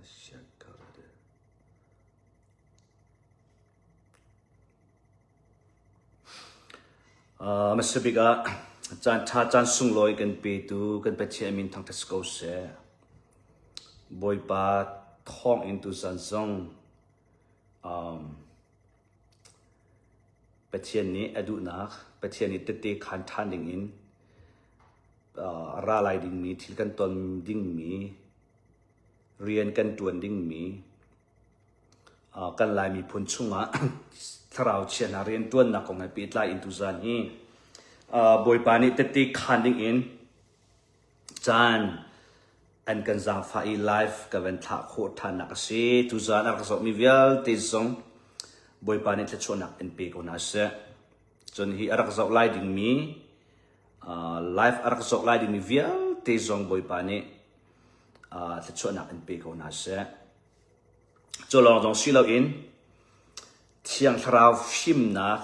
มาสบิกะจานท่าจานสุงลอยกันไปดูกันไปเชื่อมินทางทัศกเสบอยปาท้องอินตุสันซงไปเชื่อนี้อดุนักไปเชื่อนี้ติดตีขันทานดิ่งอินราลายดิ่งมีทิลกันตนดิ่งมีเรียนกันตวนดิ่งมีกันลายมีผลชุ่งอ่ะถ้าเราเชื่อนาเรียนตวนนักของไอปีดลายอินตุสันนี้บอยปานี้ติดตีขันดิ่งอินจานอันกันจางฟ้าอีไลฟ์กับเวนทักโคตรทานนักสิตุจานักสอบมีเวลติดซงบอยปานี้จะชวนนักเอ็นปีกนัสจนฮีอารักษาไลฟ์ดิ่งมีไลฟ์อารักษาไลฟ์ดิ่งมีเวลติดซงบอยปานี้จะชวนนักเอ็นปีกนัสจนลองจงสิเราอินเที่ยงคราวฟิมนัก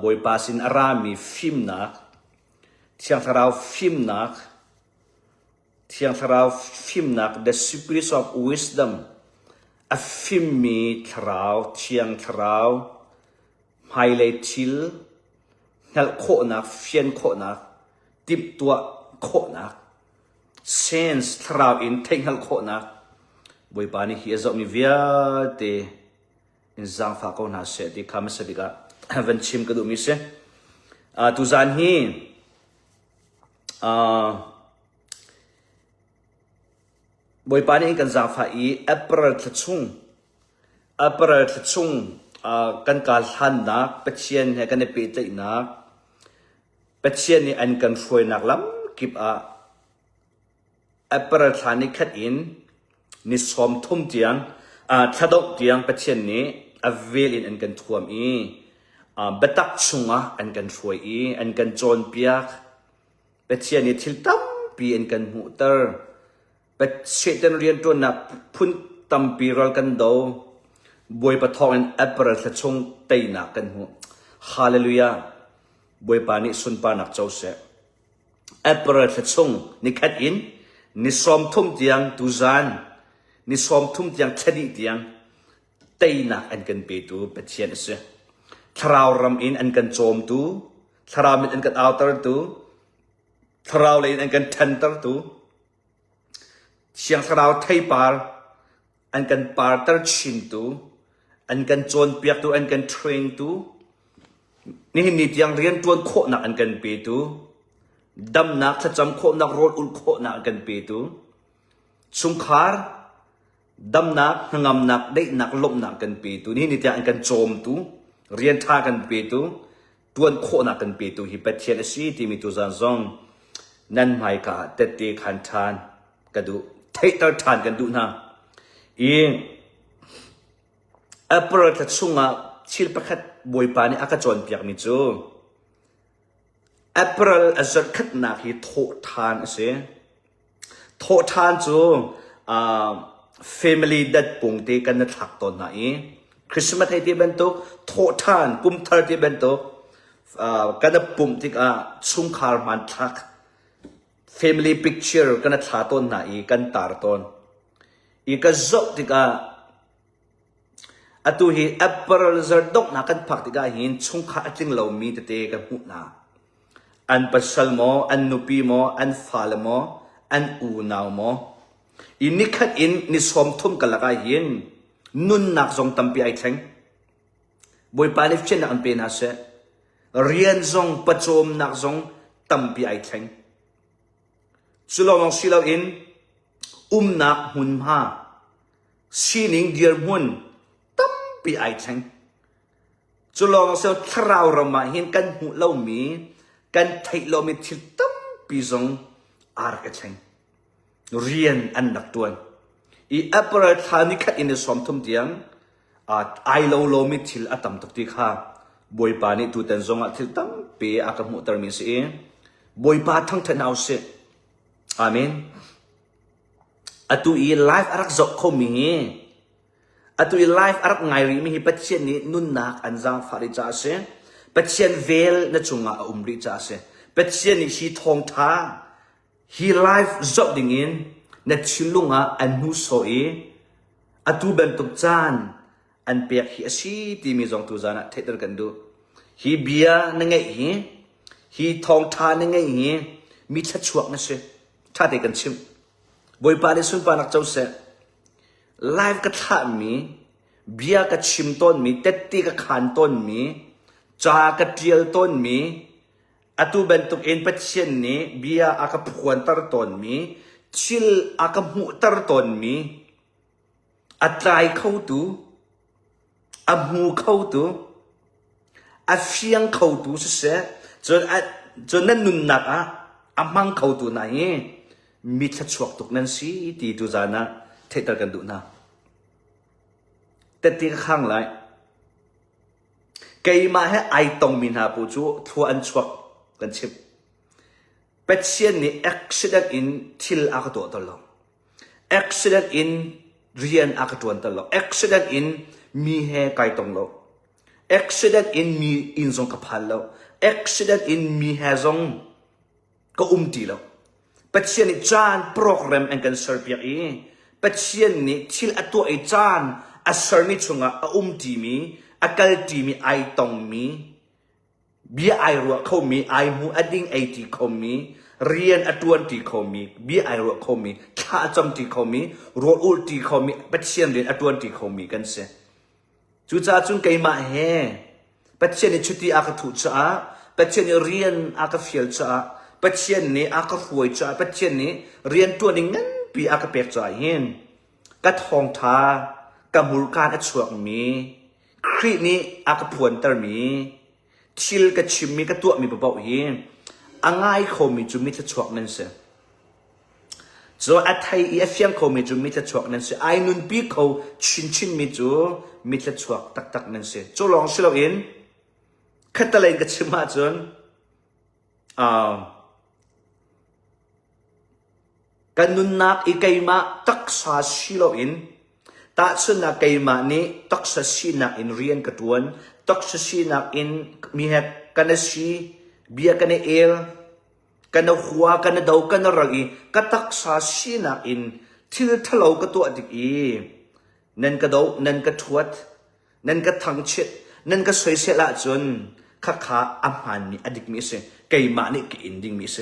บอยปาสินอารามีฟิมนักเที่ยงคราวฟิมนักเที่ยงคราวฟิมนัก The Spirit of Wisdom อฟิมมีคราวเที่ยงคราวไฮไลทิลเฮลโคนักเฟียนโคนักติบตัวโคนักเซนส์คราวอินเทงเฮลโคนักบอยปานี่ฮีจะมีเวียเตอินจังฟ้าก็น่าเสียที่คำสบิกะเวนชิมก็ดูมิเสตุจานฮีบอยปานี่กันจังฟ้าอีเอเปรทชุ่งกันการหันนักเป็ดเชียนให้กันในปีเตยนักเป็ดเชียนนี่อันกันช่วยนักล้ำกิบเอเปรทานี่ขัดอินนิสอมทุ่มเตียงถ้าดอกเตียงเป็ดเชียนนี้อเวลินอันกันท่วมเบตักชุงอันกันช่วยอันกันโจนเปียกเป็ดเชียนนี่ทิลตั้มปีอันกันหูเตอร์เป็ดเชียนเรียนตัวนักพุ่นตั้มปีรอลกันโดบวยปะทองอันเอเปรทชงเตยนักกันหูฮาเลลูยาบวยปานิสุนปานักเจ้าเสเอเปรทชงนี่ขัดอินนิสอมทุ่มเตียงตุจานนิสอมทุ่มเตียงคดีเตียงเตยนักอันกันเปตูเป็ดเชียนเสทราวรำอินอันกันโจมตูทราวมินอันกันอัลเตอร์ตูทราวเลยอันกันเทนเตอร์ตูเชียงทราวไทยปาร์อันกันปาร์เตอร์ชินตูอันกันโจนเปียกตูอันกันเทรนตูนี่นิดยังเรียนตัวโคนักอันกันเปตูดำนักถ้าจำโคนักโรดอุลโคนักอันกันเปตูสุงคาร์ดำนักงำนักได้นักลบนักกันเปตูนี่นิดยังอันกันโจมตูเรียนท่ากันเปตูตัวโคนักกันเปตูฮิปเทียนสีที่มีตัวจันทร์นั่นหมายกาเตติขันทานกันดูเทตทานกันดูนะเอเปรทชุงชิลประคัดบวยปานี่อากาศจนเปียกมิจูเอเปรอจดขัดนักฮิโททานเสียโททานจูfamily ดัดปุ่งตีกันนัดหักตอนไหนคริสต์มาสให้ที่เป็นตัวโททานกุมทาร์ที่เป็นตัวกันนัดปุ่งที่ชุมคาร์มันทัก family picture กันนัดหาตอนไหนกันตาร์ตอนอีกจบที่อตุฮีแอปเปิลจดดอกนักกันพักที่หินชุมคาร์จริงเรามีแต่เตกันหุ่นนะอันปัสสลโมอันนุปีโมอันฟาลโมอันอูนาวโมอินิคัดอินนิสอมทุ่มกันละกันหินนุนนักทรงตั้มปีไอเทงบอยปานิฟเชนนักอันเป็นฮะเสเรียนทรงประโจมนักทรงตั้มปีไอเทงสุลองสิลาอินนักหุ่นมาสีนิงเดียร์หุ่นตั้มปีไอเทงสุลองเสียวทราวรมาหินกันหุ่นเล่ามีกันไทยเรามีทิลตั้มปีทรงอาร์กเทงเรียนอันนักตัวอีอัปเปอร์ทานิคัดอินในสมทุมเตียงไอเรามีทิลอัตมตุกติข้าบอยปานี่ตัวเต็นทรงทิลตั้มปีอากาศมุตรมีเสียบอยปาทั้งเทนเอาเสียอาเมนอตุอีไลฟ์อารักจบเขามีอตุอีไลฟ์อารักไงรีมีปัจเจนี้นุนนักอันจังฟาริจาเสปัจเจนเวลนั่นจงอาริจาเสปัจเจนี้ชีทองท้าฮีไลฟ์จบดิ่งอิน net chilunga an nu so e atu ben tuk chan an pek hi si ti mi zong tu zana theter kan du hi bia na ngai hi thong tha na ngai hi mi tha chuak na se tha te kan chim boi pa le sun pa nak chau se live ka tha mi bia ka chim ton mi tetti ka khan ton mi cha ka trial ton mi atu ben tuk en patchen ni bia aka phuan tar ton mi chil aka mu tar ton mi atrai khau tu amu khau tu afiang khau tu se chon nan nun nak a amang khau tu na hi mi tha chuak tuk nan si ti tu zana thetar kan du na tetti ka khang lai cây mà hết ai tông mình hà bố chú thua ăn chuộc gần chip patient ni accident in til akato talo accident in rian akato talo accident in mi he kai tong lo accident in mi in zong kapal lo accident in mi he zong ko ti lo patient ni chan program and can serve ya patient ni til ato ai chan asar mi chunga ti mi akal ti mi ai tong mi bia ai ruwa khau mi ai mu ading 80 khau mi rian atuan ti khau mi bia ai ruwa khau mi kha cham ti khau mi ro ul ti khau mi patient rian atuan ti khau mi kan se chu cha chung kai ma he patient ni chuti aka thu cha patient ni rian aka fiel cha patient ni aka huai cha patient ni rian tuan ni ngan pi aka pek cha hin ka thong tha ka mul kan a chuak miครีนี้อากพวนตร์มีชิลกับชิมมีกับตัวมีบ่าวหินอ่างไอเขามีจุดมิตรชวกนั่นเสียส่วนอัฐไอเฟียงเขามีจุดมิตรชวกนั่นเสียไอนุนปีเขาชินมีจุดมิตรชวกตักนั่นเสียจู่ลองสิเราเองขัดตะเลงกับชิมมาจนกันนุนนักอีกไอมาตักษาสิเราเองตาชนะไกมานี้ตักษชีนักอินเรียนกระตวนตักชีนักอินมีเหตุกันชีเบียกันเอลกันหัวกันดาวกันรักีก็ตักษชีนักอินที่ทะเลาะกับตัวดิกีนั่นก็ดาวนั่นก็ทวดนั่นก็ทั้งเช็ดนั่นก็สวยเสียละจนข้าขาอาหารมีอดิกมิเสไกมานี้กินดิ้งมิเส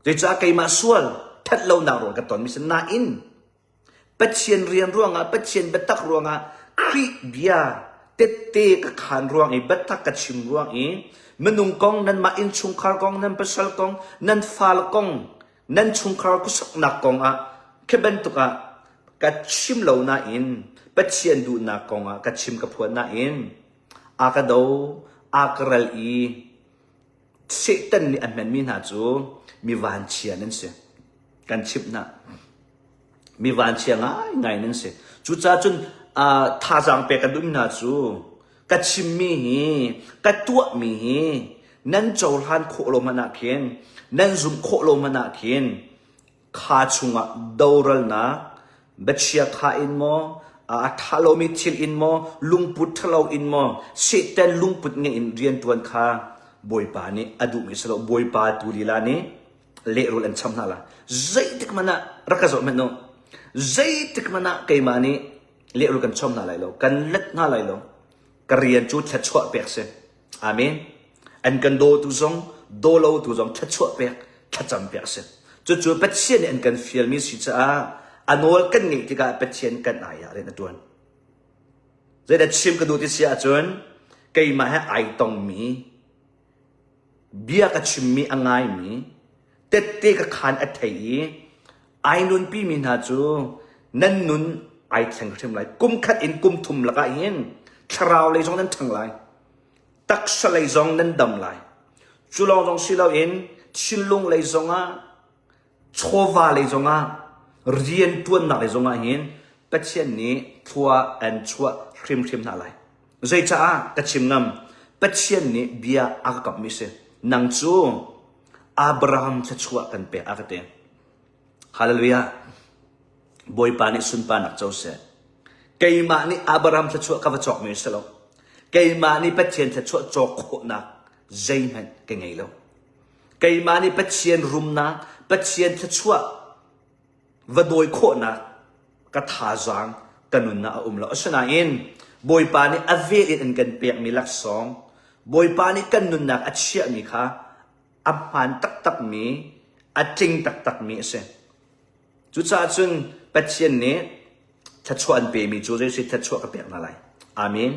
โดยจากไกมาส่วนทัดเราหนาวกันตอนมิเสนาอินปัจเจียนเรียนร่วงอ่ะปัจเจียนบัตตักร่วงอ่ะครีเบียเตเตกขานร่วงอีบัตตักกชิมร่วงอีมนุงกองนั้นมาอินชุงคาร์กองนั้นปัสสาวกองนั้นฟาลกองนั้นชุงคาร์กุสักนักกองอ่ะแค่เป็นตุกอ่ะกัดชิมเหล่านาอินปัจเจียนดูนักกองอ่ะกัดชิมกับพวนนาอินอากาโดอากรัลอีเสตันนี่อันมันมีหน้าจูมีวานเชียนั่นเสียกันชิมนะมีวันเชียงไงนั่นสิจุดจ้าจนท่าจางเปกันดูมินาจูกัดชิมมีกัดตัวมีนั่นโจลฮันโคโลมานาเขียนนั่นซุมโคโลมานาเขียนข้าชุงดาวรัลนะบัดเชียข้าอินโมท่าโลมิทิลอินโมลุงพุทธเราอินโมเสตันลุงพุทธเนี่ยอินเรียนตัวนข้าบอยปานี่อดูมิสโลบอยปาตุลีลานี่เละรุลันช้ำนั่นละใจติกมันนะรักษาไม่โนใจติกมันนะไกมานี่เลี้ยรูกันชมน่าไรloกันเล็กน่าไรloกันเรียนจูชัดชัวเปียกเสอามีนอันกันโดตุซงโดโลตุซงชัดชัวเปียกชัดจำเปียกเสจู่ๆเป็ดเชียนอันกันฟิลมีสิจ้าอันโนลกันนี่ที่กับเป็ดเชียนกันอายอะไรนั่นตัวใจเด็ดชิมกันดูที่เสียจนไกมาให้ไอตองมีเบียกับชิมมีอ่างไงมีเต็ดเตกับขานอัฐยไอนุนปีมินาจูนั่นนุนไอแทงเทมไรกุมขัดอินกุมทุมละกันเห็นชราวเลยจงนั้นทั้งไรตักสเลยจงนั้นดำไรจุลองจงสิเราเห็นชิลงเลยจงอ่ะโชวาเลยจงอ่ะเรียนตัวหนักเลยจงอ่ะเห็นเป็ดเช่นนี้ทัวอันชัวครีมน่าไรใจจ้ากระชิมงำเป็ดเช่นนี้เบียอากกับมิเซนังจูอับราฮัมจะชัวกันเปะอากเตนฮาเลลูยาบอยปานิสุนปานักเจ้าเสไกมานี่อับราฮัมจะชัวกับจอกมิเซโลไกมานี่เป็ดเช่นจะชัวจอกโคนักใจมันเก่งไงโลไกมานี่เป็ดเช่นรุมนักเป็ดเช่นจะชัว và đôi khổ na cái thà giang kanun na lo asana in boy pa ni ave in kan pek mi lak song boy pa ni kanun na achia mi kha amhan tak tak mi aching tak tak mi se chu cha chun pathian ni thatchuan pe mi chu je thatchua ka pek na lai amen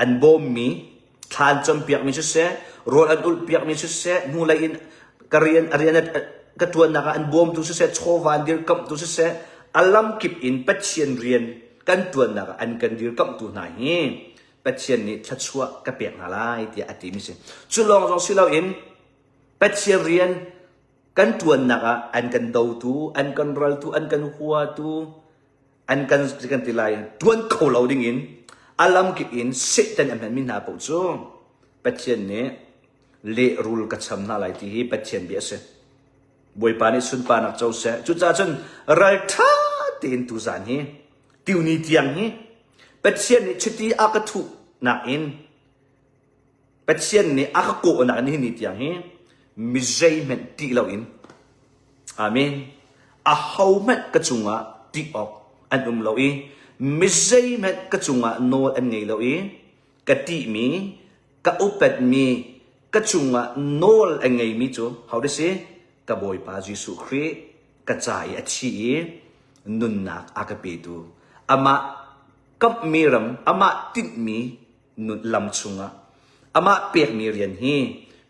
an bom mi than chom piak mi se rol an ul piak mi se nu lai in karian ariana ka tuan na ka an bom tu se chowan dir kam tu se alam kip in pathian rian kan tuan na ka an kan dir kam tu na hi pathian ni thatchua ka pek na lai ti ati mi se chu long jong silau in pathian rian kan tuan na ka an kan dau tu an kan ral tu an kan huwa tu an kan tilai tuan kho lo ding in alam kip in setan am min na po chu pathian ne le rul ka cham na lai ti hi pathian bi ase boy pa ni sun pa nak chau se chu cha chun ral tha tin tu zan hi tiu ni tiang hi pathian ni chiti akathu na in pathian ni akako na ni tiang hi mizai men ti lo in amen a how met ka chunga ti ok an lo i mizai met ka chunga no an ngei lo i ka ti mi ka upet mi ka chunga nol an ngei mi chu how to say ka boy pa Jesu Christ ka chai a chi nun nak akape tu ama kap miram ama tin mi nun lam chunga ama pek mi rian hi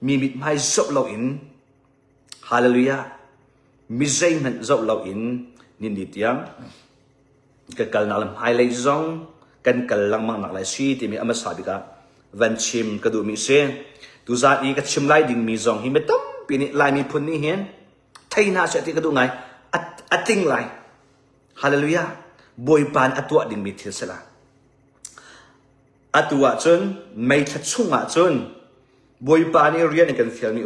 mi mit mai zop lo in hallelujah mi zai man zop lo in nin di tiang ka kal na lam hai lai zong kan kal lang mang nak lai si ti mi ama sabi ka van chim ka du mi se tu za i ka chim lai ding mi zong hi metam pini lai mi phun ni hian thai na se ti ka du ngai ating lai hallelujah boy pan atwa ding mi thil sala atwa chun mai tha chunga chun boy pan ni rian kan fial ni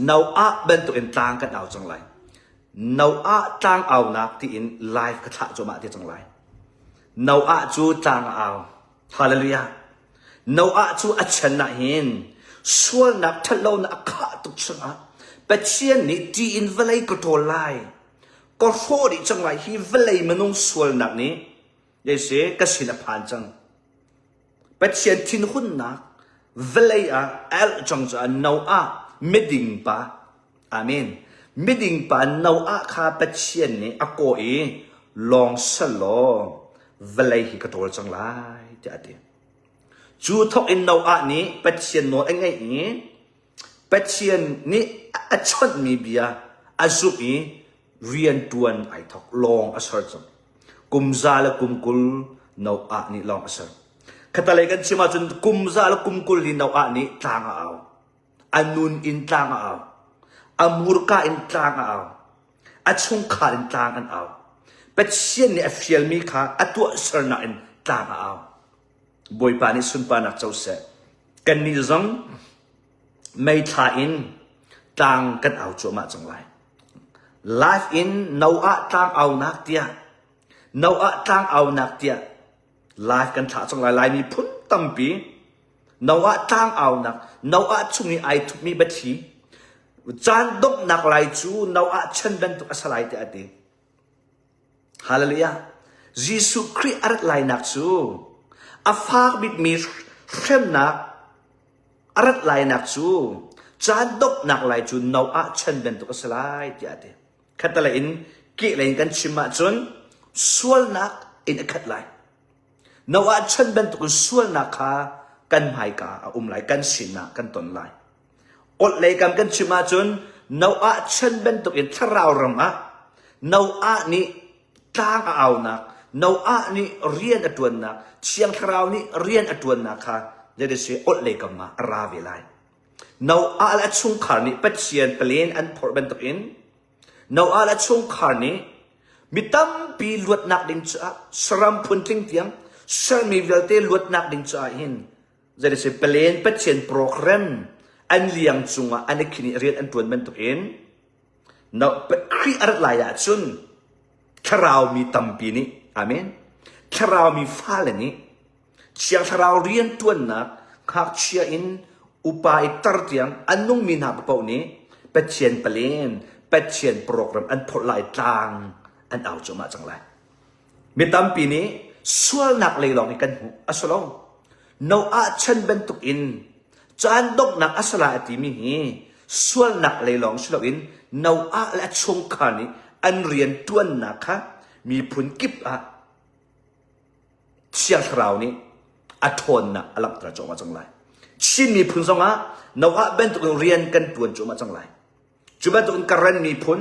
nau a ben tu en tang ka dau chang lai nau a tang au nak ti in live ka tha cho ma ti chang lai nau a chu tang au hallelujah nau a chu achan na hin sual nak thalo na kha tu changa pathian ni ti in velai ko to lai ko ho di chang lai hi velai manung sual nak ni ye se ka sin a phan chang pathian thin hun nak velai a al chang cha nau a meding pa amen meding pa nau a kha pathian ni a ko e long salo velai hi ka tol chang lai ti ati chu thok in nau a ni pathian no angai ni pathian ni a chot mi bia azu i rian tuan ai thok long asar chang kumza la kumkul nau a ni long asar khatalai kan chima chun kumza la kumkul ni nau a ni tanga aw anun in tanga aw amurka in tanga aw achung kha in tanga aw pathian ni a fiel mi kha atwa sarna in tanga aw boy pa ni sun pa nak chau se kan ni zong mai tha in tang kan aw cho ma chang lai life in nau a tang aw nak tia nau a tang aw nak tia life kan tha chang lai lai mi phun tampi nau a tang aw nak nau a chungi ai thu mi bathi chan dok nak lai chu nau a chen ben tu asalai te ati hallelujah Jesu Christ arat lai nak chu afak bit mi khem nak arat lai nak chu chan dok nak lai chu nau a chen ben tu asalai te ati khatala in ki lai kan chima chun sual nak in khat lai nau a chen ben tu sual nak kha kan mai ka lai kan sin na kan ton lai ot lai kam kan chima chun nau a chen ben tu in tharau ram a nau a ni tang a au nak nau a ni rian atun nak chiang tharau ni rian atun nak kha le de se ot lai kam ma ra ve lai nau a la chung khar ni pathian plen an phor ben tu in nau a la chung khar ni mitam pi luat nak ding cha saram phun ting tiang sar mi velte luat nak ding cha hin jadi se pelen pathian program an liang chunga an khini rian an tuan ben tu in no kri arat la ya chun tharau mi tampi ni amen tharau mi fale ni chiang tharau rian tuan na khak chia in upai tar tiang anung min ha pau ni pathian pelen เป็ดเชียนโปรแกรมอันพลายจางอันเอาจะมาจังไรมีตามปีนี้ส่วนหนักเลยลองกันหูอัสลองนาอาชันเป็นตุกินจานดกหนักอัสลาอติมีฮีส่วนหนักเลยลองสลอินนาอาและชงคานีอันเรียนต้วนนะคะมีผลกิบเชียงคราวนี้อัทนนะอลักตระจงมาจังไรชินมีผลสองนาอาเป็นตุกเรียนกันตัวนจงมาจังไรจุบันตุกการันมีผล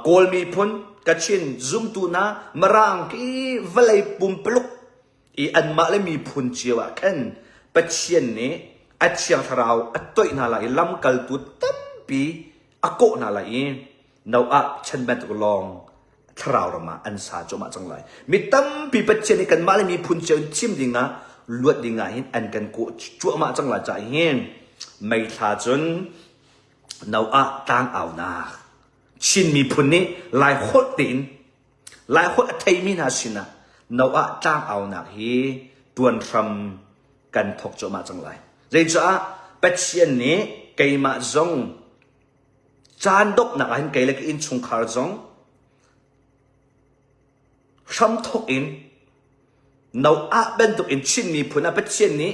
โกลมีผลกระชินซุ่มตูนะมรังกีวลัยปุ่มปลุกอันมาเลยมีผลเชียวะแค่ปัจเจียนนี้อัจเชียงคราวอัตโตยนาลายลำกัลตุตั้มปีอโกนาลายนาอาฉันเป็นตุกลองคราวมาอันสาจงมาจังไรมีตั้มปีปัจเจียนนี้กันมาเลยมีผลเชียวชิมดิ่งนะลวดดิ่งหินอันกันกูจั่วมาจังไรใจเห็นไม่ท้าจนนาอาตั้งเอานาชินมีผลนี้ลายโคตรตินลายโคตรไทยมีนาชินะนาอาจ้างเอาหนักฮีตวนทำกันทกจมาจังไรเรื่องจ้าเป็ดเชียนนี้ไกมาจงจานดกหนักหินไกเล็กอินชงคาร์จงคำทกอินนาอาเป็นตุกอินชินมีผลเป็ดเชียนนี้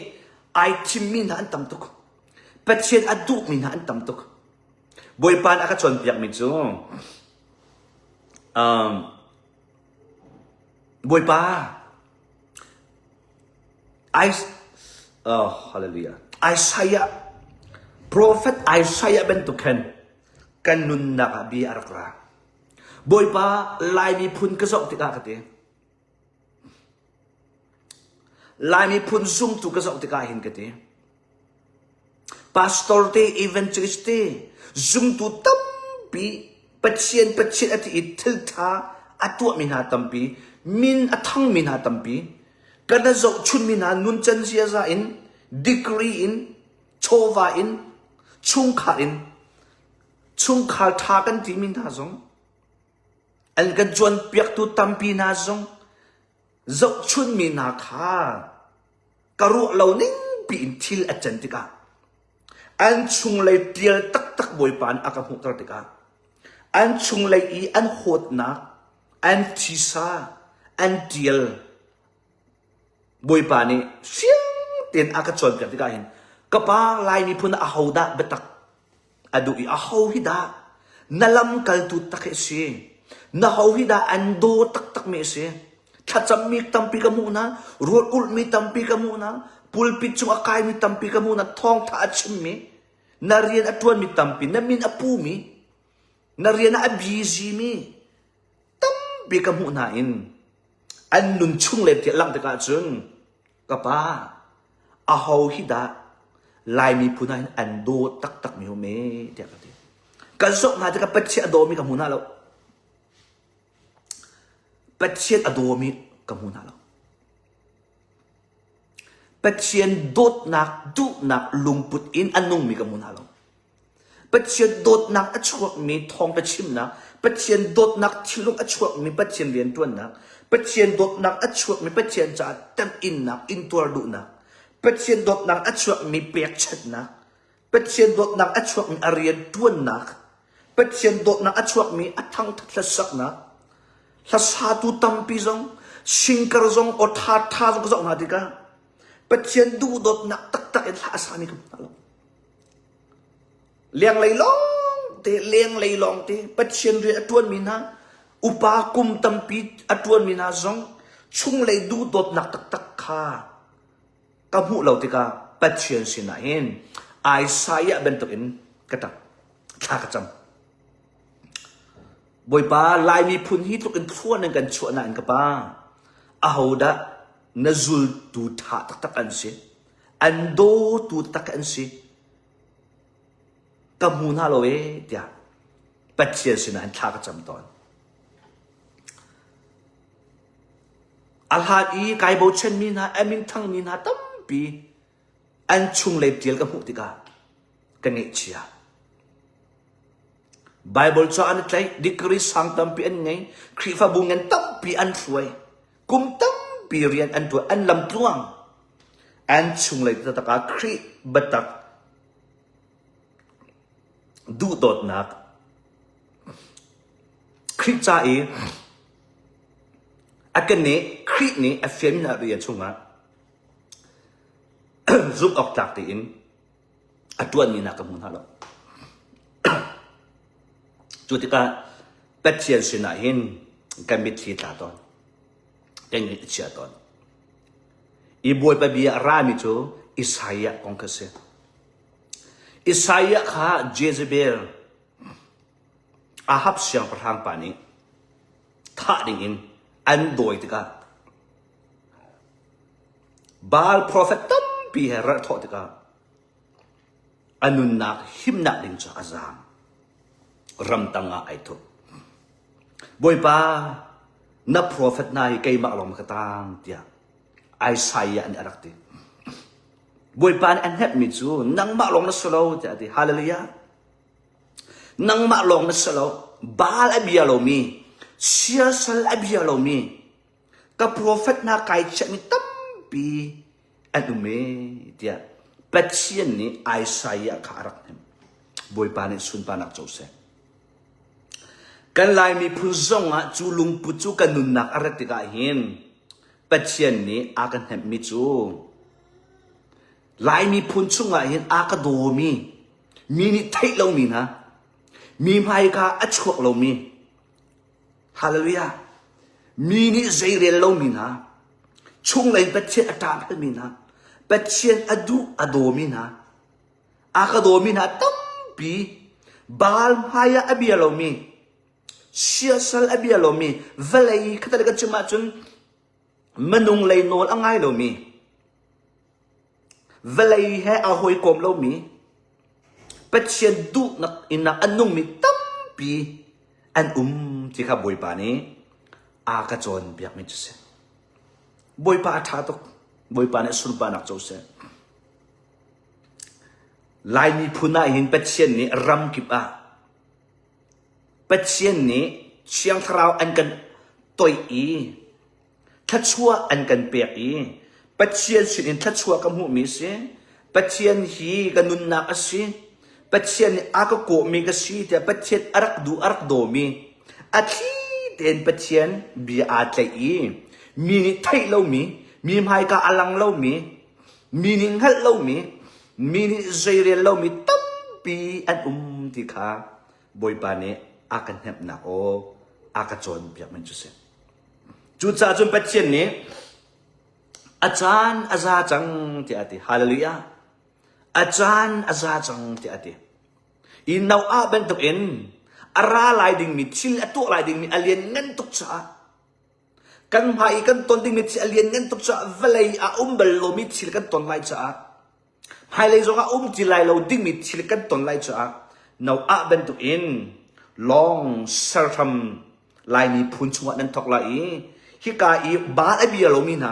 ไอทิมมีนาอันตำตุกเป็ดเชียนอดุมีนาอันตำตุกบอยปานอากาศชนเปียกมิจูบอยปาฮาเลลูยาไอซายะ prophet ไอซายะเป็นตุกันกันนุนนักบีอารักราบอยปาลายมีพุนกระสอบติกากันเตลายมีพุนซุ่มตุกระสอบติกาเห็นกันเตpastor te evangelist te zoom tu tampi patient ati itil tha atwa min ha tampi min athang min ha tampi kada zo chun min ha nun chan sia za in degree in chova in chung kha tha kan ti min ha zong al kan chuan piak tu tampi na zong zo chun min ha kha karu lo ning pi in thil achan tika an chung lay tiel tak boy pan akam hu tar tika an chung lay an hot na an tisa an tiel boy pani siang ten akachon ka tika hin kapa lai mi phun a hauda betak adu I a hau hida nalam kal tu tak si na hau hida an do tak me si thacham mi tampi ka muna rol ul mi tampi ka muna pulpit chung akai mi tampi ka muna thong tha achim mi narian atuan mi tampi namin apu mi narian na busy mi tampi ka muna in an nun chung le ti lang ta ka chun kapa a hau hida lai mi punain an do tak mi me ti ka ti ka sok na ta ka patchi ado mi ka muna lo patchi ado mi ka muna lo patient dot nak du nak lungput in anung mi kamuna lo patient dot nak achwak mi thong pachim na patient dot nak thilung achwak mi patient lian tuan na patient dot nak achwak mi patient cha tam in nak in tuar du na patient dot nak achwak mi pek chat na patient dot nak achwak mi arian tuan nak patient dot nak achwak mi athang thatlasak na thasatu tampi zong singkar zong o tha zong na dika patient du dot nak tak in asani ka talo liang lay long te patient ri atuan mina upa kum tampi atuan mina zong chung lay du dot nak tak kha kamu lau te ka patient sinain ai saya bentuk in kata kha kacham boy pa lai mi phun hi tuk in thuan kan chuana an ka pa ahoda nazul tu tha tak an si ando tu tak an si kamuna lo dia patien sina an tha ka cham ton alha I kai bo chen min ha amin thang min ha tampi an chung le tiel ka mu tika ka nge chia bible cho an tlai dikri sang tampi an ngai khri fa bungan tampi an suai kum tam period an tu an lam tuang an chung lai ta ka khri batak du dot nak คริสจ้าอากันนี้คริสนี้เฟียมน่าเรียนช่วงนั้นรูปออกจากตีนตัวนี้นักมุนฮาโลจุดที่ก็เป็ดเชียนสินะหินกันมิดที่ตาตอนกันมิดเชียตอนอีบวยไปบีอารามิจูอิสายะของเขาเสียอิสายะข้าเจเซเบลอาฮับเสียงประทางปานี้ท่าดิ่งอินอันโดยที่ก็บาลโปรเฟตตัมปีเหรัตทอที่ก็อันนุนนักหิมนักดิ่งจากอาจารย์รำตังอาไอทุบวยป้านับโปรเฟตนายเกี่ยมักลงมากระตังเดียไอไซยะอันรักตีบวยป้าอันเฮดมิจูนังมักลงนัสโลเดียดีฮาเลลูยานังมักลงนัสโลบาลอบิยาโลมีเชียสลอบิยาโลมีกับโปรเฟตนาไกเชมิตัมปีอันอุเมเดียเป็ดเชียนนี้ไอไซยะขารักเนี่ยบวยป้าเนี่ยสุนปานักโจเซกันลายมีผู้ทรงจูลุงปุจูกันนุนนักอะไรติกาหินเป็ดเชียนนี้อากันเห็นมิจูลายมีพุนชุงหินอากระโดมีนิเทเรามีนะมีไมกาอัจฉริเรามีฮาเลลูยามีนิเซเรลเรามีนะช่วงเลยเป็ดเชียนอัตราเป็นมีนะเป็ดเชียนอดูมีนะอากระโดมีนะตั้มปีบาลพายาอบิยาเรามีเชียสลอบิยาโลมีเวลัยขตาเลกันจุมาจุนมนุงเลยโนลอังไงโลมีเวลัยให้อาหอยกลมโลมีเป็ดเชียนดูนักอินักอันนุ่งมีตั้มปีอันที่ข้าบวยปานี้อากระจรเบียกไม่จุเสบวยปาท้าตกบวยปาเนี่ยสุนปานักจุเสลายมีพุนาหินเป็ดเชียนนี้รำกิบเป็ดเชียนนี้เชียงทราวอันกันตัวถ้าชั่วอันกันเปียกเป็ดเชียนสินถ้าชั่วกับหูมีสิเป็ดเชียนฮีกันนุนนักสิเป็ดเชียนอากโกมีกสิแต่เป็ดเชียนอารักโดมีอาทิเดนเป็ดเชียนบีอาใจมีนิไทยเล่ามีไมกาอลังเล่ามีนิงฮัลเล่ามีนิเซเรียเล่ามีตั้มปีอันที่ข้าบอยปานี้อากันเห็บหนักอากาจนเปียกมันจุเสจุดจ่าจนเป็ดเชียนนี้อาจารย์อาจารย์จังที่อาทิฮาเลลูยาอาจารย์อาจารย์จังที่อาทิอินนาวอาเป็นตุกินอาราลายดิ่งมิชิลตัวลายดิ่งมิอเลียนเงินตุกจ่ากันพายกันตนดิ่งมิชิอเลียนเงินตุกจ่าเวลัยเบลโลมิชิลกันตนลายจ่าพายเลยจงจิลายโลดิ่งมิชิลกันตนลายจ่านาวอาเป็นตุกินลองสารทำลายมีพุนชวนั้นทอกลายฮิกาบาอเบียโลมินะ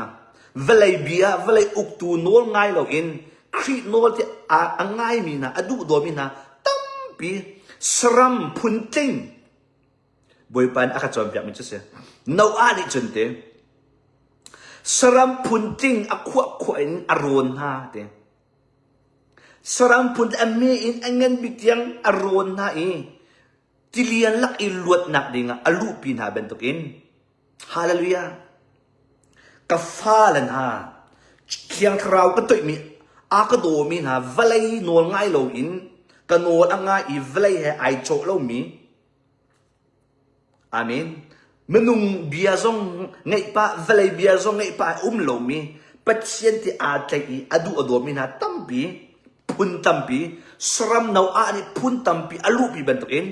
เวลัยเบียเวลัยอุกตูโนลง่ายเราครีโนลที่ง่ายมีนะอดูโดมินะตั้มปีสรัมพุนติงบอยปันอาคาจอมแบบมันจะเสียนาวอาดิจนเตสรัมพุนติงอควบขวัญอารอนฮาเตสรัมพุนอเมอินอังเงินบิดยังอารอนฮาที่เลียนลักอิลวดนักดิ่งอลูปีนาเบนตุกินฮาเลลูยากับฟ้าลันฮาเคียงคราวก็ตัวมีอากโดมีนะเวลัยโนลง่ายโลอินกันโนลง่ายเวลัยให้ไอโจโลมีอาเมนมนุงเบียซงไงป้าเวลัยเบียซงไงป้าโลมีปัจเจียนที่อาใจอดูอโดมีนะตั้มปีพุนตั้มปีสรัมนาวอานี่พุนตั้มปีอลูปีเบนตุกิน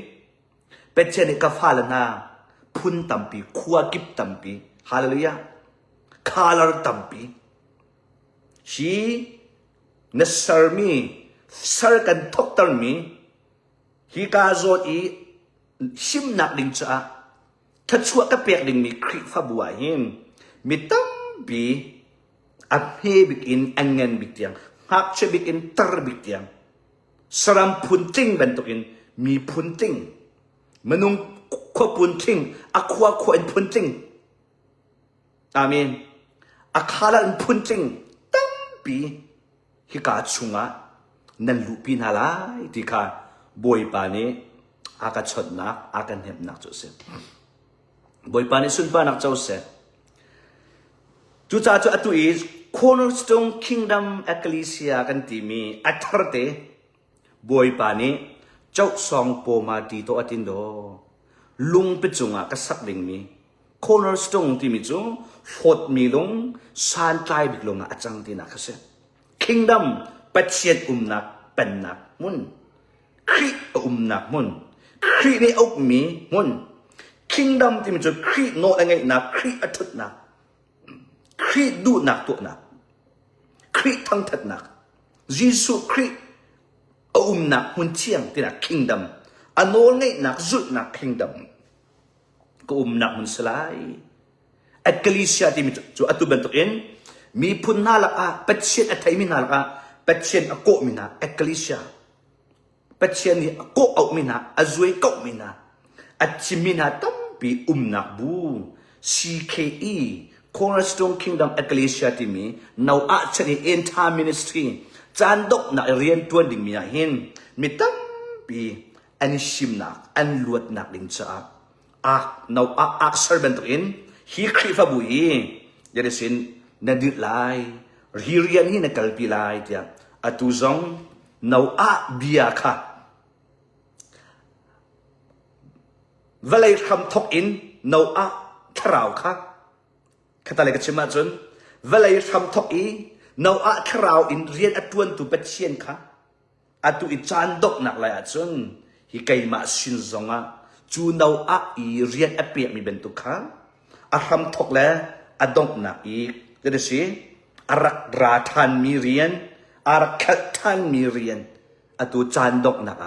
เป็ดเชนิกาฟาลนาพุนตัมปีขวากิบตัมปีฮาเลลูยาคาลาร์ตัมปีชีเนสซาร์มีซาร์กันทอกตันมีฮิกาโซอีชิมนักดิงจ้าถ้าชัวก็เปียกดิงมีคริฟ้าบัวหินมีตัมปีอับเฮบิกอินอังเงินบิกเตียงฮักเชบิกอินตร์บิกเตียงสรัมพุนติงเป็นตัวอินมีพุนติงมนุงขวพุนติงอควาขวพุนติงอาเมนอาคาลันพุนติงตั้มปีฮิกาชุงะนันลูปีนาลายที่ข้าบอยปานี้อากาชดนักอากันเห็บนักจุดเส boy pani sun pa nak chau se chu cha chu atu is cornerstone kingdom ecclesia kan ti mi atharte boy pani chau song po ma ti to atin do lung pe chunga ka sak ding mi cornerstone ti mi chu hot mi lung san tai bik lunga achang ti na ka se kingdom patchiet nak pen nak mun kri nak mun kri ni ok mi mun kingdom ti mi chu kri no angai na kri athut na kri du nak tu na kri thang that nak jisu kri nak mun chiang ti na kingdom anol ngai nak zut nak kingdom ko nak mun salai ecclesia ti mi chu atu bentuk in mi phun na la a patchiet athai mi na la patchiet ko mi na ecclesia patchiet ni ko au mi na azui ko mi na achimina tampi nak bu CKE cornerstone kingdom ecclesia ti mi now actually entire ministry chan dok na rian tuan ding mi hin mi tampi an shim nak an luat nak ding cha now servant in hi khrifa bui yeresin nadit lai hirian hi na kalpi lai tia atuzong now bia kha valai kham thok in now thrau kha khatale ka chima chun valai kham thok i now thrau in rian atuan tu patchien kha atu I chan dok nak lai achun hi kai ma sin zonga chu now I rian ape mi bentu kha kham thok la adong nak I de si arak ra than mi rian arak khat than mi rian atu chan dok nak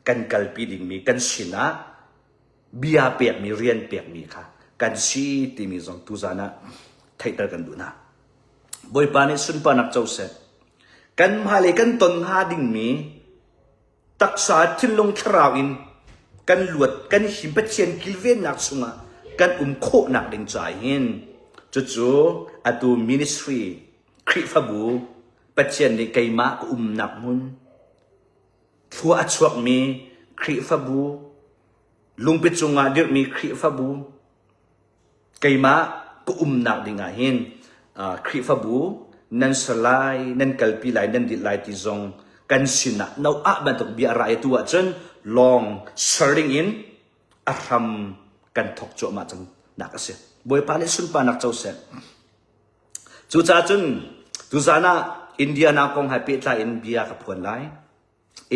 kan kalpi ding mi kan sina bia pek mi rian pek mi kha kan si ti mi zong tu zana thaitar kan du na boy pani sun pa nak chau se kan mhale kan ton ha ding mi taksa thilong thrau in kan luat kan him pa chen kilven nak sunga kan kho nak ding chai hin chu chu atu ministry khri fa bu pa chen ni kai ma ko nak mun thua achuak mi khri fa bu lung pe chunga dir mi khri fa bu kai ma ko nak dinga hin khri fa bu nan salai nan kalpi lai nan dit lai ti zong kan sina nau ban tok bia ra tu a chen long serving in aham kan thok cho ma chang nak ase boy pa le sun pa nak chau se chu cha chun tu zana india na kong happy tla in bia ka phon lai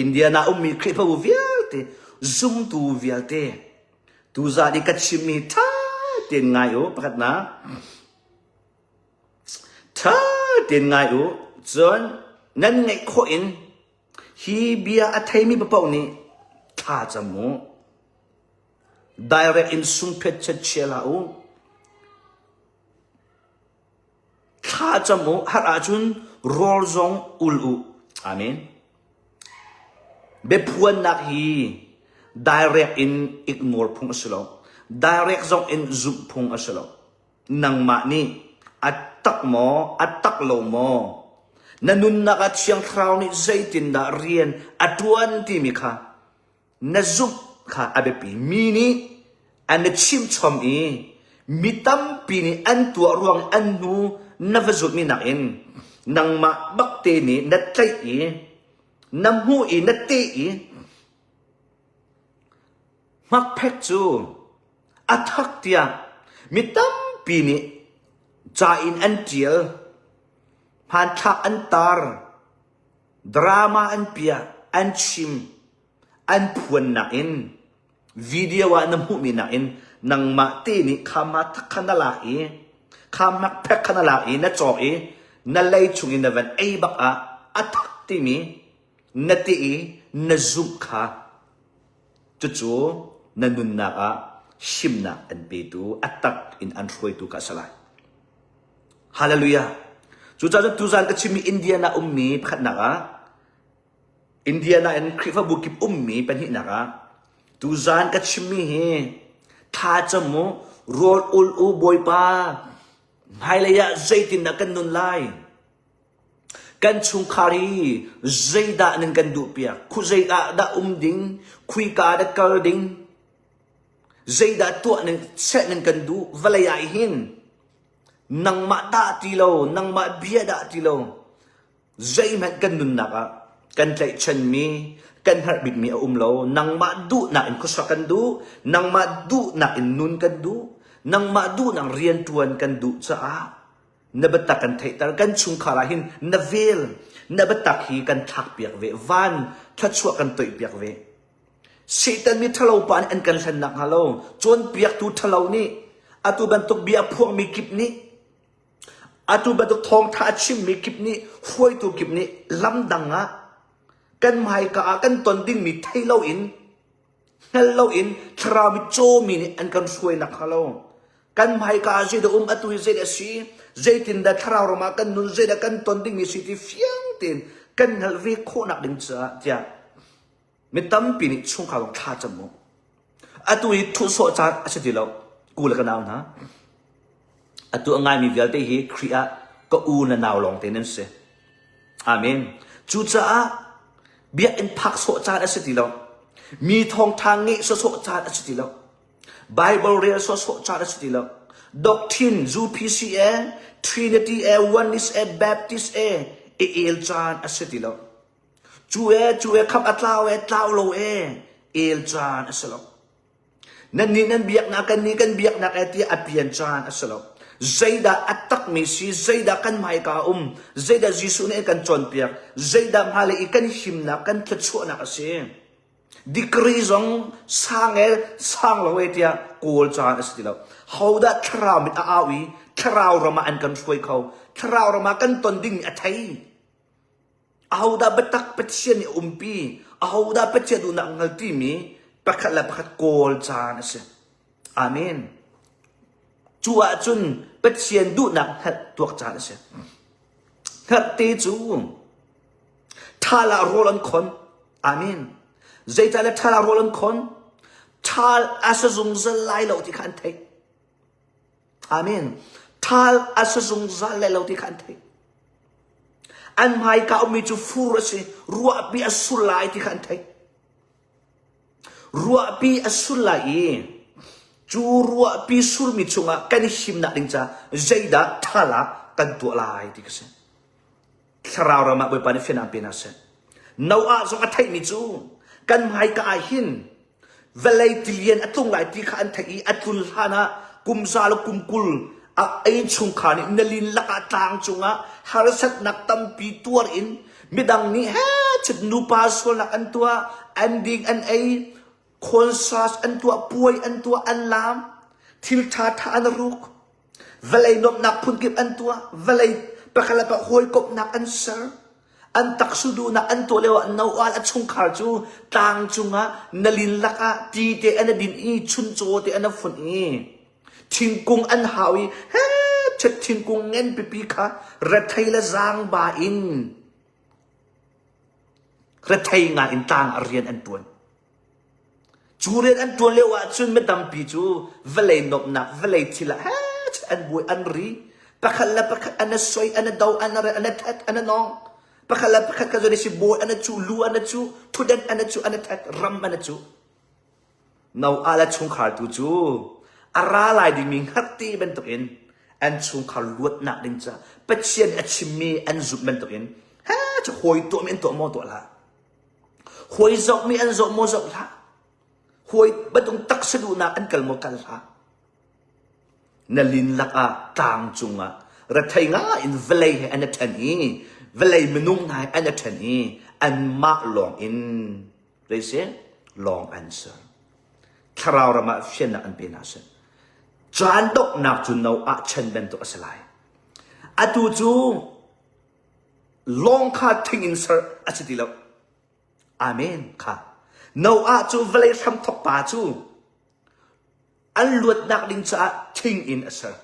india na mi khri fa bu vialte zoom tu vialte tu za di ka chimi tha tin ngai o pakat na tha tin ngai o chon nan ngai kho in hi bia athai mi pa ni tha chamu direct in sung phet chet chela o tha chamu har ajun rol zong ul u amen be phuan nak hi direct in ignore phung aslo direct zong in zoom phung aslo nang ma ni atak lo mo nanun naka chiang thrau ni zaitin da rian atuan ti mi kha na zoom kha abepi mini an chim chom I mitam pi ni an tua ruang an nu na vazut mi nak in nang ma bakte ni na tlai I nam hu I na te I mak phek chu athak tia mitam pi ni cha in an tiel phan thak an tar drama an pia an chim an phuan na in video wa nam hu mi na in nang ma te ni khama thakhanala I khama phekhanala I na cho I na lai chung in na van ai bak a athak ti mi na ti I na zum kha chu chu na nun na ka shim na an pe tu atak in an roi tu ka salai hallelujah chu cha tu zan ka chimi india na ummi phat na ka india na en khrifa bukip ummi pan hi na ka tu zan ka chimi he tha chamu rol ul u boy pa hailaya zaitin na kan nun lai kan chung khari zaida nan kan du pia khu zaida da ding khui ka da kal ding zayda tua nen set nen kan du valayai hin nang ma da ti lo nang ma bia da ti lo zay man kan nun naka kan tlai chen mi kan har bit mi lo nang ma du na in kusa kan du nang ma du na in nun kan du nang ma du nang rian tuan kan du cha a na batak kan thai tar kan chung khala hin na vel na batak hi kan thak piak ve van thachua kan toi piak ve Satan mi thalo pan an kan san nak halo chon piak tu thalo ni atu ban tok bia phuang mi kip ni atu ban tok thong tha chim mi kip ni huai tu kip ni lam danga kan mai ka kan ton ding mi thai lo in hello in thra mi cho mi ni an kan suai nak halo kan mai ka je do atu je da si zaitin da thra roma kan nun je da kan ton ding mi si ti fiang tin kan hal ve kho nak ding cha mi tam pi ni chung kha long tha chamo atu I thu so cha asati lo ku la ka naw na atu angai mi vial te hi khria ko u na naw long te nen se amen chu cha bia in phak so cha asati lo mi thong thang nge so cha asati lo bible real so cha asati lo doctrine zu pca trinity oneness baptist el chan asati lo Chue khap atlaw tlaw lo el chan asalo nan ni nan biak na kan ni kan biak na ka ti apian chan asalo zaida atak mi si zaida kan mai ka zaida jisu ne kan chon piak zaida mhale I kan him na kan thachu na ase decrease ong sang lo tia kol chan asilo hauda thraw mit awi thraw rama an kan foi khau thraw rama kan ton ding athai Ahoda batak petien ni umpi, ahoda petien du nak ngalti mi, pakat la pakat kol chan ase. Amen. Chua chun petien du nak hat tuak chan ase. Hat te chu. Thala rolan kon. Amen. Zaita la thala rolan kon. Thal asazung zalai lo ti kan thai. Amen. Thal asazung zalai lo ti kan thai. An mai ka mi chu furase ruwa pi asulai ti kan thai ruwa pi asulai chu ruwa pi sul mi chunga kan him na ding cha zaida thala kan tu lai ti kase tharau rama boi pan fina pina se nau a so ka thai mi chu kan mai ka hin velai tilien atung lai ti khan thai atul hana kumsal kumkul ai chung khani nalin laka tang chunga harasat nak tampi tuar in midang ni ha chit nu pasol nak antua ending an ai consas antua puai antua an lam thil tha tha an ruk velai nom nak phun kip antua velai pakala pa hoi kop nak answer an taksudu na anto lewa nawal at chung khar chu tang chunga nalin laka ti te an din I chun cho te an fun I Thing kung an hawi chet thing kung ngen pipi kha rathai la zang ba in rathai nga in tang arian an tuan churen an tuan lewa chun medam pi chu velai nop na velai thila an bui an ri pakhala pakhat an soi an daw an ra an that an nong pakhala pakhat ka zone si boy an chu lu an chu thudan an chu an that ram an chu now ala chung khar tu chu Aralai di ming hati bentukin an chung kaluat nak ding cha petien achimi an zup bentukin ha cha hoi to men to mo to la hoi zok mi an zok mo zok la hoi batung tak sadu na an kal mo kal la nalin laka tang chunga rathai nga in velai an athani velai menung nai an athani an ma long in they say long answer tharau rama fian na an penasa Chan dok nak chu nau a chen ben to asalai atu chu long kha thing in sir achiti lo amen kha nau a chu velai tham thok pa chu an luat nak ding cha thing in asar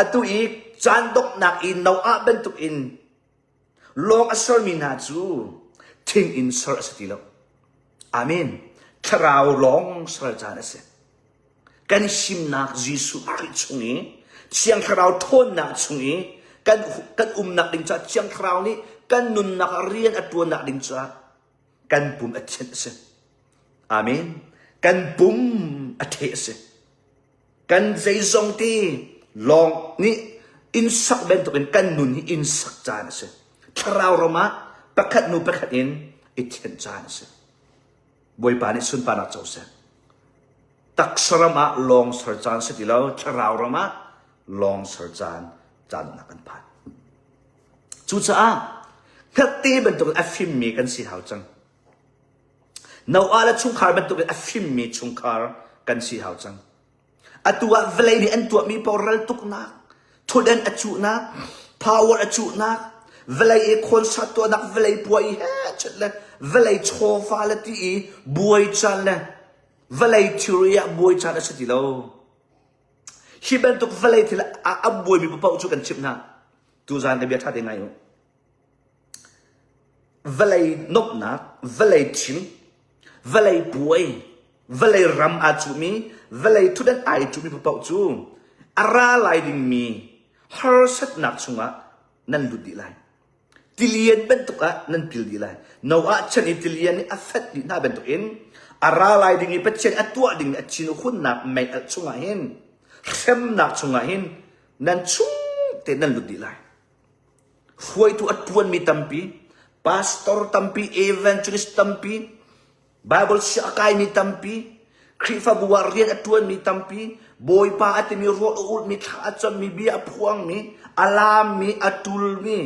atu I chan dok nak in nau a ben to in long asar mi na chu thing in sir achiti lo amen tharau long sir chan ase kan sim nak Jisu Christ chungi chiang khrau thon nak chungi kan nak ding cha chiang khrau ni kan nun nak rian atun nak ding cha kan pum achen se amen กันปุ่มอเทสกันใจทรงที่ลองนี่อินสักเบนตัวเป็นกันนุนอินสักจานเสคราวรมาประคัดนูประคัดอินอิเทนจานเสบอยปานิสุนปานักเจ้าเสตักสรมาลองสรจานเสติแล้วคราวรมาลองสรจานจานนักกันผ่านจู่จ้าคัดตีเป็นตัวอัฟฟิมมีกันสิหาวจังนาอาละชุงคาร์เป็นตัวอัฟฟิมมีชุงคาร์กันสิหาวจังอัตัวเวลานี่อันตัวมีพอรัลตุกนักทุเดนอจูนัก power อจูนักเวลาเอคนสัตตัวนักเวลาป่วยเฮ้จัดเลยเวลาโชฟาลตีป่วยจัดเลยเวลาทีเรียป่วยจัดเลยสิทีเราฮิบันตุกเวลาที่ละอับป่วยมีปะปะอุจุกันชิบนะตูจานกันเบียดท่าได้ไงอยู่เวลานกนักเวลาชิมเวลาป่วยเวลารำอาจูมีเวลาทุเดนไอจูมีปะปะอุจูอะไรลายดิ่งมีฮาร์สัตนักชงะนั่นลุดดีไลติเลียนเป็นตุกะนั่นพิลดีไลนาว่าฉันอิติเลียนนี่อัฟเฟตดีน่าเป็นตุกินอะไรลายดิ่งนี่เป็นเช่นอัตัวดิ่งอัชินุคุณนักไม่อัชงะเห็นเข้มนักชงะเห็นนั่นชุ่มแต่นั่นลุดดีไลหวยตัวอัตวนมีตัมปีพาสตอร์ตัมปีเอเวนจูริสตัมปีไบเบิลสิอาคายมีตัมปีคริฟาบัวเรียนอัตวนมีตัมปีบอยป้าอัตมีโรดอุดมีท้าจำมีเบียพวงมีอลามมีอัตุลมี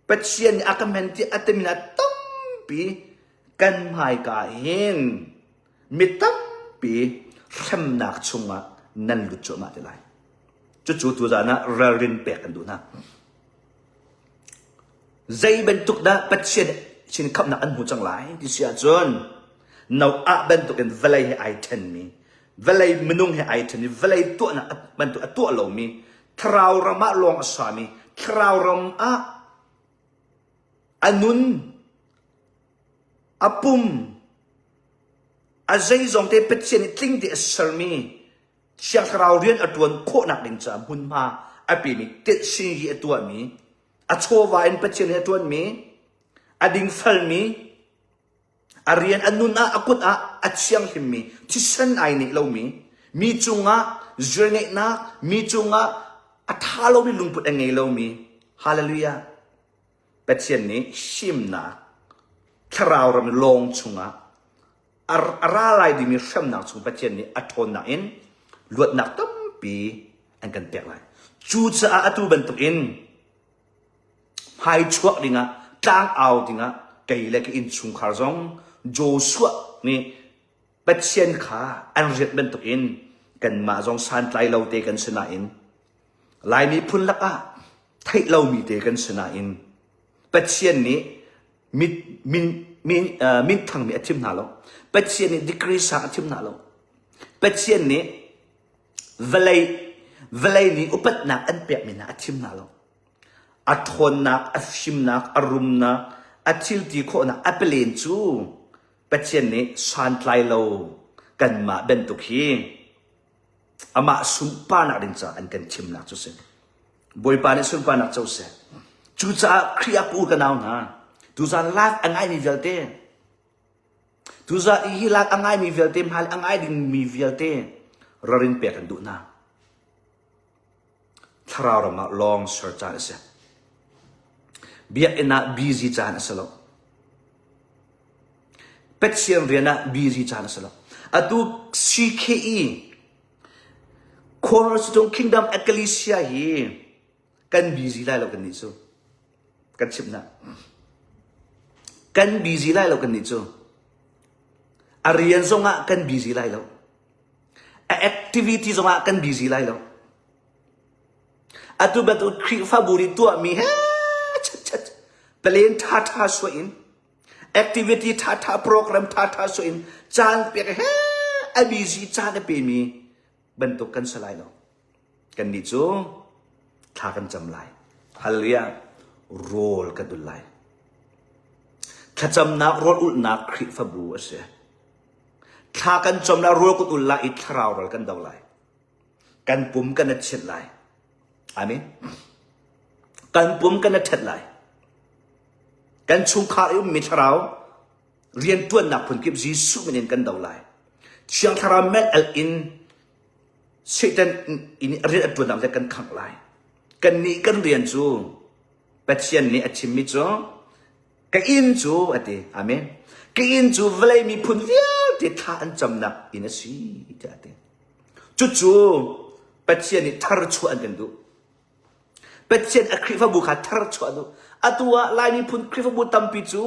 เป็ดเชียนอาคาเมนที่อัตมีนัตตัมปีกันหายกาเห็นมีตัมปีเข้มนักชงะนั่นลุดจมาได้ไรจู่ๆตัวจานะเรินเปกันดูนะใจเป็นตุกนะเป็ดเชียนชินขับนักอันหูจังไรที่เสียจนนาอาเป็นตุกันเวลาให้ไอเทนมีเวลามนุษย์ให้ไอเทนมีเวลาตัวน่ะเป็นตัวเรามีคราวรำมาลองสามีคราวรำอันนุนอปุ่มอาใจจงเตเป็ดเชนิทิ้งที่สามีเชื่อคราวเรียนอดวนโคนักดิงจามหุ่นมาอปีมีเตชินยีอตัวมีอโชวายนเป็ดเชนิอตัวมีอดิงฟัลมีอารียนอันนุนอากุดอาเชียงหิมมีที่ฉันไอนี่เรามีจุงเจเนนักมีจุงอัฐาเรามีลุงพุดเองไงเรามีฮาเลลูยาเป็ดเชียนนี้ชิมนะคราวเรามีลงจุงอะไรดีมีเชื่อมนักจุงเป็ดเชียนนี้อัฐนักอินลวดนักตั้มปีอันกันเปียกเลยจูจะอัตุบันตุอินหายชั่วดิงะกลางเอาดิงะไกลเลยก็อินชุงคาร์ซงโจชัวนี่เป็ดเชียนขาอันเรียบเป็นตัวอินกันมาจงสันไลเราเตกันชนะอินลายนี้พุ่นลักไทยเรามีเตกันชนะอินเป็ดเชียนนี้มินทั้งมีอธิมนาโลเป็ดเชียนนี้ดิกรีสังอธิมนาโลเป็ดเชียนนี้เวลัยนี้อุปนักอันเปียกมีนาอธิมนาโลอัทนนักอัฟิมนักอารมณ์นักอัทิลตีโคนักอัปเลนจูเป็ดเชียนนี้สันไลเรากันมาเป็นตุกีอามาสุนปานักดินจ้าอันกันชิมนักจุเสบอยปานิสุนปานักจุเสจูจ้าครียปูกันเอานะจูจ้าลากอังไงมีเวลเต้จูจ้าอีลากอังไงมีเวลเต้มาอังไงดินมีเวลเต้รอรินเปียกันดูนะถ้าเรามาลองเสิร์ชจานเสเบียนน่ะบีซีจานเสลเป็ดเชียนเรียนน่ะบีซีจานเสลอะตู CKE Cornerstone Kingdom Ecclesia ฮีกันบีซีไล่เรากันนี่จูกันชิบนะกันบีซีไล่เรากันนี่จูอาเรียนส่งอ่ะกันบีซีไล่เราactivity ส่งอ่ะกันบีซีไล่เราอะตูแบบตัวคลิปฟาบูริตัวมีเฮ้เปลี่ยนท่าสวยอิน activity ท่าโปรแกรมท่าสวยอินจานเปียกเฮ้ไอบีซีจานเปียมีbentukกันสลายเรากันดิจูท่ากันจำไลฮัลโหลยาโรลกันดุไลถ้าจำนักโรลอุลนักคริฟบูเสียท่ากันจำนักโรลกุดุไลอีทราวเรากันดาวไลกันปุ่มกันนัดเช็ดไลอามินกันปุ่มกันนัดเช็ดไลกันชุงขาอิมมิทราว เรียนตัวหนักผลกิบจีสุมันเองกันดาวไลเชียงทาราเมลเอลอินเซตันอินเรียนตัวหนักจะกันขังไลกันนี้กันเรียนจูปัจเจียนนี้อชิมิจูกันอินจูอดีอาเมนกันอินจูเวลามีผลเวียที่ท่านจำหนักอินสีจะอดีจู่ๆปัจเจียนนี้ทาร์ชวนกันดูปัจเจียนอัคริฟบุคาทาร์ชวนดูอัตัวลายมีผลคริฟบุตัมปิจู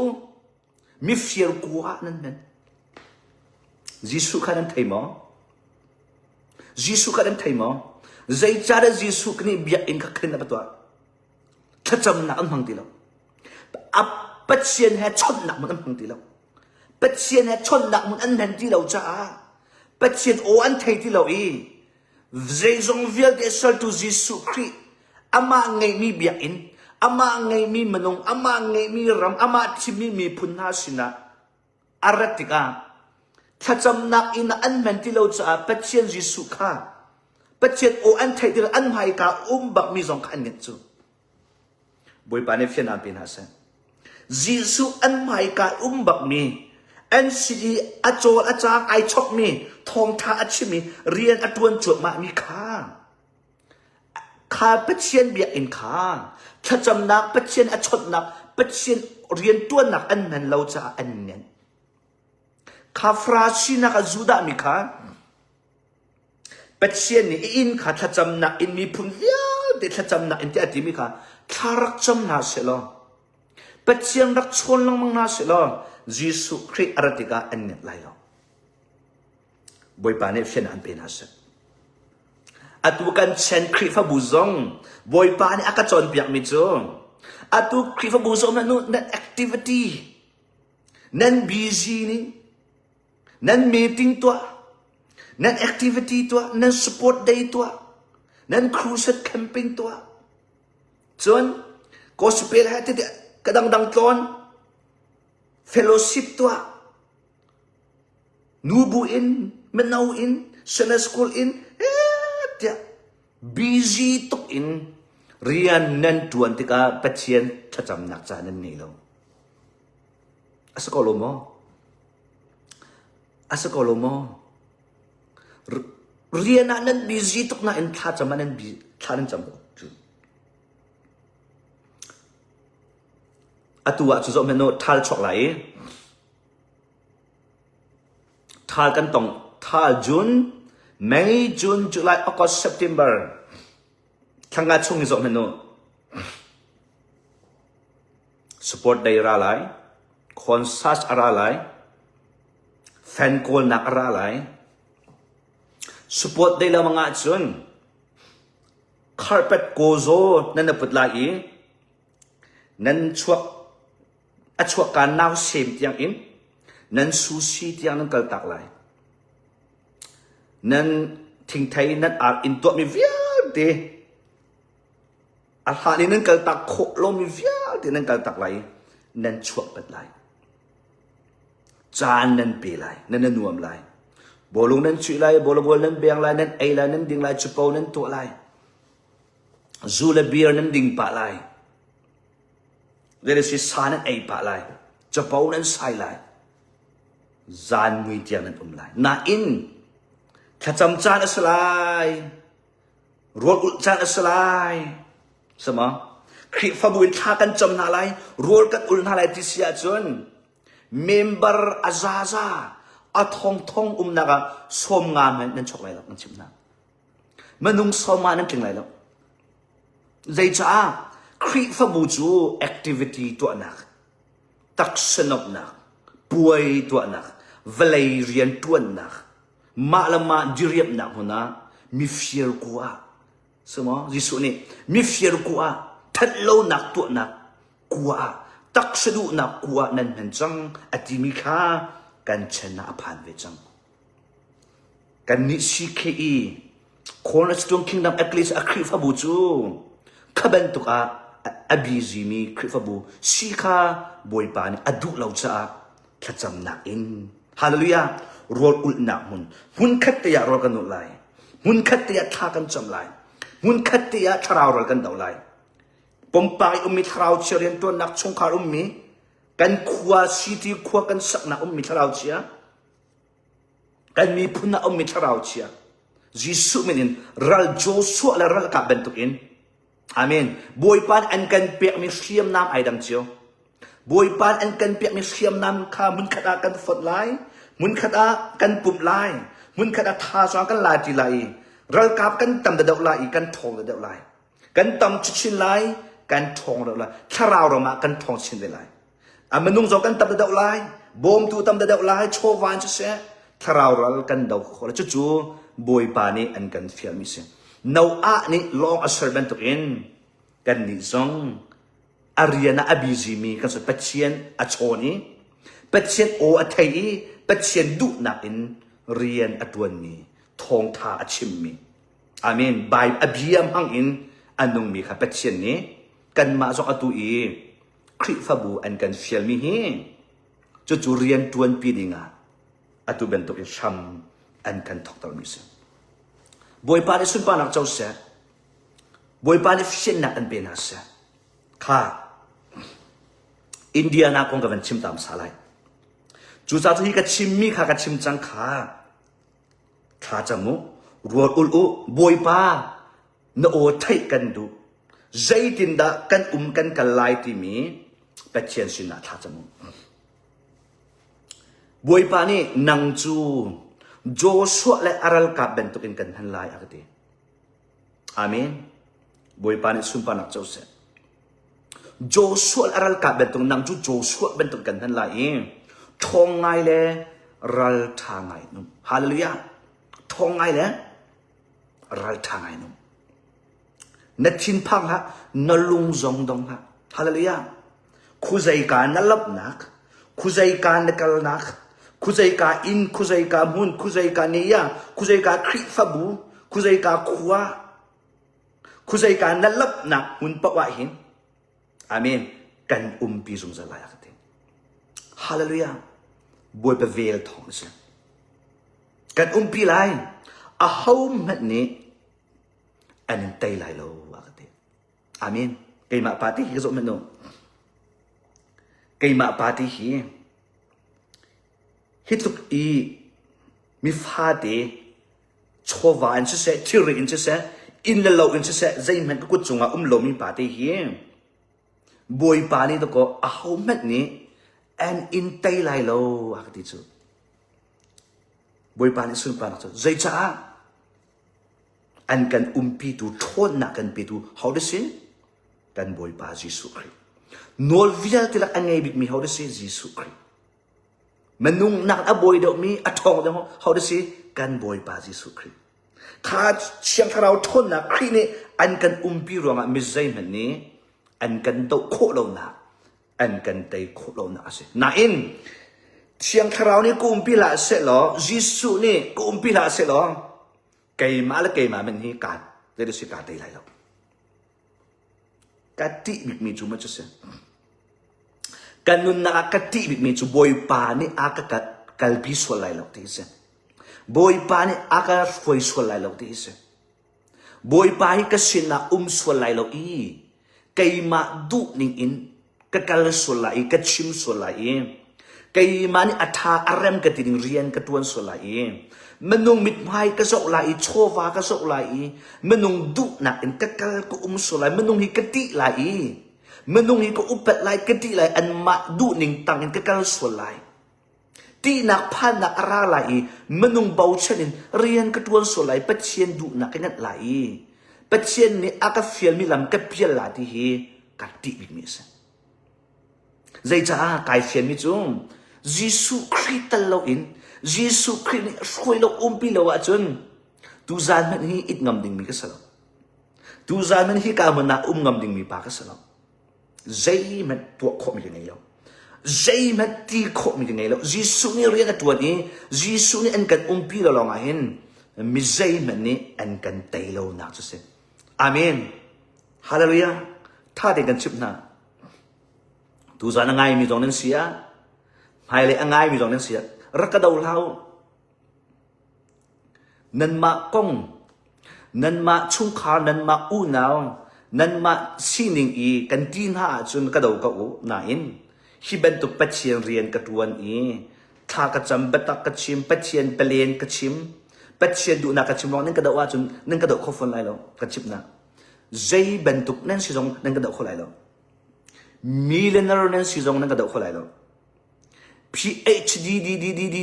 มีเฟียร์กัวนั่นยิสุขันไทยมั้งยิสุขันไทยมั้งใจจาร์ยิสุขันนี่เบียอินขักนับตัวถ้าจำหนักอันพังตีแล้วอับปัจเจียนให้ชนหนักมันอันพังตีแล้วปัจเจียนให้ชนหนักมันอันพังตีแล้วจ้าปัจเจียนโออันไทยตีแล้วอีใจจงเวียดเอสต์ตุยิสุคริอามาไงมีเบียอินอามาไงมีมนุงอามาไงมีรำอามาชิมีพุนหาสินะอารัติกาถ้าจำหนักอินอันพังตีแล้วจ้าปัจเจียนยิสุข้าปัจเจียนโออันไทยตีแล้วอันหายกาบักมีสองขันเงี้ยจูบอยปานเอฟเชนอันเป็นหาเซนยิสุอันหายกาบักมีอันสีอาโจอาจารย์ไอชกมีทองทาอาชิมีเรียนอตวนจวบมามีข้าปัจเจียนเบียอินข้าถ้าจำหนักปัจเจียนอชดหนักปัจเจียนเรียนตัวหนักอันนั้นเราจะอันนั้นข้าฟราชินักจูดามีข้าปัจเจียนนี่อินข้าถ้าจำหนักอินมีพุนเดียวแต่ถ้าจำหนักอินที่อดีมีข้าถ้ารักจำหนักเสียแล้วปัจเจียนรักชนลงมังนาเสียแล้วยิสุคริสต์อารัติกาอันนี้ไล่แล้วบอยปานเอฟเชนอันเป็นหาเซอัตุกันเชนคริฟบุซงบอยปานอากาศจนเปียกมิจูอัตุคริฟบุซงนั่นนั่นแอคทิวิตี้นั่นบิซีนี่นั่นมีติ้งตัวนั่นแอคทิวิตี้ตัวนั่นสปอร์ตเดย์ตัวนั่นครูเซตแคมปิ้งตัวจนก็สเปรย์ให้ที่กระดังตอนเฟลโลชิพตัวนูบูอินเมนาวอินเซนสคูลอินเดียบีซีตุกอินเรียนนั่นตัวที่ก็ปัจเจียนถ้าจำหนักจานั่นนี่แล้วอาศัยกอลโมเรียนนั่นบีซีตุกนั่นถ้าจำมันนั่นบีถ้านั่นจำอัตัวจุดสำคัญโน้ตทัลช็อกไหลทัลกันตรงทัลจุนเมย์จุนจุลายออกเซปเทมเบอร์ทั้งงานช่วงนี้สำคัญโน้ตสปอร์ตได้อะไรไหลคอนซัสอะไรไหลแฟนโกลนักอะไรไหลสปอร์ตได้แล้วมังงะจุนคาร์เปตโกโซนั่นน่ะปุตไลนั่นช่วงช่วงการน่าเสียมที่ยังอินนั่นซูชิที่ยังนั่นกัลตักไลนั่นทิ้งไทยนั่นอาอินตัวมีวิวเดอาหารนั่นกัลตักโคลมีวิวเดนั่นกัลตักไลนั่นช่วงปัดไลจานนั่นเปไลนั่นนวมไลบอลงนั่นชุยไลบอลนั่นเบียงไลนั่นไอไลนั่นดิ่งไลจุปเอานั่นตัวไลจูเลเบียร์นั่นดิ่งปะไลเรื่องที่สานั้นไอ้ปะไลจะเป้านั้นใส่ไลจานมือเจียงนั้นไลน่าอินถ้าจำจานสลายรวดอุจานสลายสมองคริฟบุญท่ากันจำนาไลรวดกันอุลนาไลที่เสียจนเมมเบอร์อาซาซาอัทองนักสมงามนั่นชกไลแล้วนั่นชิมนะมันนุ่งสมงามนั่นจึงไลแล้วใจจ้าคริฟบูจูแอคทิวิตี้ตัวนักตักสนุกนักป่วยตัวนักเวลาเรียนตัวนักมาละมาดิเรียบนักหัวนะมีเฟียร์กัวสมองยิสุนี่มีเฟียร์กัวทัดโลนักตัวนักกัวตักสนุกนักกัวนั่นเป็นจังอธิมิคากันชนะผ่านไปจังกันนิสิเคอีคนละสตรงคิงดัมเอกลิสอะคริฟบูจูขบันตุกะอบีซีมีคริฟบูสิคาบอยปานอดุเหล่าจ้าขจำนักอินฮาเลลูยารอดอุลนักมุนขัดเตียรอกันนุไลมุนขัดเตียท่ากันจำไลมุนขัดเตียทราวรอกันดาวไลปมปายอุมิทราวเชเรียนตัวนักชงคารุมี กันขวาซีทีขวากันสักนะมิทราวเชียกันมีพุนนะมิทราวเชียยิสุมินินรัลโจสุและรัลกับเป็นตุกินอาเมนบอยปานอันกันเปียกมีเสียมน้ำไอดังเชียวบอยปานอันกันเปียกมีเสียมน้ำข้ามุนขดากันฝนไหลมุนขดากันปุ่มไหลมุนขดาทาสองกันลาจีไหลรัลกับกันตำเดาไหลกันทองเดาไหลกันตำชินไหลกันทองเดาไหลถ้าเรามากันทองชินได้ไหลมันนุ่งจอกันตำเดาไหลบ่มตูตำเดาไหลโชว์วานจะเสียถ้าเรากันเดาขอแล้วจู่บอยปานี่อันกันเฟียมิเสียนาอันนี่ลองอัศร์เป็นตัวเองกันนี่ซองอารียนาอบิจิมีกันสุดปัจเจียนอโชนีปัจเจียนโออัตย์ปัจเจียนดุนักอินเรียนอดวนมีทองทาอชิมมีอาเมนบายอภิยามหังอินอันนุ่งมีค่ะปัจเจียนนี้กันมาจงอตุอีคริฟบูอันกันเฟียมีฮีจู่เรียนตวนปีดิงาอตุเป็นตัวเองชัมอันกันทอกตอมิเสบอยปานิสุนปานักเจ้าเสบอยปานิฟิเชนนักอันเป็นอาเสข้าอินเดียนักคงกับเป็นชิมตามสาไลจู่จ้าที่กับชิมมีข้ากับชิมจังข้าจมูรัวอุลบอยปาเนโอไทยกันดูใจตินดากันกันกันไลที่มีเป็ดเชียนสินะข้าจมูบอยปานี่นังจูโจชัวและอารัลกับเป็นตัวกันทันลายอักดีอาเมนบอยปานิสุนปานักเจ้าเสโจชัวอารัลกับเป็นตัวนังจูโจชัวเป็นตัวกันทันลายทองไงเลยรัลทางไงนุ่มฮาเลลูยาทองไงเลยรัลทางไงนุ่มนัดชินพังฮะนลุงจงดงฮะฮาเลลูยาคุใจการนลับนักคุใจการนกลนักคุใจกาอินคุใจกามุนคุใจกาเนียคุใจกาคริฟบูคุใจกาขวาคุใจกานัลบนักมุนปะวะหินอาเมนกันปีจงจะลายกันฮาเลลูยาบวยเปเวลทองเสียกันปีลายอาฮาวมันนี่อันนั้นไตลายโลวะกันอาเมนไกมาปาติฮิโซมันโนไกมาปาติฮิฮิตุกมีฟาเดชววานเสทิรินเสอินเลวอินเสใจมันก็กุจงอาลมีปาเตฮีบอยปานี่ตัวก็อาหมัดนี่อันอินไตไลโลอักติจูบอยปานี่สุนปานักจูใจจ้าอันกันปีตูทนนักกันปีตูhow to say กันบอยปาจิสุครีนอลวิลติลักอันไงบิกมี how to say จิสุครีมันนุ่งนักอบอยเดมีอัทองเดมเขาได้สิกันบอยปาจิสุครีข้าเชียงเราทนนะครีนี่อันกันปีรวมมิใจมันนี่อันกันโตโคโลนะอันกันเตโคโลนะสิน่าอินเชียงเรานี่กูปีละเสร็จหรอจิสุนี่กูปีละเสร็จหรอเกยมาละเกยมามันนี่การเดี๋ยวสิการได้ไรหรอกการที่มีจุดมันจะเสกันนุนนักติบิมีจูบอยปานี่อากากัลบิสวลายลอกที่เสบอยปานี่อากาฟอยสวลายลอกที่เสบอยปานี่ก็สินะสวลายลอกอีไกมาดูนิ่งอินก็กัลสวลายก็ชิมสวลายไกมานี่อัฐาอารมณ์ก็ติดเรียนก็ตวนสวลายมันนุ่งมิดไม้ก็สกลายโชวาก็สกลายมันนุ่งดูนักอินก็กัลก็สวลายมันนุ่งฮิกติลายมันนุ่งฮีก็อุปไลกติไลอันมาดูนิ่งตังอินก็การสวลไลตีนักพันนักอาราไลมันนุ่งเบาเช่นเรียนก็ตัวสวลไลปัจเจียนดูนักนัดไลปัจเจียนนี่อากาเฟียลมีลำกับเพียลลาที่เฮกัดติบิมิสใจจ้ากายเฟียลมิจุ่มยิสุคริสต์เราอินยิสุคริสต์นี่ช่วยเราปีเราอาจนตูจานมันฮีอิดงำดิ่งมีก็สลบตูจานมันฮีกามันนักงำดิ่งมีปากก็สลบใจมันตัวโคมียังไงแล้วใจมันตีโคมียังไงแล้วยิสุนี่เรียกตัวนี้ยิสุนี่อันกันปีเราลองเห็นมิใจมันนี่อันกันเตโลนักจะเสอาเมนฮาเลลูยาถ้าเด็กกันชิบนะตูจานง่ายมีตรงนั้นเสียหายเลยง่ายมีตรงนั้นเสียรักกระดาเรานั่นมากงนั่นมาชุ่มขานั่นมาอู้นาวนั่นมาสิ่งอีกันทีน่าจนกระดูกก็อู้น่าอิน ฮิบันตุปัจเจียนเรียนกระตวนอีถ้ากระจำบัตรกระชิมปัจเจียนเปลี่ยนกระชิมปัจเจียนดูนักกระชิมร้องนั่นกระดว่าจนนั่นกระดข้อฟันไรแล้วกระชิมนะใจบันตุนั่นสิจงนั่นกระดข้อไรแล้วมิเลนเนอร์นั่นสิจงนั่นกระดข้อไรแล้ว PhD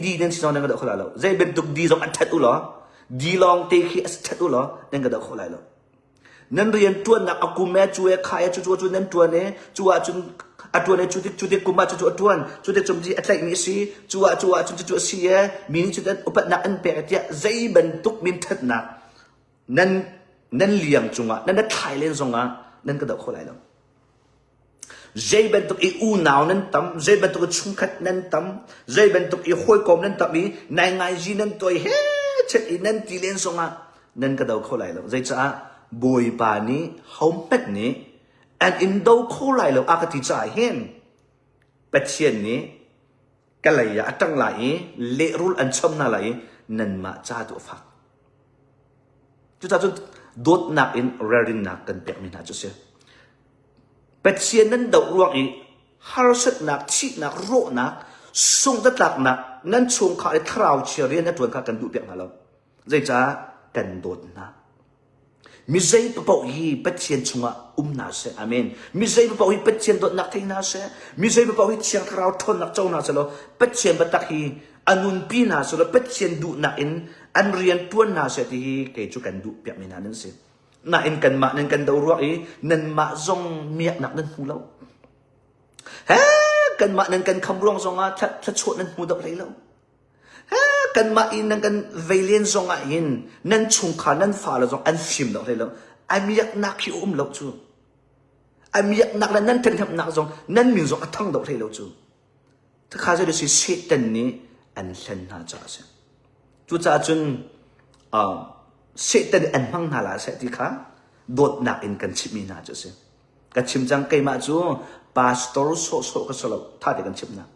ดีนั่นสิจงนั่นกระดข้อไรแล้วใจบันตุดีจงอันทัดอุลอดีลองเตะขี้อันทัดอุลอนั่นกระดข้อไรแล้วนั่นเรียนตัวนักอากูแม่ช่วยขายช่วยนั่นตัวเนี่ยช่วยจนตัวเนี่ยช่วยกุมารช่วยตัวช่วยจมจีอะไรนี่สิช่วยเสียมีนี่ช่วยอุปนักอันเปียกใจบรรทุกมินทัดนักนั่นเลี้ยงจงนั่นถ่ายเลี้ยงจงนั่นก็เดาข้อไรแล้วใจบรรทุกอีอูนาวนั่นตั้มใจบรรทุกชุ่มขัดนั่นตั้มใจบรรทุกอีห้อยกอมนั่นตั้มอีนายไงจีนั่นตัวเฮ้เช็ดอีนั่นตีเลี้ยงจงนั่นก็เดาข้อไรแล้วใจจ้าบอยปานี้เฮาเป็ดนี้อันอินโดข้อไรแล้วอากาศจ่ายเห็นเป็ดเชียนนี้ก็เลยอยากตั้งไหลเละรูลอันชมน่าไหลนั่นมาจ้าตัวฟักจุดจ้าจุดโดดหนักอินเรรินหนักกันเปียกมินาจุดเสียเป็ดเชียนนั้นดาวรวงอีฮาร์สหนักชีหนักโรหนักส่งตะตักหนักนั่นชงขาดทราวเชียเรียนนั่นตัวข้ากันดูเปียกมาแล้วใจจ้ากันโดดหนักมิใจปะปอยปัจเจียนชงนาเสอาเมนมิใจปะปอยปัจเจียนโดนักที่นาเสมิใจปะปอยเชียงคราวทนนักเจ้านาเสโลปัจเจียนบัตักฮีอนุนปีนาเสโลปัจเจียนดูนักอินอันเรียนตัวนาเสที่เกจูกันดูเปียกมินานั่นสินาอินกันมานั่นกันดาวรัวอีนั่นมาจงเมียนักนั่นหูเราเฮ้กันมานั่นกันคำร้องจงถ้าชดนั่นหูดับเลยเรากันมาอินนั่นกันเวลียนซงอินนั่นชุงขานั่นฟ้าเราซงอันฟิมเราเลยแล้วอันมีอยากนักขี้เราจูอันมีอยากนักแล้วนั่นถึงทำนักซงนั่นมีซงอัดทั้งเราเลยแล้วจูถ้าข้าจะดูสิเศษตันนี้อันเล่นหน้าจ้าเสียจูจ้าจนเศษตันอันมั่งนาลาเสียที่ข้าโดดนักอินกันชิมีนาจ้าเสียกันชิมจังไกมาจูพาสตอร์โซก็สลบท่าเด็กกันชิมนะ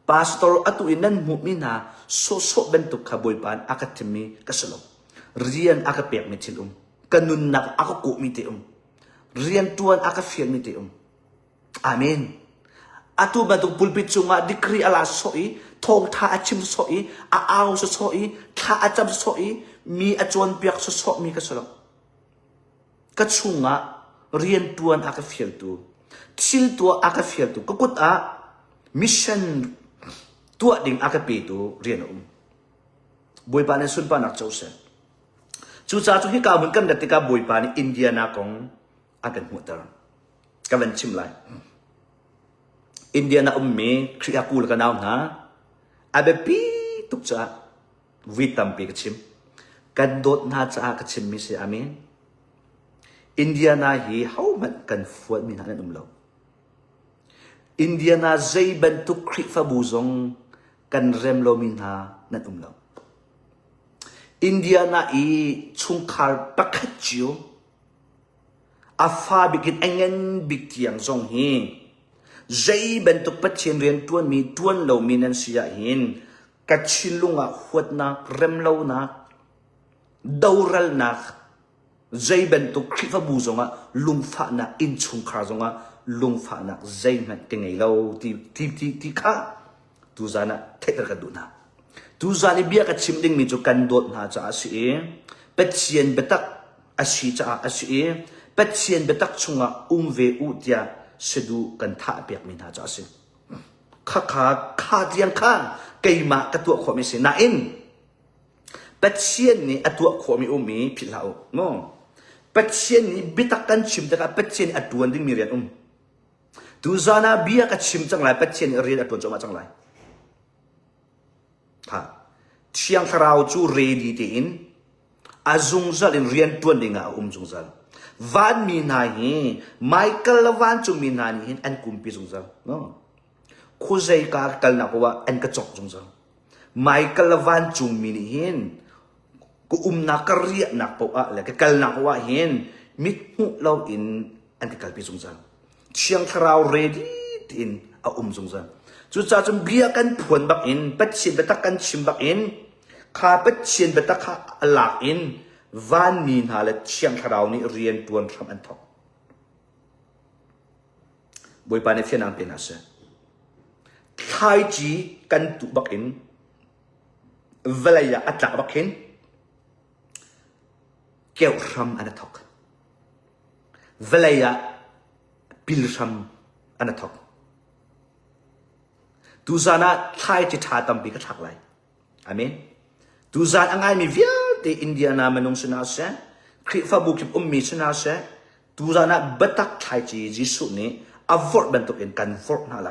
พาสตอร์อัตุอินนั้นมุมินาโซเป็นตุกขบวยปานอากาศมีกสลบเรียนอากาเปียกมิทิลกันนุนนักอากากุมิเตเรียนตัวอากาเฟียนมิเตอาเมนอัตุบันตุปุลปิจุงะดิกรีอลาโซอีทองท่าชิมโซอีอาโซอีท่าอาจับโซอีมีอจวนเปียกโซมีกสลบกัจจุงะเรียนตัวอากาเฟียนตัวทิลตัวอากาเฟียนตัวก็กุดมิชชั่นตัวดิ่งอากาศปีตัวเรียนบวยปานในสุนปานักเจ้าเสจูจ่าจุฮิกาเหมือนกันแต่ติกาบวยปานในอินเดียนาของอากันหัวตากันเป็นชิมไลอินเดียนามีครีอากูลกันเอาหนาอาเบปีตุกจ่าวิตัมปีกชิมกันโดดนาจ่ากชิมมิเสอามีนอินเดียนาฮีเฮามันกันฟวดมินานันเราอินเดียนาใจบรรทุกคริฟบูซงกันเรมโลมินานั่นเราอินเดียนาอีชุงคาร์ปักจิวอาฟาบิกินเองบิกที่ยังซงฮีใจบรรทุกปัจเจียนเรียนตัวมีตัวโลมินันเสียหินกัดชิลุงหัวนักเรมโลนักดาวรัลนักใจบรรทุกคริฟบูซงลุงฟ้านักอินชุงคาร์ซงลุงฟ้านักใจมันติงไงเราที่ข้าตูจานะเทตระดูนะตูจานี่เบียกับชิมดิ้งมีจุกันโดดนาจ้าสิเป็ดเชียนเบตักอาชีจ้าอาชีเป็ดเชียนเบตักชงะเวอุตยาเสดูกันท่าเปียกมีนาจ้าสิข้าเดียงข้างเกยมากระตัวขวมิสินาอินเป็ดเชียนนี่ตัวขวมิมีผิดแล้วโน่เป็ดเชียนนี่เบตักกันชิมแต่กับเป็ดเชียนตัวดิ้งมีเรียนตูจานะเบียกับชิมจังไรเป็ดเชียนเรียนตัวจงมาจังไรค่ะเชียงคราวจูเรดีเตอินอาจุงซัลอินเรียนตัวดิ่งจุงซัลวันมีนาฮีไมเคิลวันจูมีนาฮีอันคุมปีจุงซัลเนาะคุยใจกัลนักว่าอันกระจกจุงซัลไมเคิลวันจูมีนาฮีกูนักเรียนักปะอะไรก็กัลนักว่าฮีมิดหูเราอินอันกัลปีจุงซัลเชียงคราวเรดีเตอินจุงซัลจุดจ้าจมเบียกันผวนบักอินเป็ดเชียนเบตักกันชิมบักอินข้าเป็ดเชียนเบตักข้าหลักอินวันมีนาเลเชียงคราวนี้เรียนตัวทำอันทอกบวยปานในเฟียนังเป็นอาเซ ไทยจีกันตุบักอินเวลายาอัตลักบักอินเกี่ยวรำอันทอกเวลายาพิลรำอันทอกดูซานะไทยจีท่าตัมปีกทักไลอามีนดูซานอังไงมีเวียที่อินเดียนามันงสนาเสคริฟาบุกิบมีสนาเสดูซานะบัตักไทยจีจิสุนี่อวอร์ดบันตุกินกันฟอร์นาไล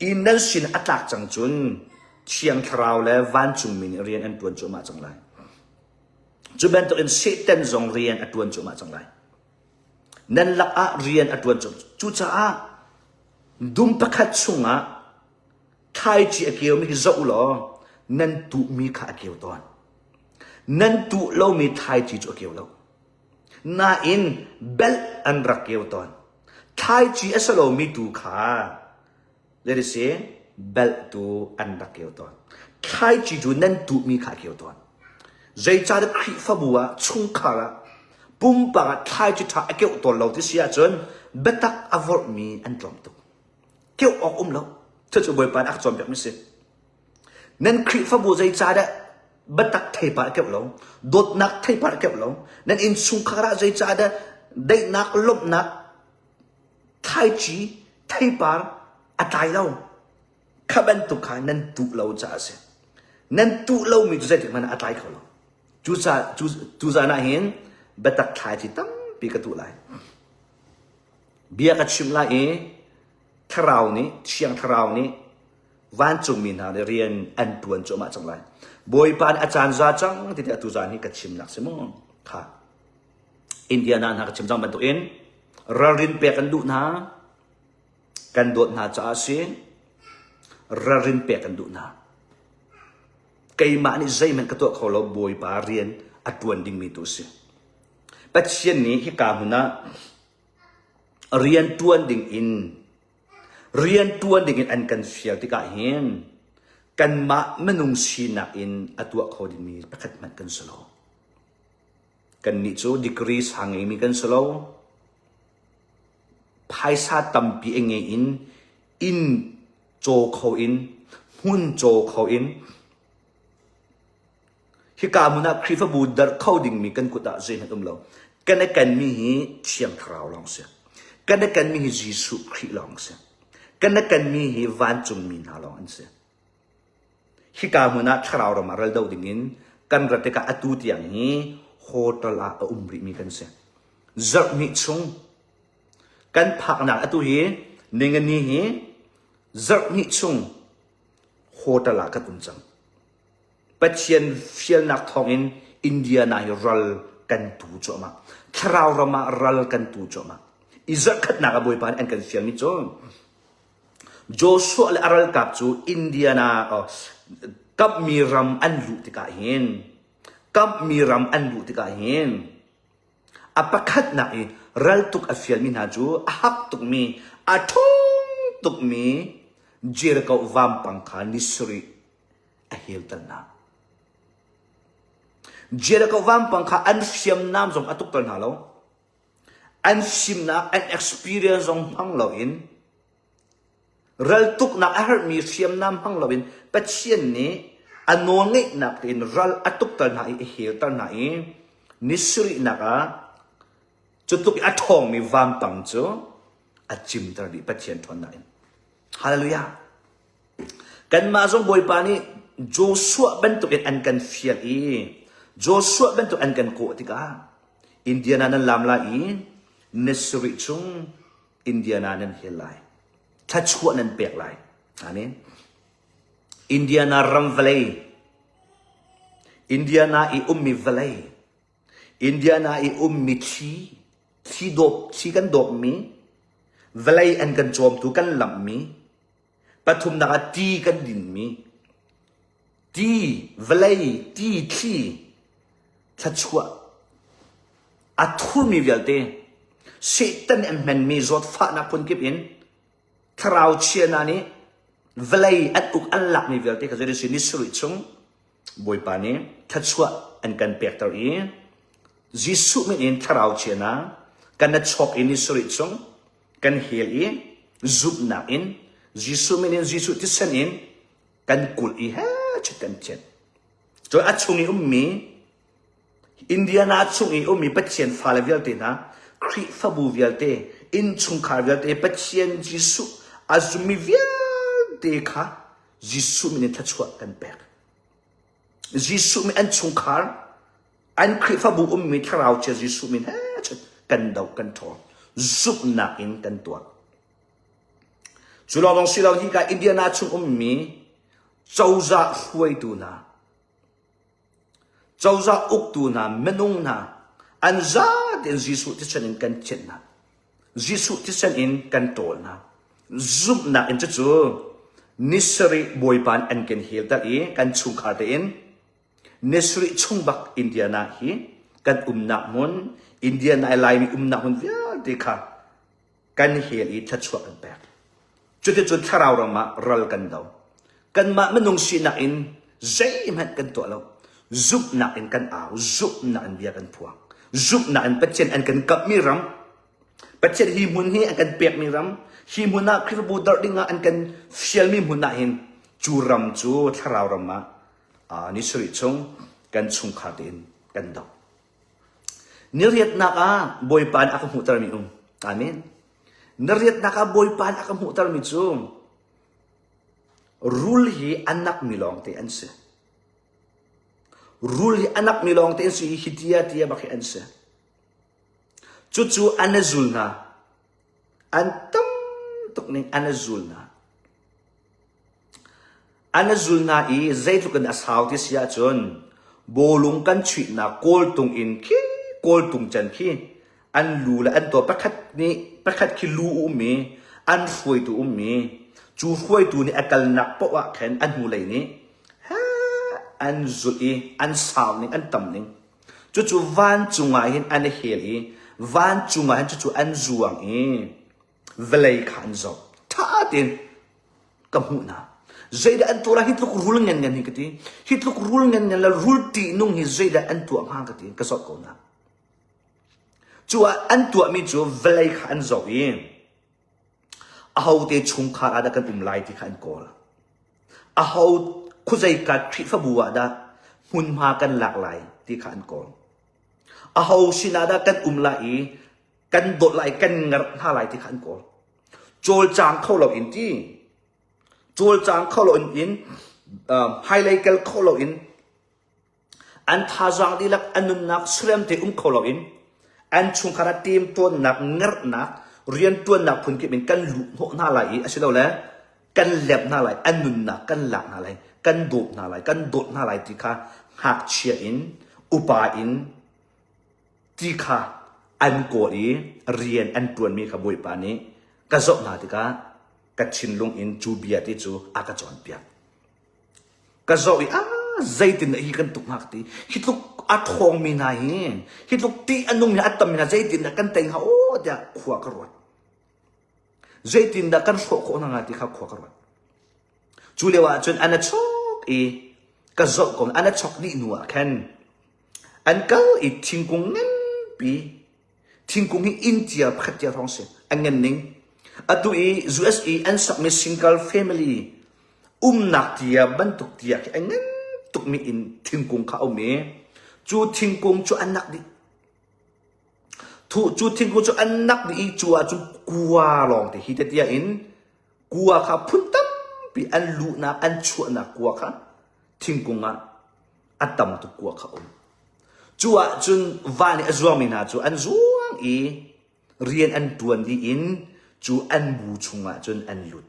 อินนั่นสินอัตลักจังจุนเชียงทราวและวันจุงมินเรียนอันตวนจุมาจังไลจุบันตุกินเซตันจงเรียนอันตวนจุมาจังไลนั่นลักอะเรียนอันตวนจุจุจ้าดุมประคัดสุงะไทยจีเกี่ยวมีเจ้าหล่อนั่นตุมีข้าเกี่ยวตอนนั่นตุเรามีไทยจีจะเกี่ยวเราน่าอินเบลอันรักเกี่ยวตอนไทยจีเอสโลมีตุข้าเรียกเสียเบลตุอันรักเกี่ยวตอนไทยจีจูนั่นตุมีข้าเกี่ยวตอนใจจ่าดคริฟบัวชุงขาระปุ่มปากไทยจีท่าเกี่ยวตอนเราที่เสียจนเบตักอวอร์มีอันตรอมตุเกี่ยวออกเราถ้าจะบ่อยปานอักจอมแบบนี้สินั่นคริฟบัวใจจ่าดบัตักไทยปาเกี่ยวเราโดดนักไทยปาเกี่ยวเรานั่นอินชุงขาระใจจ่าดได้นักลบนักไทยจีไทยปาอัตายเราข้าบันตุกขานั่นตุเราจ่าเสียนั่นตุเรามีจุดใจถึงมันอัตายเขาเราจุดน่าเห็นบัตักไทยจีตั้มปีกตุไลเบียกัดชิมลาทราวนี้เชียงทราวนี้วันจุงมินหาเรียนอันตวนจมาจังไรบอยปานอาจารย์ซาจังที่ตุจานี้กัดชิมนักสมองค่ะอินเดียนั้นหากัดชิมจังบรรทุกเราเรียนเปียกันดูนะกันโดดนาจ้าเสียเราเรียนเปียกันดูนะไก่มานี่ใจมันกระตัวเขาเราบอยปาเรียนอัตวนดิ่งมีตัวเสียปัจเจียนนี้ที่กามุนะเรียนตวนดิ่งอินเรียนตวนดิ่งอินอันกันเฟียที่กาเห็นกันมามนุงชีนักอินอัตัวเขาดิ่งมีประคัดมันกันสโลกันนี่จูดีกรีสหางมีกันสโลภายซาตัมปีเองอินโจเขาอินหุ่นโจเขาอินที่กามุนับคริฟบูดร์เขาดิ่งมีกันกุตาเจนตุมเรากันมีฮีเชียงทราวลองเสียกันมีฮีจิสุคริลองเสียกันมีฮีวันจุงมินหาลองอันเสียที่กามุนับทราวเรามาเรลดาวดิ่งอินกันรัตกะอตุติยังฮีโฮตลาอุมริมีกันเสียจักมิชงกันผักหนักอตุฮีเนงนี้ฮีจักมิชงโฮตลากันตุนจังปัจเจียนเฟียลนักทองอินเดียนายรัลกันตูจอมาทราวรามารัลกันตูจอมาอิจักขัดนักบอยปานอันกันเฟียลมิจงโจชัวเลอารัลกับจูอินเดียนากับมีรัมอันลุติกาเห็นกับมีรัมอันลุติกาเห็นอปะขัดนักรัลตุกอเฟียลมินาจูฮักตุกมีอาทุงตุกมีเจรกาววัมปังคานิสรีอเฮลตันนาเจรกาววัมปังคาอันฟิมนามจงอตุกตันฮาโลอันฟิมนักอัน experience จงฮังโลอินรัลตุกนักอาร์มีฟิมนามฮังโลอินปัจเจียนนี้อันโนเงกนักอินรัลอตุกตันฮาอิเฮลตันฮาอินิสรีนักจุดตุกอัทองมีวัมปังจูอัจจิมตระดิปัจเจียนทวนนันฮาเลลูยากันมาจงบอยปานีโจชัวเป็นตัวอันกันเฟียลโจชัวเป็นตัวอันกันโกติกาอินเดียนันลามลาเนสริชุงอินเดียนันเฮลัยถ้าชัวนันเปียกไหลอามีนอินเดียนารัมเวลัยอินเดียนาอิมิเวลัยอินเดียนาอิมิชีดบชีกันดบมีเวลัยอันกันโจมตุกันลำมีปฐุมนักตีกันดินมีตีเวลัยตีที่ถ้าชัวอัทุมีเวลเตเซตันมันมีจดฟ้านักพลกิบอินทราวเชียนานี้เวลัยอัดอุกอันหลักมีเวลเตก็จะได้สินิสริชงบอยปานี้ถ้าชัวอันกันเปียกตัวจิสุมีอินทราวเชียนากันนัดชกอินนิสริชงกันเฮลีจุบนักอิน Jisu minin Jisu ti sanin kan kul I ha chet kan chet cho achungi ummi India na achungi ummi patien fala vialte na kri fabu vialte in chungkar vialte patien Jisu azumi vialte kha Jisu minin thachwa kan pek Jisu min an chungkar an kri fabu ummi tharau che Jisu min ha chet kan dau kan thor zup na in kan tua Chulong long silaw hi ka India na chung ummi chauza huai tu na chauza uk tu na menung na anza den Jisu ti chanin kan chen na Jisu ti chanin kan tol na zup na in chu nisri boypan an ken hil ta I kan chung khar te in nisri chungbak India na hi kan umna mun India na lai mi umna hun via de kha kan hil I thachwa kan pek Chuti chut tharau rama ral kan daw. Kan ma manung sina in zay man kan to law. Zup na in kan aw, zup na in biya kan puang. Zup na in patchen an kan kap miram. Patchen hi mun hi an kan pek miram. Hi mun na kirbu dar dinga an kan fiel mi mun na hin. Churam chu tharau rama. Ni suri chung kan chung khatin kan daw. Niriat na ka boy pan akam hutar mi Amen. Nariat nakaboy pan akam hutar mitsum. Rule hi anak milong te anse. Rule hi anak milong te anse hitia tia baki anse. Chuchu anazul na. Antam tuk ning anazul na. Anazul na I zaytu kan asaw ti siya chun. Bolong kan chui na kol tung in ki, kol tung chan ki. An lula an to pakat ki lu umi an huay tu umi chu huay tu ni akal nak po wa khen an hulay ni ha an zui an saw ni an tam ning chu van chungahin an heli van chungahin chu an zuang velay khan zo ta tin kamu na zaida an tura hitluk rul ngan ngan hikati hitluk rul ngan ngan la rul ti nung hi zaida an tu ang hangati kasot ko na Chua an tua mi chu velay khan zo in. Ahaw te chung kha ada kan umlay ti khan kol. Ahaw khuzay ka tri fa buwa da hun ma kan laklay ti khan kol. Ahaw sinada kan umlay kan dot lay kan ngar halay ti khan kol. Chol chang khau lo in ti. Chol chang khau lo in highlight kal khau lo in. An thazang di lak anun nak srem te khau lo in. An chung khara tim tuan nak ngar nak rian tuan nak pun kipin kan lu ho na lai asilo le kan lep na lai anun nak kan lak na lai kan dot na lai kan dot na lai ti kha hak chia in upa in ti kha an ko rian an tuan mi kha boi pa ni ka zop na ti ka chin lung in chu bia ti chu aka chon pia ka zo zaitin hi kan tuk hak ti hitluk athong mi na hin hitluk ti anung ni atam na zaitin na kan teng ha o da khwa karwat zaitin da kan so ko na ngati kha khwa karwat chulewa chun ana chok ka zo kong ana chok ni nuwa kan an kal thingkung ngan pi thingkung hi India phatia thong se angen ning atu USA an sak mi single family nak tia bantuk tia angen tuk mi in thingkung kha ome chu thingkung chu anak di chu thingkung chu anak di chu kuwa long te hi te tia in kuwa kha phuntam pi an lu na an chu na kuwa kha thingkung a atam tu kuwa kha chu chun vani azwang mi na chu an zuang rian an tuan di in chu an bu chunga chun an lut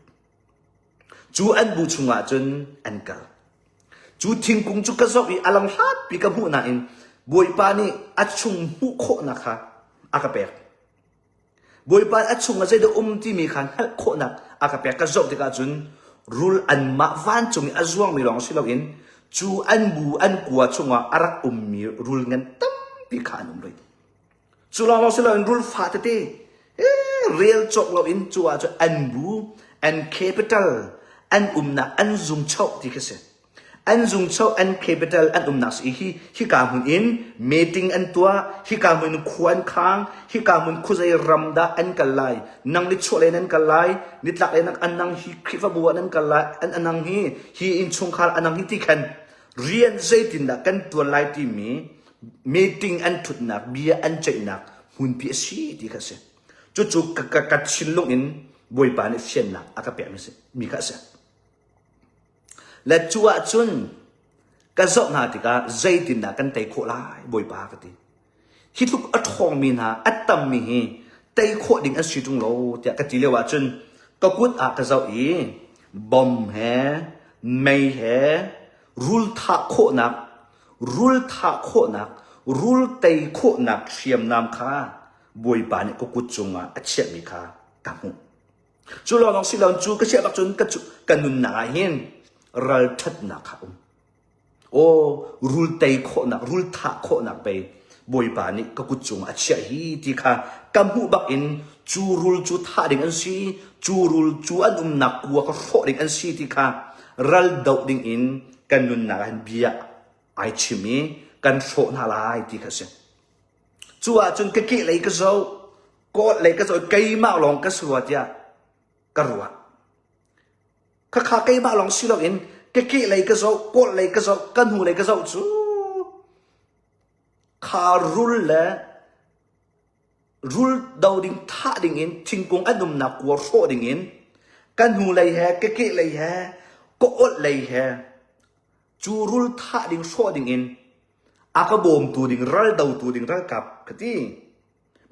chu an bu chunga chun an kal Chu thingkung chu kasok alam hat pi ka mu na in boy pa ni achung hu kho na kha akapek boy pa achung azai do ti mi khan hal kho na akapek ka zok ka chun rule an ma van chung azwang mi long silo in chu an bu an kwa chunga arak mi rule ngan tam pi khan loi chu long silo in rule fa te real chok lo in chu an bu and capital an na an zum chok ti kase อันซุงเช่าอันแคปิตอลอันนักสิฮิกามุนอินมีติ้งอันตัวฮิกามุนขวนค้างฮิกามุนคุใจรำดาอันกันไลนังนิชวเลนันกันไลนิตลักเลนักอันนังฮิคริฟบัวนันกันไลอันนังฮิอินชงคาอันนังฮิที่ขันเรียนใจตินดักกันตัวไลที่มีติ้งอันทุดนักเบียอันใจนักหุ่นเปียสีที่ข้าเสียจู่ๆกัดชิลลงอินบวยปานเชียนนักอากาเปียมีข้าเสียและจัวจุนก็จะนาติกาใจตินนักกันเตะโคลายบวยปากติฮิตุกอัดทองมีนาอัดตัมมีเตะโคดิ่งอันสิจุงโลเดียกติเลวจุนก็กุดอากาเจ้าอีบอมแฮไม่แฮรูลท่าโคนักรูลท่าโคนักรูลเตะโคนักเชียมนามข้าบวยปานก็กุดจงอาเชียมีข้ากำหูจู่ลองสิลองจู่ก็เชียบักจุนก็จู่กันนุนนาเห็นรัลทัดนักครับโอ้รูลเตยโคนักรูลท่าโคนักไปบวยปานี่ก็กุจงอาเชียฮีที่ข้ากำหูบักอินจูรูลจูท่าดิ่งอันซีจูรูลจูอันนักวัวก็โฟดิ่งอันซีที่ข้ารัลดาวดิ่งอินกันนุนนากันเบียไอชิมีกันโฟนาลายที่ข้าเสียจู่จนก็เกลี่ยก็เจ้าก็เลยก็เจ้าเกยมาลองก็สวดยากระรัวข้าเกยมาลองสิลองอินก็เกเลยก็เจ้าก็เลยก็เจ้ากันหูเลยก็เจ้าจู่ข้ารูลเลยรูลดาวดิ่งท่าดิ่งอินทิ้งกงอันนุ่มนักวัวโฟดิ่งอินกันหูเลยแฮก็เกเลยแฮก็อดเลยแฮจู่รูลท่าดิ่งโฟดิ่งอินอากาบอมตัวดิ่งรัลดาวตัวดิ่งรัลกับกติ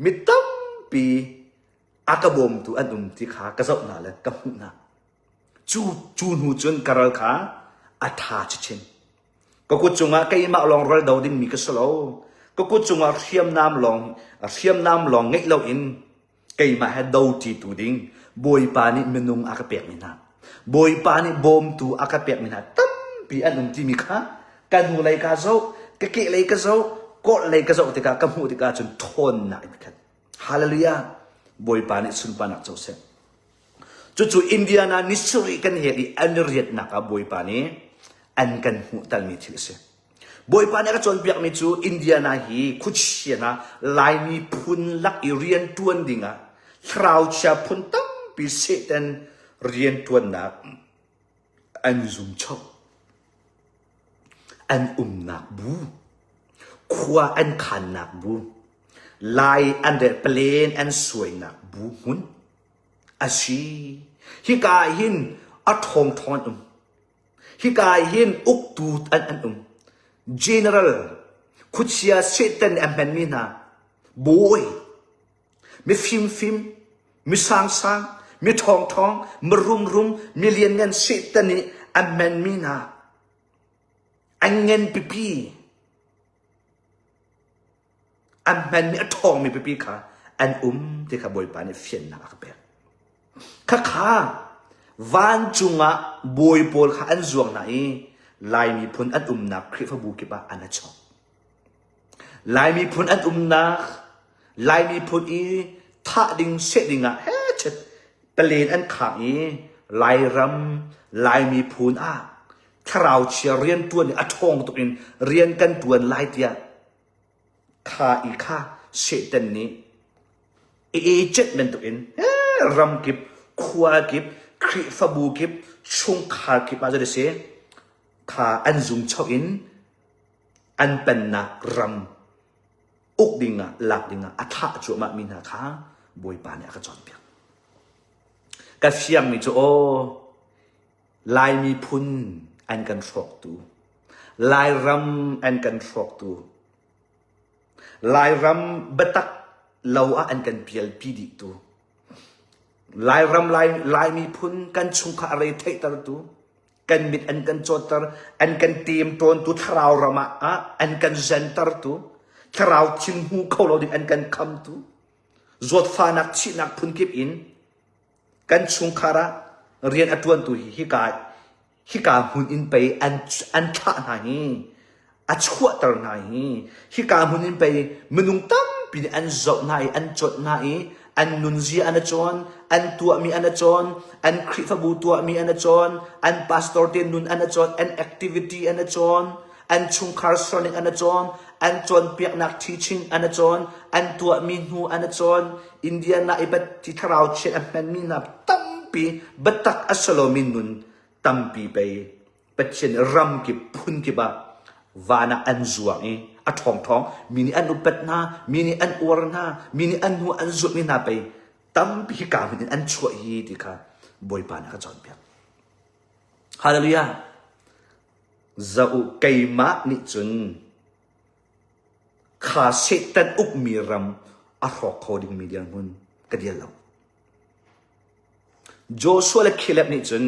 มิตั้มปีอากาบอมตัวอันนุ่มที่ข้าก็เจ้าหน้าเลยกับหูน่ะจูนหูจนกระไรข้าอัฐาชินก็กุจงอาใครมาลองรัลดาวดิ่งมีก็สโลก็กุจงอาเทียมน้ำลองเงยเราอินใครมาให้ดาวจีตัวดิ่งบอยปานิเมนุงอากาเปียกมินาบอยปานิบอมตัวอากาเปียกมินาตั้มปีอันนุ่มที่มีข้ากันหูเลยข้าเจ้าก็เกเลยก็เจ้าก็เลยก็เจ้าที่ข้ากำหูที่ข้าจนทนหนักกันฮาเลลูยาบอยปานิสุนปานักเจ้าเสจู่ๆอินเดียนานิสริกันเหตุอันเรียดนักบอยปานีอันกันหูตัลมีทิลเสบอยปานีก็จนเบียกมีจู่อินเดียนาฮีคุชเชียนะลายมีพุนลักอีเรียนตวนดิ่งอ่ะคราวชาพุนตั้งปีเสตันเรียนตวนนักอันซุมชอบอันนักบูขวาอันขันนักบูลายอันเดเปลนอันสวยนักบูหุนอาชีฮิกาหินอัทองทอนฮิกาหินอุกตูดอันgeneral คุชยาเซตันอันเป็นมีนาบอยมีฟิมมีสางมีทองมีรุมมีเลียนเงินเซตันนี่อันเป็นมีนาอันเงินปีอันเป็นมีทองมีปีค่ะอันที่ข้าบอยปานี่เฟียนนักเปียข้าวันจุงะบอยปอลข้าอันจวงไหนลายมีพ้นอันนักคริฟบูกิบะอันชอบลายมีพ้นอันนักลายมีพ้นท่าดิ่งเสดิ่งอ่ะเฮ้ยเปลี่ยนอันขังลายรำลายมีพ้นคราวเชียเรียนตัวนี่อัทองตัวเองเรียนกันตัวลายเดียข้าเสตันนี้เจ็ดมันตัวเองรำกิบขวากิบคริฟบูกิบชงขากิบมาจะได้เสียข้าอันซุงชอบอินอันเป็นนักรำอุกดิ่งหลักดิ่งอัฐะจัวมามินาข้าบวยปานเนี่ยก็จอนเปียกกับเชียงมีจูโอลายมีพุนอันกันฟอกตูลายรำอันกันฟอกตูลายรำบัตักเลาอันกันเปียลปีดิตูลายรำลายมีพุนกันชงขาอะไรเทตระตูกันมิดอันกันจอตร์อันกันเตรียมตัวตุทราวรมาอันกันเซนตร์ตูทราวชินหูเขาเราดิอันกันคำตูจดฟ้านักชินักพุนกิบอินกันชงขาระเรียนอัตวันตูฮิกาหุ่นอินไปอันท่าไหนอัจฉริตร์ไหนฮิกาหุ่นอินไปมนุงตั้มปีอันจดไหนอันจดไหน อันนุนซีอันจอนอันตัวมีอันจอนอันคริฟบูตัวมีอันจอนอันพาสตอร์เตนุนอันจอนอันแอคทิวิตี้อันจอนอันชุงคาร์สโนิกอันจอนอันจอนเปียกนักทีชิงอันจอนอันตัวมีนูอันจอนอินเดียนาอิบัดที่ทราวเชอันเป็นมีนับตั้มปีบัตักอัสโลมินุนตั้มปีไปปัจเจนรำกิบพุนกิบะวานาอันจวงอัทองทองมินิอันอุปัตนามินิอันอวรนามินิอันหูอันจุดมินาไปตั้มปีกามินิอันช่วยดีค่ะบอยปานะก็จอนเปียกฮาเลลูยาจะอุไกมะนิจุนข้าเสตันอุกมีรำอัรอกโคดิงมีเดียมุนกระเดียลโจชัวและคิเลบนิจุน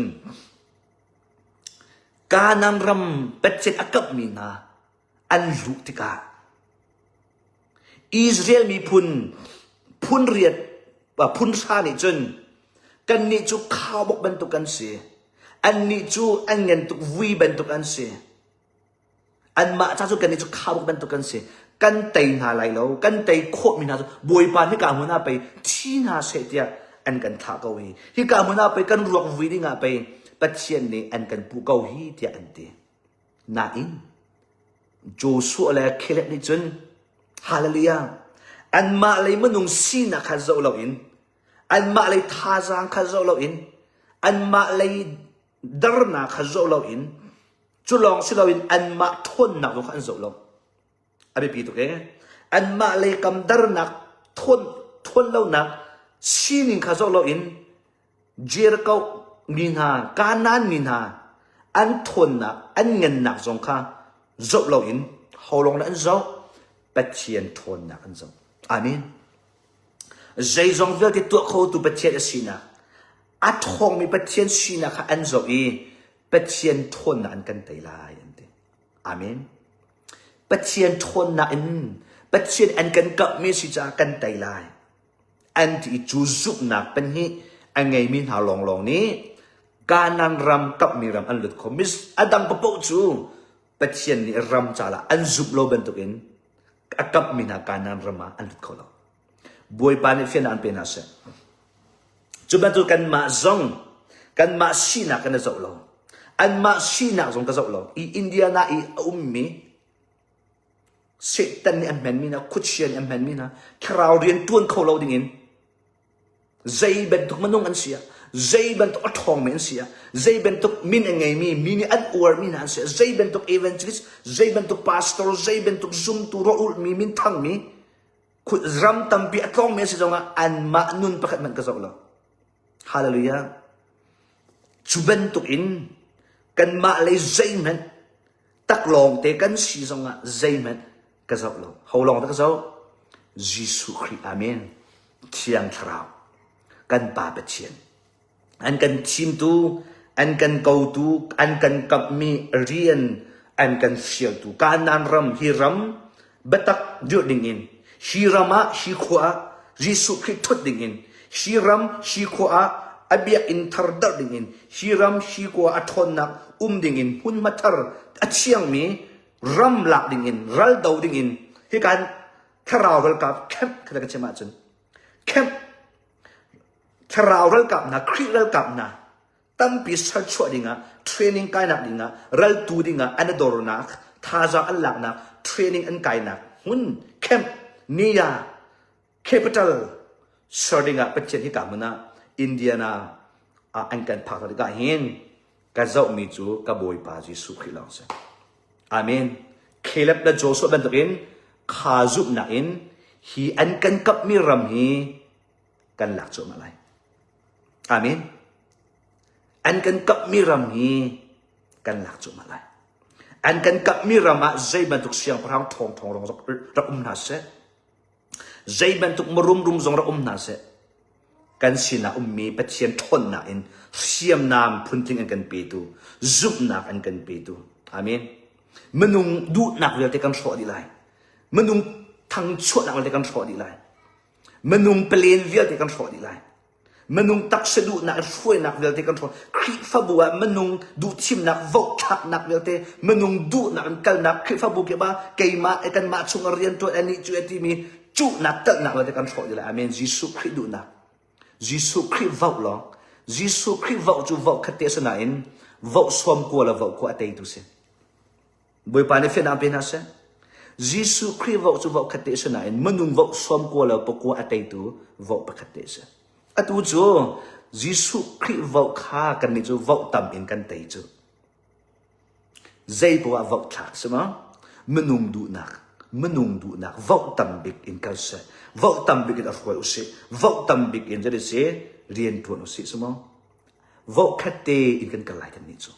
การนำรำเป็ดเซนอักับมีนาอันลุกติกาอิสราเอลมีพุนเรียดว่าพุนชานิจุนกันนิจูข้าวบกบรรทุกันเสียอันนิจูอันเงินตุกวีบรรทุกันเสียอันมาจ้าจูกันนิจูข้าวบกบรรทุกันเสียกันเตยนาไหลแล้วกันเตยโคมีนาจูบวยปานให้กามุนาไปที่นาเสียเดียอันกันทากเอาไว้ที่กามุนาไปกันรวกวีดิ่งไปปัจเจียนนี้อันกันปูเกาฮีเดียอันเดียนาอินโจชัวและเคเลนิจุนฮาเลลูยาอันมาเลยมันนุ่งซีนักข้าเจ้าเราอินอันมาเลยท่าจางข้าเจ้าเราอินอันมาเลยดรนาข้าเจ้าเราอินจุลองสิเราอินอันมาทนนักของข้าเจ้าเราอันเป็นปีตุกอันมาเลยกำดรนักทนเรานักซีนิงข้าเจ้าเราอินเจรเกามินาการนั้นมินาอันทนนักอันเงินนักสงข้าเจ้าเราอินเขาลงนั้นเจ้าปัจเจียนทนนักอันเจ้าอาเมนใจจงเวลที่ตัวเขาตัวปัจเจียนสินะอัดทองมีปัจเจียนสินะค่ะอันเจ้าปัจเจียนทนนักอันกันไตลายอันเดียอาเมนปัจเจียนทนนักอันปัจเจียนอันกันกับมีสิจากกันไตลายอันที่จูจุกนักเป็นนี้อันไงมินหาลองนี้การนันรำกับมีรำอันหลุดคอมิสอดังปะปุ๊จูปัจเจียนนี่รำจาละอันจุบโลเป็นตุกินกับมีนาการนันรำมาอันหลุดเขาละบวยปานเฟียนอันเป็นอาเซจุบันตุกันมาซงกันมาชีนักกันจะจบเราอันมาชีนักซงก็จบเราอินเดียนามีเซตันนี่อันแมนมีนะคุชเชียนอันแมนมีนะคราวเรียนต้วนเขาเราดิ่งใจเป็นตุกมันนุ่งอันเสียใจเป็นตุกอัดทองเหม็นเสียใจเป็นตุกมินยังไงมีนี่อันอวดมีนั่นเสียใจเป็นตุกเอเวนเจลิสใจเป็นตุกพาสตอร์ใจเป็นตุกซุ่มตุรอุลมีมินทั้งมีขุดรำตั้มปีอัดทองเหม็นเสียจังอันมานุนประคัดมันก็จะเราฮาเลลูยาจุบันตุกอินกันมาเลยใจมันตักลองเตกันสีจังใจมันก็จะเราเขาลองตักจะยิสุคริสต์อาเมนเที่ยงคราวกันป่าเปเชียนอันกันชิมตูอันกันเกาตูอันกันกับมีเรียนอันกันเสียตูการนันรำฮิรำบัตักจุดดิ่งอินฮิรำฮิขวายิสุคริสต์ทุดดิ่งอินฮิรำฮิขวาอับยาอินทาร์ดัดดิ่งอินฮิรำฮิขวาอัทอนนักดิ่งอินหุ่นมัทร์อัดเชียงมีรำหลักดิ่งอินรัลดาวดิ่งอินฮิการคราวรัลกับเข้มขณะกันเชมาจนเข้มคราวรัลกับนะคริรัลกับนะตั้มปีสัชวดิ่งะเทรนนิ่งกายนักดิ่งะรัลตูดิ่งะอันดอร์นักท่าจาอันหลักนักเทรนนิ่งอันกายนักหุ่นเข้มนิยาแคปิตอลสอดิ่งะเป็นเช่นที่กล่าวมานะอินเดียนาอันกันพักตัวก็เห็นก็จะมีจูก็บอยปาจิสุขิลองเสอาเมนเคเลบและโจสุเป็นตัวเองข้าจุบนักอินฮีอันกันกับมีรำฮีกันหลักจูมาเลยอาเมนอันกันกับมีรำฮีกันหลักจูมาเลยอันกันกับมีรำใจบรรทุกเสียงพระทองรองระนาเสใจบรรทุกมรุมจงระนาเสกันสินะมีปัจเจียนทนนะอินเสียมนามพุนทิงอันกันปีตูจุบนักอันกันปีตูอาเมนมนุงดูนักเรียลที่กันสอดีไลมนุงทั้งชั่วนักเรียลที่กันสอดีไลมนุงเปลี่ยนเรียลที่กันสอดีไล menung tak sedu nak fuai nak velte control kri fa bua menung du chim nak vok thak nak velte menung du nak kal nak kri fa bu ke ba keima ekan ma chung rian to ani chu eti mi chu nak tak nak velte control jela amen jisu kri du nak jisu kri vok lo jisu kri vok chu vok khate sanain vok som ko la vok ko atei tu se boi pa ne fe na pe na se jisu kri vok chu vok khate sanain menung vok som ko la poko atei tu vok pa khate se atu chu jisu kri vok kha kan ni chu vok tam in kan tei chu zai po vok thak sama menung du nak vok tam big in kal se vok tam big in afkoi usi vok tam big in jere se rian tuan usi sama vok khate in kan kalai kan ni chu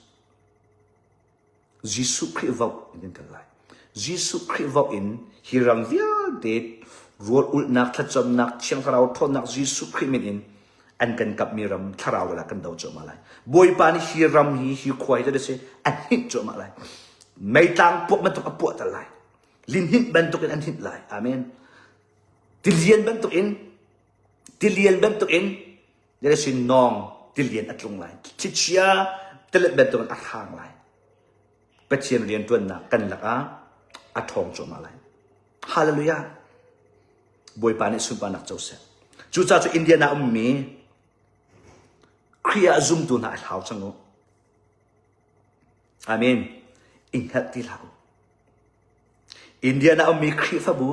jisu kri vok in kan kalai jisu kri vok in hirang via de rol ul nak thacham nak chiang kharau thon nak jisu kri min in an kan kap miram tharau la kan dau cho malai boy pan hiram hi khwai de se an hit cho malai mai tang pok man tok apok ta lai lin hit ban tok an hit lai amen tilien ban tok in de se nong tilien atlung lai chichia telet ban tok an athang lai pachien rian tuan na kan la a athong cho malai hallelujah boy pan sun pa nak jose chu cha chu india na mi kriya zoom tu na hao chango amen in hat ti lao india na mi kri fa bu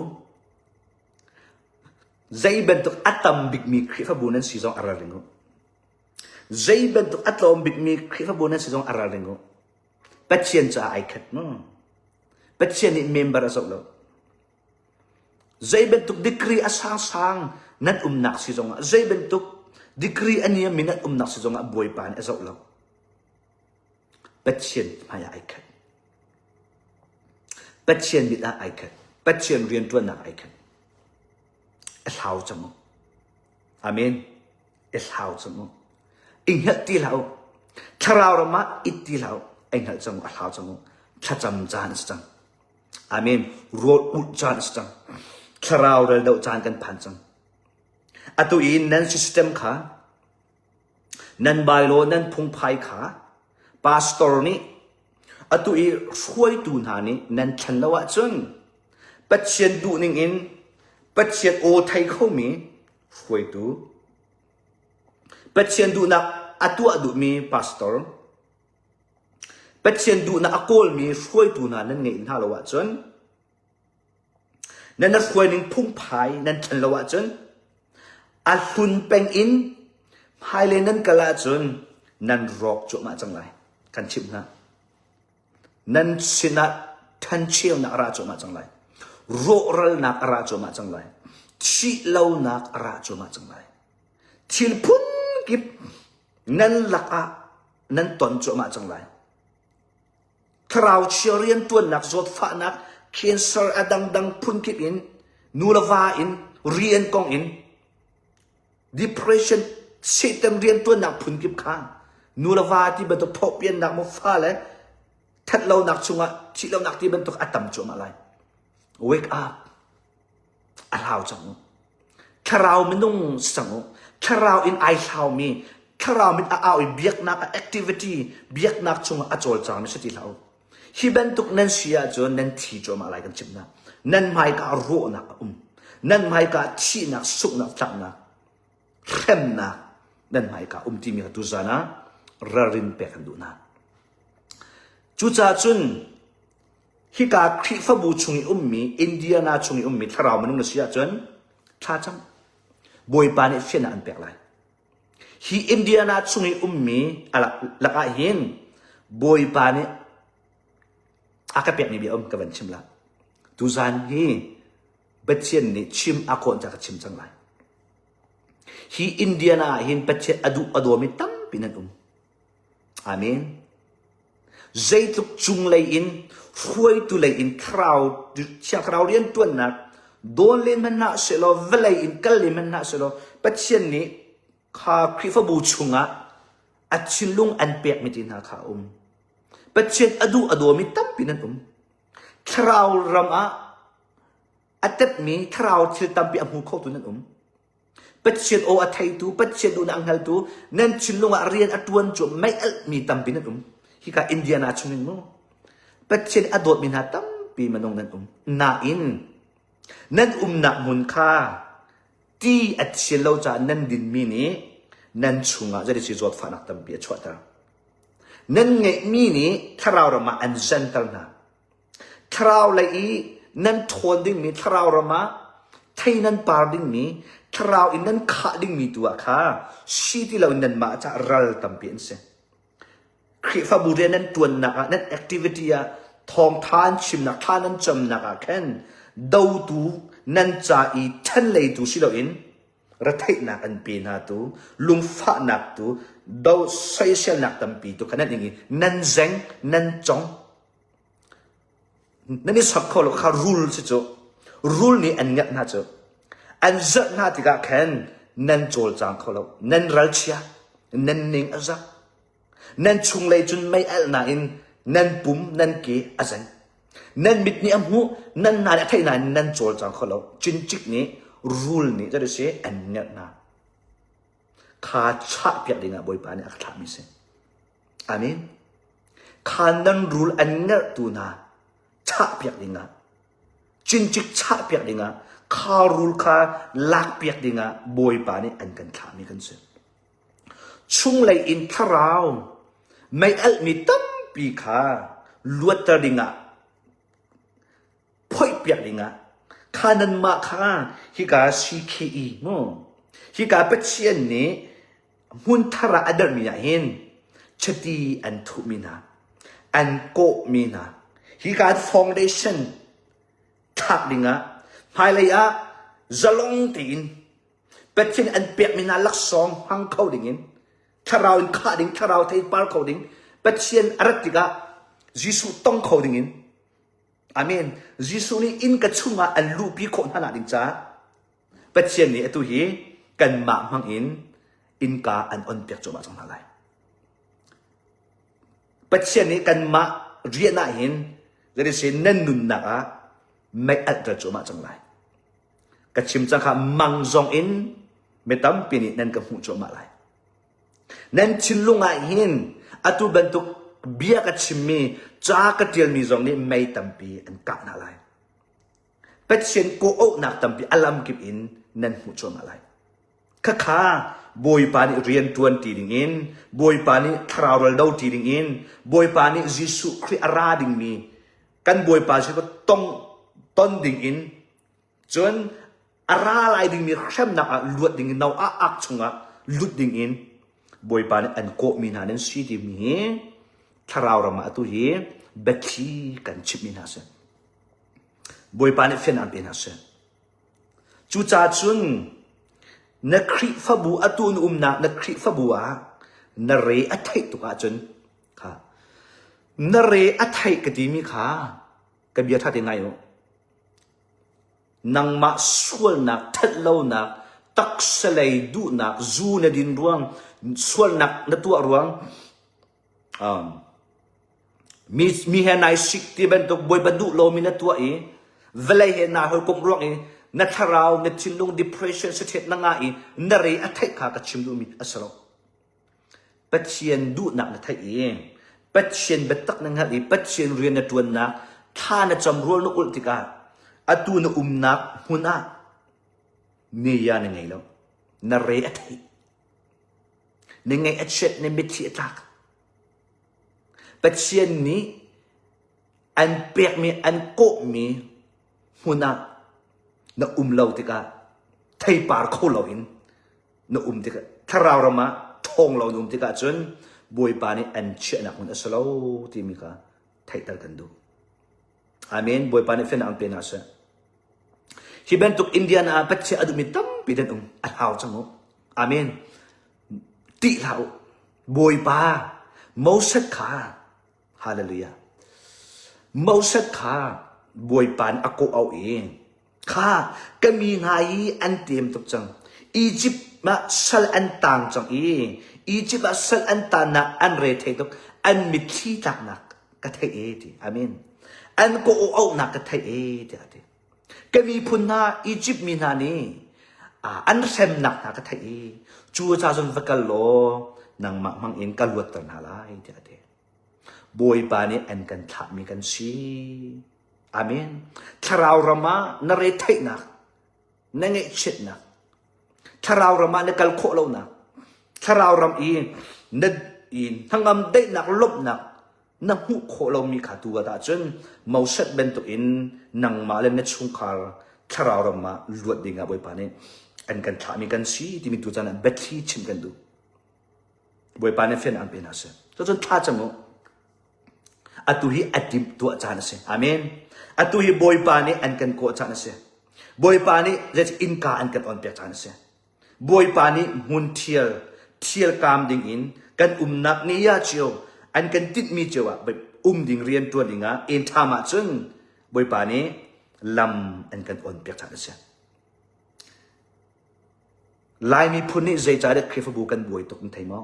zai ben tu atam big mi kri fa bu nan si jong aralingo zai ben tu atom big mi kri fa bu nan si jong aralingo patient cha ai khat no patient ni member asok lo zai ben tu decree asang sang nan nak si jong zai ben tu decree ania minat nak si jong boy pan asok lo patient maya ai khat patient bi la ai khat patient rian tuan na ai khat hao chamo amen hao chamo in hat ti lao tharau rama itti lao ai hal chamo hao chamo thacham jan chang amen road ut jan chang tharau dal dau chan kan phan chang atu in nan system kha nan bailo nan phung phai kha pastor ni atu i khoi tu na ni nan than lawa chun patient du ning in patient o thai kho mi khoi tu patient du na atu adu mi pastor patient du na akol mi khoi tu na nan ngei na lawa chun nan na khoi ning phung phai nan than lawa chun a hun peng in hai le nan kala chun nan rok chu ma chang lai kan chim na nan sina than chiu na ra chu ma chang lai ro ral na ra chu ma chang lai chi lau na ra chu ma chang lai thil phun kip nan lak a nan ton chu ma chang lai trau chirian tuan nak zot fa nak cancer adang dang phun kip in nulawa in rian kong in depression sitem rian tuan nak phun kip khang nulawa ti ba to phopien nak mo fa le that lau nak chunga chi lau nak ti ban to atam chu ma lai wake up allow chang tharau minung sang tharau in ai thau mi tharau min a in biak nak activity biak nak chunga achol chang mi sati lau hi ban tuk nan sia jo nan thi jo ma lai kan chim na nan mai ka ro nak nan mai ka chi nak suk nak tak na khem na nan mai ka ti mi tu zana rarin pe kan du na chu cha chun hi ka khri fa bu chungi mi india na chungi mi tharau manung na sia chun tha cham boy pa ni fian an pek lai hi india na chungi mi ala laka hin boy pa ni aka pek ni bi ka ban chim la tu zan hi batchen ni chim akon ja ka chim chang lai hi india na hin patche adu mi tam pinan amen zaituk chung lay in huay tu lay in crowd siya crowd yan tuan na don len man na selo velay in kal man na selo patchen ni ka krifa bu chunga at silung an pek mitin ha ka patchen adu mi tam pinan crowd rama atep mi crowd til tam pi amu ko tu nan ปัจเจียนโออัฐายตูปัจเจียนดูนังฮัลตูนั่นชิลลงเรียนอตวนจบไม่มีตั้มปีนั่นฮิกาอินเดียนาชุนิงโมปัจเจียนอดดมินาตั้มปีมันงนั่นนาอินนั่นนักมุนค่าที่อัดเชียลเราจะนั่นดินมีนี้นั่นชุงอ่ะจะได้สิจดฝันตั้มปีชวดานั่นไงมีนี้ถ้าเรามาอันเซนต์นะถ้าเราเลยนั่นทวนดิ้งมีถ้าเรามาไทยนั่นปาร์ดิ้งมีถ้าเราอินนั่นขาดิ้งมีตัวค่ะชีที่เราอินนั่นมาจะรัลตั้มปีนเสคริฟาบุเรนั่นตัวนักนั่นแอคทิวิตี้อะทองทานชิมนักทานนั่นจำนักแค่นดาวตูนั่นจะอีทันเลยตูสิเราอินรัฐนักอันปีนาตูลุงฟ้านักตูดาวไซเชลนักตั้มปีตูขนาดนี้นั่นเซงนั่นจงนั่นนี่สักคนเราขารูลสิจ๊ะรูลนี่อันเงี้ยนะจ๊ะอันจัดนาที่ก็แค่นั่นโจลจางเขาเรานั่นรัลเชียนั่นนิ่งอาซะนั่นชุงเลยจนไม่เอลนาอินนั่นปุ่มนั่นเกะอาซันนั่นมิดนี่อัมหูนั่นนาเนี่ยไทยนั่นโจลจางเขาเราจินจิกนี่รูลนี่จะได้เสียอันเงี้ยนะข้าชาเปียกดิ่งอ่ะบอยปานี่อักษรมิเสอามินข้านั่นรูลอันเงี้ยตัวน่ะชาเปียกดิ่งอ่ะจินจิกชาเปียกดิ่งอ่ะข้ารูลข้าลักเปียกดิ่งอ่ะบอยปานี่อันกันข้ามีกันเสียชุงเลยอินทราวไม่เอลมีตั้มปีขาลวดตระดิ่งอ่ะพ่อยเปียกดิ่งอ่ะข้านั้นมาข้าฮิกาซีเคอีโน่ฮิกาเป็ดเชียนนี้มุนทระอดร์มีอย่างเห็นชตีอันทุมินาอันโกมีนาฮิกาฟาวเดชั่นทักดิ่งอ่ะภายเลยอ่ะจะลงตีนเป็ดเชียนอันเปียกมีนาลักซองหังเข้าดิ่งถ้าเราอินข้าดิ่งถ้าเราไทยปาร์เขาดิ่งเป็ดเชียนอะไรติกะยิสุต้องเขาดิ่งอามีนยิสุนี่อินกระชุ่มอันลูปีคนขนาดดิ่งจ้าเป็ดเชียนนี่ตัวฮีกันมามังอินกาอันอ่อนเปียกจมาจังอะไรเป็ดเชียนนี่กันมาเรียนน่าเห็นจะได้เสียนั่นนุนนักอ่ะไม่อัดจมาจังไรกระชิมจังค่ะมังจงอินไม่ตั้มปีนี้นั่นกับหูจมาไรนั่นชิลลุงอ่ะเห็นอัตุบันตุกเบียกชิมมีจากเดียลมีจงนี่ไม่ตั้มปีอันกัดอะไรเป็ดเชียนโกโอนักตั้มปีอัลลัมกิบอินนั่นหูจมาไรข้าบอยปานิเรียนทวนตีดิ่งอินบอยปานิทราวร์ดาวตีดิ่งอินบอยปานิยิสุคริอาราดิ่งมีกันบอยปานิก็ต้องต้นดิ่งอินจนอาราลายดิ่งมีเข้มหนักลวดดิ่งนาวอักชงลุดดิ่งอินบอยปานิอันโกมีนานันสีดิ่งมีทราวร์มาตุฮีเบคีกันชิบมีนาเซบอยปานิเฟนันเป็นนาเซจูจ่าจุนนักคริฟบัวตูนนักคริฟบัวนเรอไทยตุกอาจนค่ะนเรอไทยกติมีค่ะกับเบียร์ท่าที่ไงวะนังมาส่วนนักทัดเล่านักตักสลายดูนักจูนดินรวงส่วนนักนตัวรวงมีเห็นนายสิกที่เป็นตัวบอยบรรดุโลมินตัวเอเวลาเห็นนายเขากงรวงเอนัทราวนัทชินลง depression สถิตนั่งไงนเรอไทยข้ากับชิมดูมีอัศรปัจเจียนดูนักนัทเองปัจเจียนเบตักนั่งไงปัจเจียนเรียนนัทวนนักท่านจำรัวนุอุลติกาอตูนนักหุนานี่ยานังไงแล้วนเรอไทยนังไงอัจฉริยะมิติตักปัจเจียนนี้อันเปียกมีอันโกมีหุนาna umlaw tika thay par kho lawin na tika tharaw rama thong law tika chun boy pa ni an che na kun asalo timika thay tar kandu amen boy pa ni fen ang penasa hiben tuk india na patche adumi tam pidan alhaw chango amen ti lao boy pa mausat kha hallelujah mausat kha boy pan ako awข้าก็มีไงอันเตรียมตุกจังอียิปต์มาสัลอันต่างจังอียิปต์มาสัลอันต่างนักอันเรเทตุกอันมิดขี้ตักนักก็เทเอติอามินอันก็เอานักก็เทเอติอาติก็มีพุนนาอียิปต์มีนานี อันเซมหนักนะก็ไทยจูจ้าจนวักโลนังมังอินกัลวัตนาลายเดียบอยปานี่อันกันทำมีกันชีอามีนทาราวรามานเรทัยนักนั่งเอชิดนักทาราวรามาในกัลโคโลนักทาราวรามอินนัดอินทั้งอันได้นักลบนักนักหุโคโลมีขาตัวตาจนมาชัดเป็นตัวอินนังมาเล่นในช่วงคาร์ทาราวรามาลวดดิ่งบอยปานี่อันกันทำมีกันชีที่มีตัวจันเบ็ดที่ชิมกันดูบอยปานี่เฟนอันเป็นอาเซจนท่าจมูกatuhi atim tu achana se amen atuhi boy pani an kan ko achana se boy pani je inka an kan on pe achana se boy pani mun thial kam ding in kan umnak ni ya chiu an kan tit mi chiwa ding rian tu dinga in thama chung boy pani lam an kan on pe achana se lai mi phuni je cha de khrifa bu kan boy tok thai mo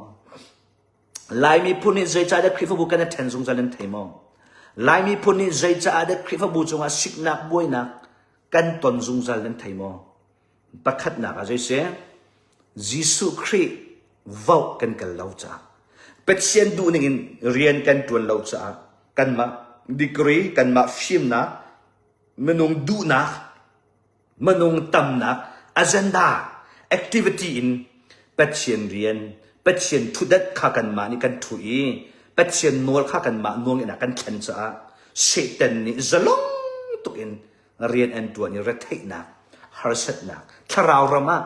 lai mi phuni zai cha da khrifa bu kan ten zung zalan themo lai mi phuni zai cha da khrifa bu chunga siknak boina kan ton zung zalan themo pakhat na ga zai se jisu khri vau kan kal lau cha petien du ning rian kan tuan lau cha kan ma degree kan ma film na menung du na menung tam na agenda activity in petien rianปัจเจียนทุดัดข้ากันมานี่กันถุยปัจเจียนนัวข้ากันมานัวนี่นะกันเข็นจ้าเสตันนี่จะลงตุกินเรียนอันตัวนี่ระเทนักฮาร์สัตนักถ้าเราละมา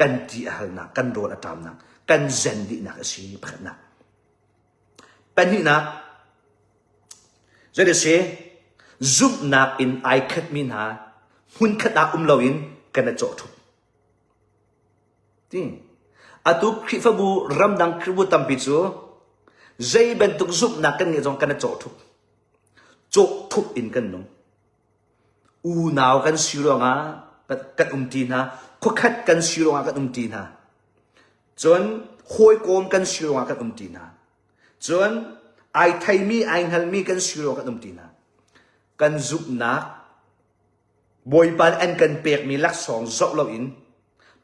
กันดีฮัลนักกันโดนอัตามนักกันเซนดีนักสิพักนักเป็นนี่นักจะได้เสียซุบนักอินไอคัดมินหาหุ่นขัดอาเราอินกันจะจบทุกที่atu khifabu ramdang khibu tampichu zai bentuk zup na kan nge jong kan chok thuk in kan no u naw kan sironga kan umti na khokhat kan sironga kan umti na chon hoi kom kan sironga kan umti na chon ai thai mi ai hal mi kan sironga kan umti na kan zup na boy pan an kan pek mi lak song zok lo in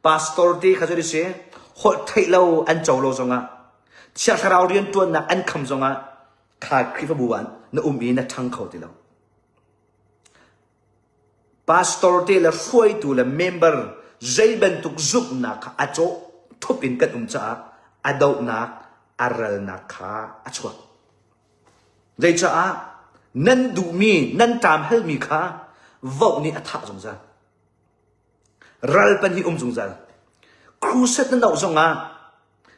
pastor ti khajari se hot thai lo an chaw lo zonga chia tharau rian tuan nak an kham zonga kha khrifa buwan na na thang khau ti lo pastor te la foi tu la member zai ben tuk zup nak acho thupin kan cha adau nak aral nak kha achwa zai cha nan du mi nan tam hel mi kha vau ni atha zong za ral pan hi zong zaครูเซตนั่นเอาส่งอ่ะ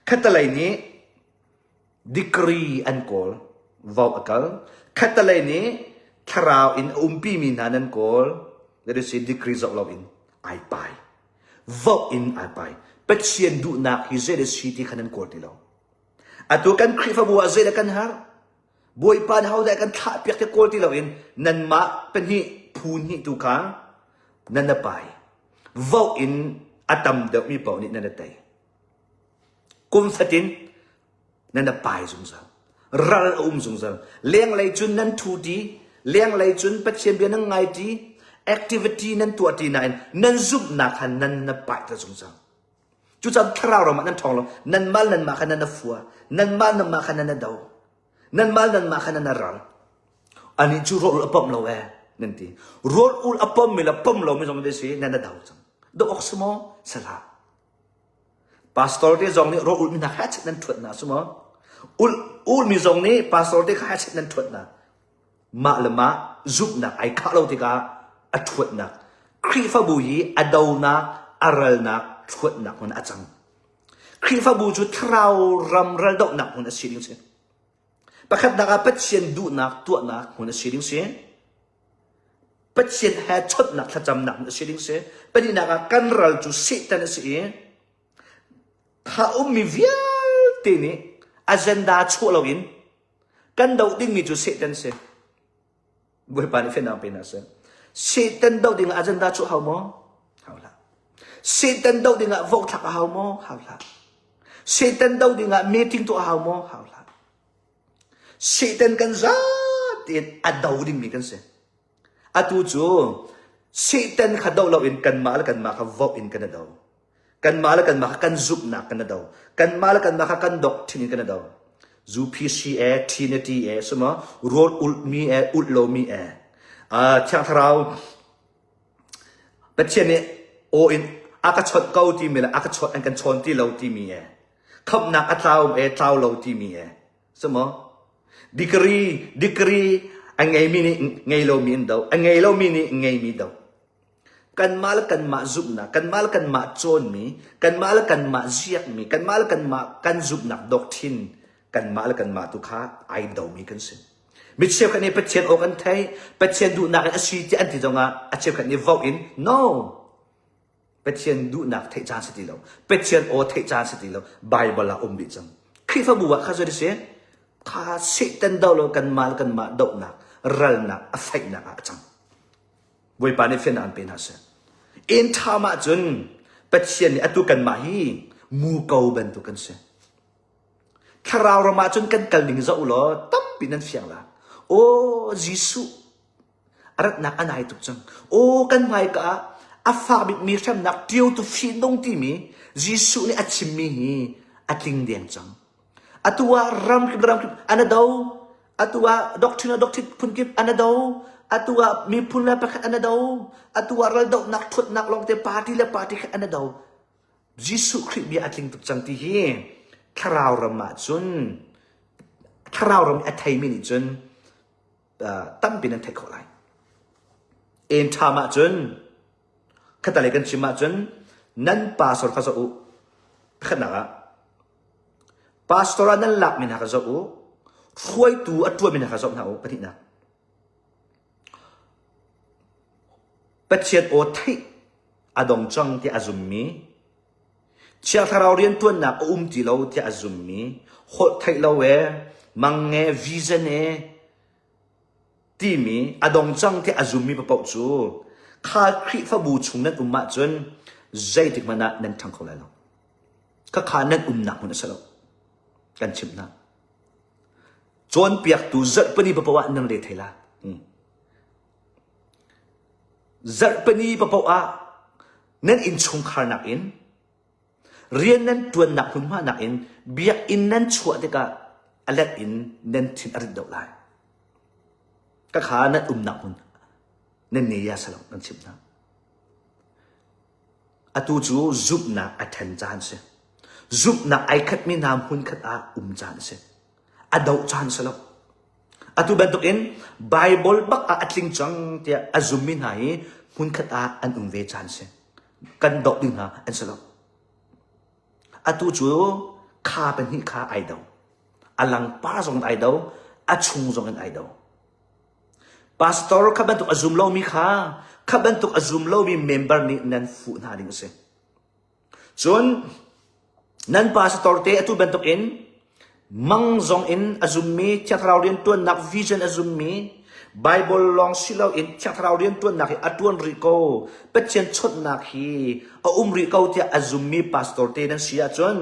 ขัดอะไรนี้ดีกรีอันกอลวาวอักลขัดอะไรนี้ทาราวอินปีมินานันกอลเดี๋ยวสิดีกรีจอกเราอินไอไปวาวอินไอไปเป็ดเชียนดูนักฮิเซเดสิที่ขันนันกอลที่เราอัตุกันครีฟบัวเซเดกันฮาร์บวยปานเฮาได้กันท่าเปียกที่กอลที่เราอินนันมาเป็นฮิพูนฮิตุกังนันไปวาวอินatam deuh mi pau ni nana tai kum satin nana pai zung zal ral zung zal leng lai chun nan thu di leng lai chun patchen bian nang ngai di activity nan tu ati nan nan zup na khan nan na pai ta zung zal chu cham thrau ro ma nan thong lo nan mal nan ma khan nan na fua nan mal nan ma khan nan na dau nan mal nan ma khan nan na ral ani chu rol apam lo nan ti rol ul apam mi la pam lo mi zong de si nan na dau chang do oxmo sala pastor te zong ni ro ul mi na kha chat nan thut na sumo ul mi zong ni pastor te kha chat nan thut na ma lama zup na ai kha lo ti ka a thut na khri fa bu yi adau na aral na thut na kon achang khri fa bu chu thrau ram ral do na kon a siring se pakhat na ka pat chen du na tu na kon a siring seปัจเจียนแห่ชดหนักถ้าจำหนักเสียดิ้งเสียเป็นนี่นักกันรัลจูสิตันเสียถ้ามีวิลตีนี่อ agenda ชั่วเราอินกันดาวดิ้งมีจูสิตันเสียบุยปานิเฟนเอาเป็นนะเสียสิตันดาวดิ้ง agenda ชั่วเขาโม่เขาละสิตันดาวดิ้งวอกทักเขาโม่เขาละสิตันดาวดิ้งmeeting ตัวเขาโม่เขาละสิตันกันซาติดอดาวดิ้งมีกันเสียatu chu Satan khadaw law in kan ma ka vote in kan daw กันมาแล้วกันมากันซุบหนักกันนะเดากันมาแล้วกันมากันดอกที่นี่กันนะเดาซูพีซีเอทีเนตีเอสมอโรดอุลมีเออุลโลมีเอช่างเราเป็นเช่นนี้โออินอากาศชดเก้าที่มีละอากาศชดอันกันชนที่เราที่มีเอขับหนักอัตราเท้าเราที่มีเอสมอดีกรีอันไงมีนี่ไงเรามีเดาอันไงเรามีนี่ไงมีเดากันมาแล้วกันมาซุบหนักกันมาแล้วกันมาโจนมีกันมาแล้วกันมาเจียกมีกันมาแล้วกันมากันซุบหนักดอกทินกันมาแล้วกันมาตุขาไอเดามีกันสิมิเชฟกันนี่เป็นเชียนอกันไทยเป็นเชียนดูหนักอาชีพที่อันที่ตรงอ่ะเชฟกันนี่วอล์กอิน no เป็นเชียนดูหนักเทจานสติเราเป็นเชียนโอเทจานสติเราไบเบิลละบิจังคริสต์บัวข้าจะได้เสียข้าสิตันเดาเรากันมาแล้วกันมาดอกหนักรัลหนักอฟัยหนักจังวัยปานนี้เฟนอันเป็นหาเสียอินทามาจนเป็นเชียนนี่อตุกันมาฮีมูเกาเป็นตุกันเสียถ้าเรามาจนกันกันหนึ่งจะอุลอตั้มปีนั้นเฟียงละโอ้ยิสุรัตนักอันไหนตุกจังโอ้กันไม่กะอาฟาบิมีแค่นักเดียวตุฟินตรงที่มียิสุนี่อัจฉริยะอัจลิงเดียงจังอัตัวรำคลิปอันนั้นเดาอัตัวด็อกทรินพุนคลิปอันนั้นเดาอัตัวมีพุนละปะอันนั้นเดาอัตัวเราดอกนักทุนนักลองเตะปาร์ตี้ละปาร์ตี้อันนั้นเดายิสุคริสต์มีอัจลิงตุกจังที่เฮถ้าเรารำมาจนถ้าเรารำอัตไทยมินิจนตั้มเป็นอันไทยเขาไลเอ็นทามาจนขัดอะไรกันชิมาจนนั่นปาสตอร์ข้าจะอุขนาดปาสตอร์นั่นหลักมินาข้าจะอุช่วยตัวอัตตัวมินาข้าจะอุนะอุปนินะเป็ดเชียนโอที่อดงจังที่อาซุมมีเชื่อถ้าเราเรียนตัวหนักที่เราที่อาซุมมีหดไทยเรามังเงวิเซเนที่มีอดงจังที่อาซุมมีประปจูข้าคริฟบูชุงนั้นมาจนใจติดมันนั่นทั้งเขาเลยเราข้านั้นหนักมันสลบกันชิมนะจนเปียกตูจัดปนีประปวะนั่งเรียไทยละจัดปนีประปวะนั่นอินชงคานักอินเรียนนั้นตัวหนักหุ่นมาหนักอินเบียอินนั้นชัวเด็กอะไรอินนั้นทิ้งอะไรดอกไล่ก็ขานั้นหนักหุ่นนั่นเนี่ยสลบนั่นชิบนะอตูจูจุบนะอัฐันจานเสจุบนะไอคัดมีนามหุ่นคัดจานเสอดาวจานสลบอตูบันตุกินไบเบิลบักอัดลิงจังเตียอจุมินหายหุ่นคัดอันเวจานเสกันดอกดิงหาอันสลบอตูจูข้าเป็นที่ข้าไอดอลอลังป้าส่งไอดอลอชุงส่งไอดอลพาสตอร์ข้าเป็นตุกอซุมโลมีข้าเป็นตุกอซุมโลมีเมมเบอร์นี่นั่นฟูน่าดิ่งเสียส่วนนั่นพาสตอร์เตะตุเป็นตุกอินมังซงอินอซุมมีจักรเราเรียนตัวนักวิจัยอซุมมีไบเบิลลองสิเราอินจักรเราเรียนตัวนักอัตวนริโกเป็นเช่นชดนักฮีริโกที่อซุมมีพาสตอร์เตะนั่นเสียจน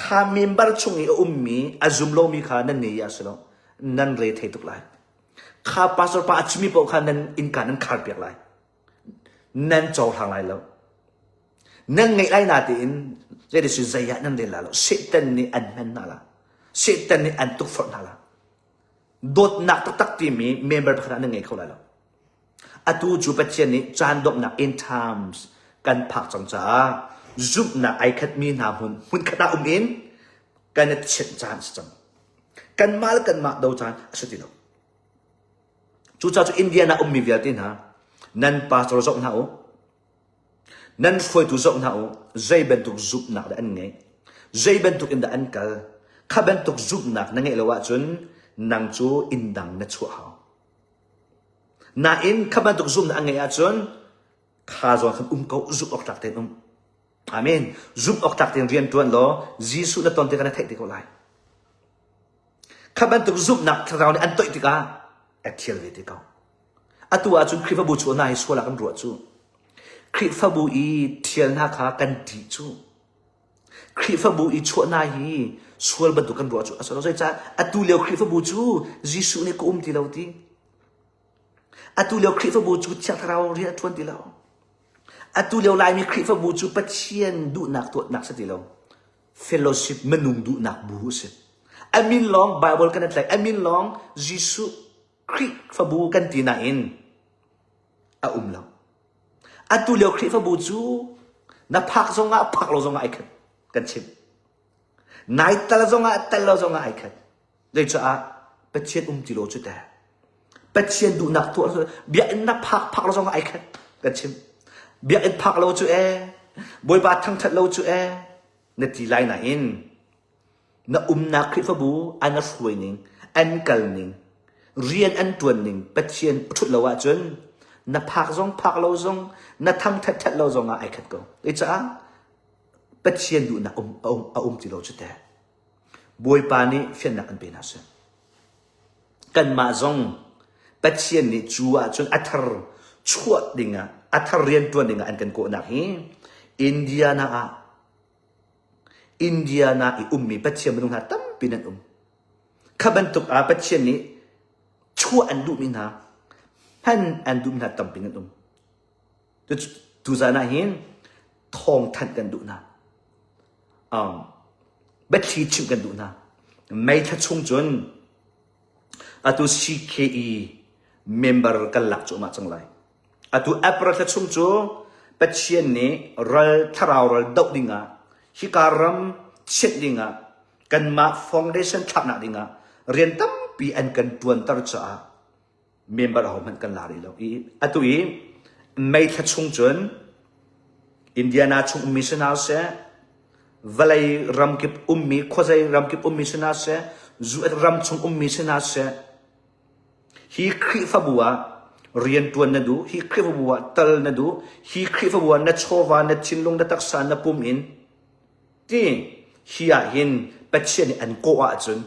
ข้าเมมเบอร์ชงอีมีอซุมโลมีข้านั่นเนี่ยสิเรานั่นเรทให้ตุกไลข้าพาสตอร์ป้าอัจฉริยะข้านั้นอินการนั้นขาดเปียกไรนั่นโจทางไรแล้วนั่นไงไรนาทีอินเรื่องสิ่งใจนั่นเรื่องแล้วเสตันนี่อันนั้นน่ะละเสตันนี่อันตุกฝนน่ะละโดดนักตักที่มีเมมเบอร์ขนาดนั่นไงเขาแล้วอตูจูเป็ดเชนนี่จานดอกนักอินไทม์ส์กันผักจังจ้าจุบนักไอคัดมีนาหุ่นขนาดอินกันเช็ดจานจังกันมาแล้วกันมาดูจานสุดที่เราจู่ๆจู่อินเดียน่ะมีเวียตินฮะนั่นพาสตอร์จงหน้าอูนั่นฟอยตุจงหน้าอูใจเป็นตุกจุบหนักอันไงใจเป็นตุกอินดาอันกัลข้าเป็นตุกจุบหนักนั่งเอลวะจนนั่งจูอินดังนัดชัวเขาน่าอินข้าเป็นตุกจุบหนักอันไงจนข้าจงขันเขาจุบออกจากเต็นอาเมนจุบออกจากเต็นเรียนตัวล้อจีสุนัดตอนเด็กนั้นเทคติคอลไลข้าเป็นตุกจุบหนักเราเนี่ยอันโตติกาเอเทียลเวติกาอตัวจุนคริฟบูชวนายสวลักันรัวจูคริฟบูอีเทียนนาคากันดีจูคริฟบูอีชวนายสวลบันตุกันรัวจูอาศัยเราใช้จ้าอตัวเลี้ยวคริฟบูจูยิสุเนี่ยกุมที่เราทีอตัวเลี้ยวคริฟบูจูเชื่อเราเรียนทวนที่เรา อะตูเลียวลายมีคริฟบูจูปัจเจียนดูหนักตัวหนักสติเราเฟลโลชิพมนุงดูหนักบูสิอามินลองไบเบิลกันนั่นแหละอามินลองยิสุคริฟบูกันตีน่าอินอาเราอะตูเลียวคริฟบูจูนับพักซงะพักเราซงะไอ้ขัดกันชิมนายตะละซงะตะละซงะไอ้ขัดเลยจะปัจเจียนจิโลจุดแต่ปัจเจียนดูหนักตัวเบียนนับพักเราซงะไอ้ขัดกันชิมเบียนพักเราจูบอยบาทั้งทัดเราจูนาทีไลน์น่ะอินน่ะนักคริฟบูอันนัสวยนิงอันกัลนิงเรียนอันตัวนิงปัจเจียนชุดเราว่าจนน่ะพักเราซงน่ะทั้งทัดเราซงไอ้ขัดก็เลยจะปัจเจียนดูน่ะจิโลจุดแต่บอยปานี่เฟียนนักอันเป็นอะไรกันมาซงปัจเจียนนี่จัวจนอัฐร์ชั่วดิ่งอัฐร์เรียนตัวดิ่งอันกันโกนักฮีอินเดียน่ะอีมีปัจเจียนมันต้องหาตั้มปีนั้นข้าบรรทุกปัจเจียนนี้ชั่วอันดูมินะพันอันดูมินะตั้มปีนั้นจะดูซานะหินทองทันกันดูนะบัตรชีชิมกันดูนะไม่ทัดชงจนตัว CKE member กันหลักจุมาจังไรตัวแอปเราทัดชงจูปัจเจียนนี้เราถ้าเราดอกดิ่งฮิการัมเช็ดดิ่งกันมาฟาวเดชั่นทับหนักดิ่งเรียนตั้มปีอันกันตวนตรจ้า member เรามันกันลารีแล้วตัวไม่ทัดชงจนอินเดียนาชงมิชนาเสวลัยรำกิบมีขวใจรำกิบมิชนาเสจูเอรำชงมิชนาเสฮีคริฟบัวเรียนตัวนั่นดูฮีคริฟบัวตัลนั่นดูฮีคริฟบัวนัดโชวานัดชินลงนัดตักษานัดปุ่มอินที่ฮีอาหินปัจเจกอันโกอาจุน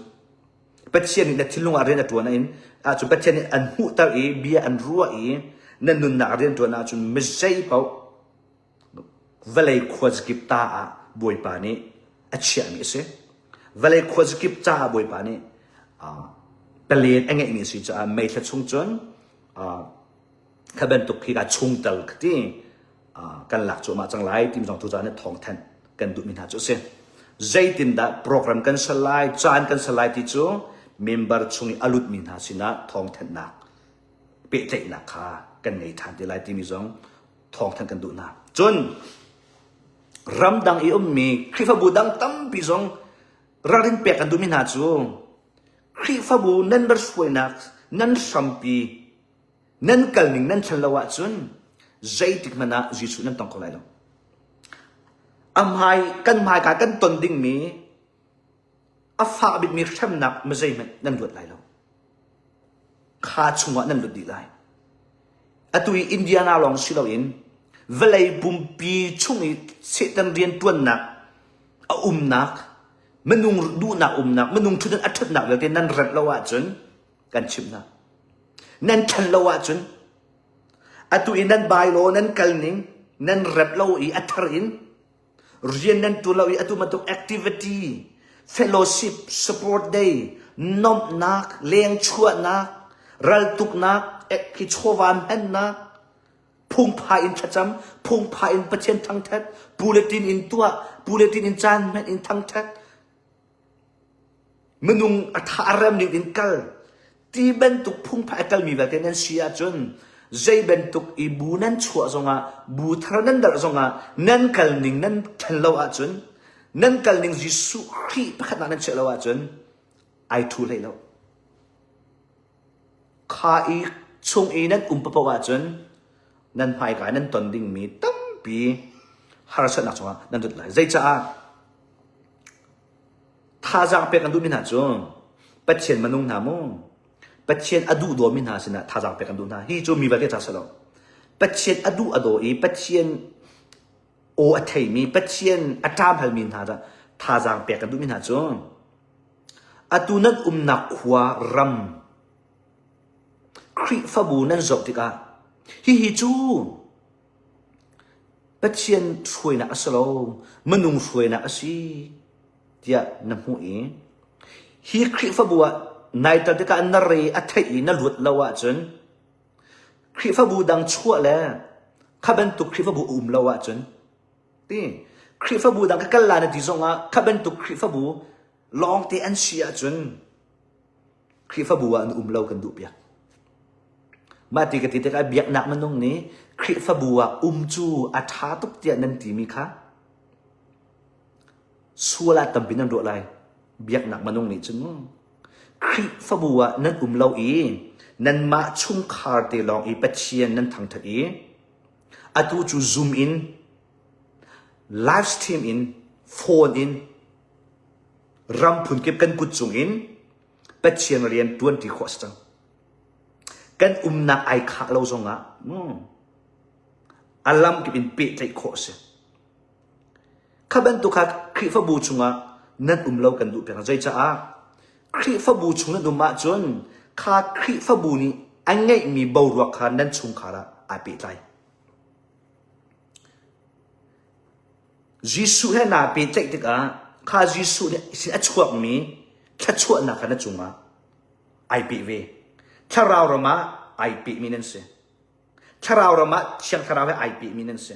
ปัจเจกนัดชินลงอะไรนัดตัวนั่นจุนปัจเจกอันหูตาเบียอันรัวนั่นนุนนักเรียนตัวนั่นจุนไม่ใช่เปล่าเวลัยขวดกิบตาบวยปานี่อัจฉริยะนี่สิเวลัยขวดกิบตาบวยปานี่เปลี่ยนเองนี่สิจะไม่ทัดชงจนข้าเป็นตุกที่การชงตลกที่กันหลักจุมาจังไรที่มีสองตัวจานเนี่ยทองแทนกันดูมินหาจุเสียใจตินดาโปรแกรมกันสไลด์จานกันสไลด์ที่จูเมมเบอร์ชงอลุดมินหาสินะทองแทนนักเปิดใจนักค่ะกันไงทันที่ไรที่มีสองทองแทนกันดูนักจนรำดังมีคริฟบูดังตั้มปีสองรารินเปียกันดูมินหาจูคริฟบูนั่นรัสวยนักนั่นสัมปีนั่นกัลนิงนั่นฉันละวะจุนใจติกมันนะจิสุนั่นต้องคนไรล่ะกันหายกันตนดิ่งมีฟ้าบิดมีเข้มหนักไม่ใช่มันนั่นหลุดไรล่ะขาชงวะนั่นหลุดดีไรตัวอินเดียนาลองสิเราอินเวลาบุมปีช่วงนี้เสตันเรียนตัวหนักนักมันนุ่งดูหนักนักมันนุ่งชุดนั้นอัดหนักเลยที่นั่นรัดละวะจุนกันชิมนะนั่นฉันละวะจนตัวนั้นบายโลนั้นกัลนิงนั่นเร็บเราอัตรินเรียนนั้นตัวเราตัวมันตัว activity fellowship support day นมนักเลี้ยงชั่วนักรัลตุกนักคิดชวานเห็นนักพุ่งพาอินชัดจำพุ่งพาอินประเทศทั้งทัดบูเลตินอินตัวบูเลตินอินจานแม่อินทั้งทัดมนุงอัฐารมนิอินกัลที่เป็นตุกพุ่งพายกัลมีแบบนั้นเสียจนใจเป็นตุกอีบูนั้นชัวร์ซงบูทานั้นดาร์ซงนั่นกัลนิงนั่นทันเราจนนั่นกัลนิงจิสุขีประคันนั้นเชื่อเราจนไอทูเลยแล้วข้าอีชงอีนั้นปะว่าจนนั่นพายกันนั่นตนดิ่งมีตั้มปีฮาร์ชนักซงนั่นดุดเลยใจจ้าท่าจางเป็ดกันดูมินาจงปัจเจียนมนุงนามูปัจเจียนอดูตัวมินาสินะท่าจางเป็ดกันดูนาฮีโจมีแบบนี้จ้าสลบปัจเจียนอดูอีปัจเจียนโออัฐยมีปัจเจียนอัตรามเฮลมินท่าจางเป็ดกันดูมินาจงอดูนั้นนักขวารัมคริฟบูนั้นจบติกาฮีจูปัจเจียนช่วยนักสลบมนุงช่วยนักสิที่นั่นหูฮีคริฟบัวนายตัดการนเรอัฐยนั่นหลุดละวะจนคริฟบูดังชั่วแล้ว ข้าเป็นตุคริฟบูเราอะจนตีคริฟบูดังกันลานะที่ซงอะข้าเป็นตุคริฟบูลองที่อันเชียจนคริฟบูอันเรากันดูเปียกมาตีกันตีแต่กันเบียกหนักมันตรงนี้คริฟบัวจูอัฐาตุกเตียนันตีมีค่ะสัวละตำบินันดูอะไรเบียกหนักมันตรงนี้จึงคริฟบัวนั่นเราอีนั่นมาชุ่มคาร์เตลองอีปัจเจียนนั่นทางเธออีอาตูจูซูมอินไลฟ์สตรีมอินโฟนอินรำพุนเก็บกันกุดจงอินปัจเจียนเรียน20 ข้อสังกันนักไอขาเราจงอ่ะอัลลัมกินปีใจโคสข้าเป็นตัวข้าคริฟบูชงอ่ะนั่นเรากันดูเพียงใจจ้าคริฟบูชงนั่นดูมาจนข้าคริฟบูนี่อันไงมีบาวรักข้านั่นชงข้าละไอปีใจยิสุให้นาปีใจติกอ่ะข้ายิสุเนี่ยสิ่งชั่วมีแค่ชั่วนักข้านั่นจงอ่ะไอปีเวถ้าเรามาไอปีมีนั่นสิถ้าเรามาเชียงถ้าเราให้ไอปีมีนั่นสิ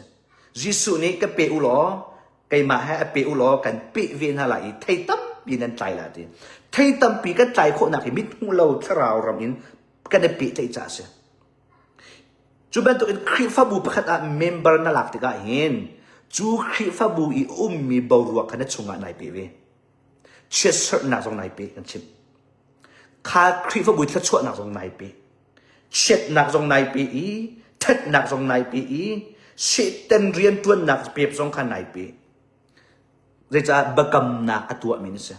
ยิสุนี่ก็เปอุโลไกมาให้เปอุโลกันปีเวียนอะไรไทยตั้มปีนั้นใจละทีไทยตั้มปีก็ใจคนนักมิตรเราถ้าเราอินกันได้ปีใจจ่าสิจูเป็นตัวเองคริฟบูประคัตเมมเบอร์นั่นหลักที่ก็เห็นจูคริฟบูอีมีบาวรัวกันนั้นชงงานในปีเวเชื่อสักหนักตรงในปีกันชิมข้าคริฟบุยทัดชั่วหนักตรงไหนปีเช็ดหนักตรงไหนปีทัดหนักตรงไหนปีเช็ดเต้นเรียนตัวหนักเปียบตรงข้างไหนปีเรียกจะบักำหนักตัวมินิส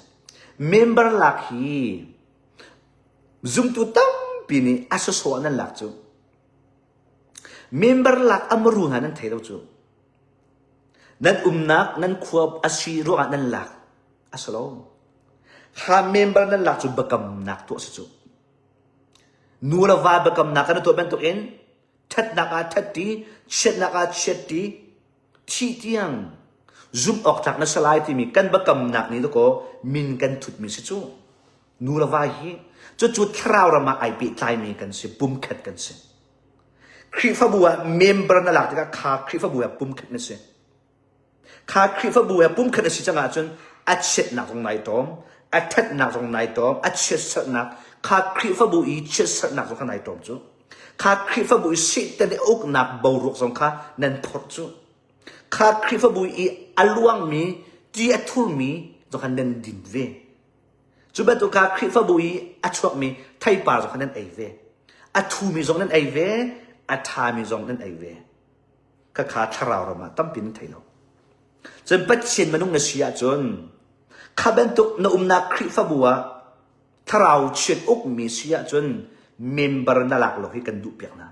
เมมเบอร์หลักฮีซุ่มตัวตั้งปีนี้อาศัยส่วนนั้นหลักจูเมมเบอร์หลักอมรูหานั้นเท่าจูนั้นนักนั้นควบอาชีรู้นั้นหลักอาศัยเราข้าเมมเบอร์นั้นหลักจุบกำนักตัวสุดนูระวาบกำนักกันตัวเป็นตัวเองทัดนักทัดดีเช็ดนักเช็ดดีที่เตียงซุ่มออกจากนักสไลด์ที่มีกันบกำนักนี้ตัวก็มินกันทุดมิสิจูนูระวาฮีจุดคราวเรามาไอปีใจมีกันสิปุ่มขัดกันสิคริฟบัวเมมเบอร์นั้นหลักที่ก็ข้าคริฟบัวปุ่มขัดนั่นสิข้าคริฟบัวปุ่มขัดนั่นสิจังหวะจนอัดเช็ดนักตรงไหนตอมอัดทัดหนักตรงไหนตอมอัดเช็ดสักหนักข้าคริฟบุยเช็ดสักหนักตรงไหนตอมจูข้าคริฟบุยสิแต่ในอกหนักเบารุกสงข้านั่นพอจูข้าคริฟบุยอลวงมีที่อัทุลมีตรงนั้นดินเวจูเป็นตัวข้าคริฟบุยอัชวกมีไทยปาตรงนั้นไอเวอัทูมีตรงนั้นไอเวอัทามีตรงนั้นไอเวข้าทาราวเรามาตั้มปีนั้นไทยเราจนปัจเจนมันนุ่งเสียจนข้าเป็นตุกนนักคริฟบัวถ้าเราเชื่ออกมีเสียจนเมมเบอร์นั่นหลักเราให้กันดูเปียกนะ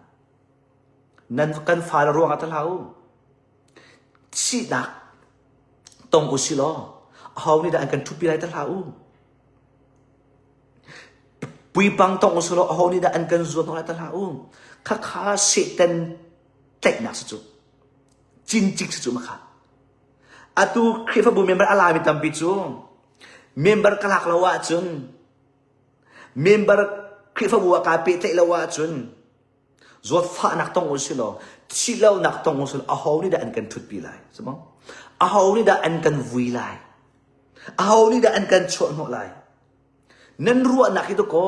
นั่นกันฟ้าเราอัตเราชีดักตรงอุศิโลเขานี่ได้กันทุบปีไรตะเราปุยปังตรงอุศิโลเขานี่ได้กันส่วนตรงไรตะเราข้าเสตันเต็กหนักสุดจริงจริงสุดมาค่ะอาตูคริฟบัวเมมเบอร์อะไรมีตั้มปิจูเมมเบอร์กลักละว่าจนเมมเบอร์คริฟบัวกาปิเตละว่าจนจวดฟ้านักตองอุศิโลชิลาวนักตองอุศิโลอาหาวนี่ได้อันกันทุดปีไลใช่ไหมอาหาวนี่ได้อันกันวุยไลอาหาวนี่ได้อันกันชนหัวไลนั่นรู้นักที่ตัวก็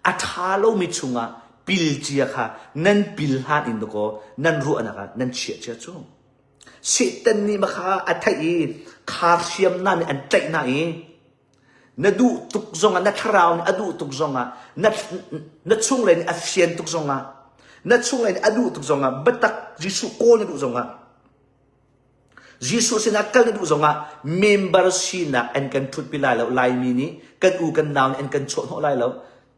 อัฐาเรามิชุงะปิลเจียค่ะนั่นปิลฮานอินตัวก็นั่นรู้นักนั่นเชี่ยเชี่ยจูสิตันนี่มาค่ะอัฐอีคาร์เซียมนั่นอันใจนั่นนัดูตุกซงอ่ะนัดคราวนัดูตุกซงอ่ะนัดช่วงเลยนี่อัฟเชียนตุกซงอ่ะนัดช่วงเลยนี่อดูตุกซงอ่ะบัตักยิสุโกนัดูซงอ่ะยิสุสินักกัลนัดูซงอ่ะเมมเบอร์ซีนักอันกันทุดพิลายแล้วไลมินี่กันอูกันนาวอันกันโชว์หัวไลแล้ว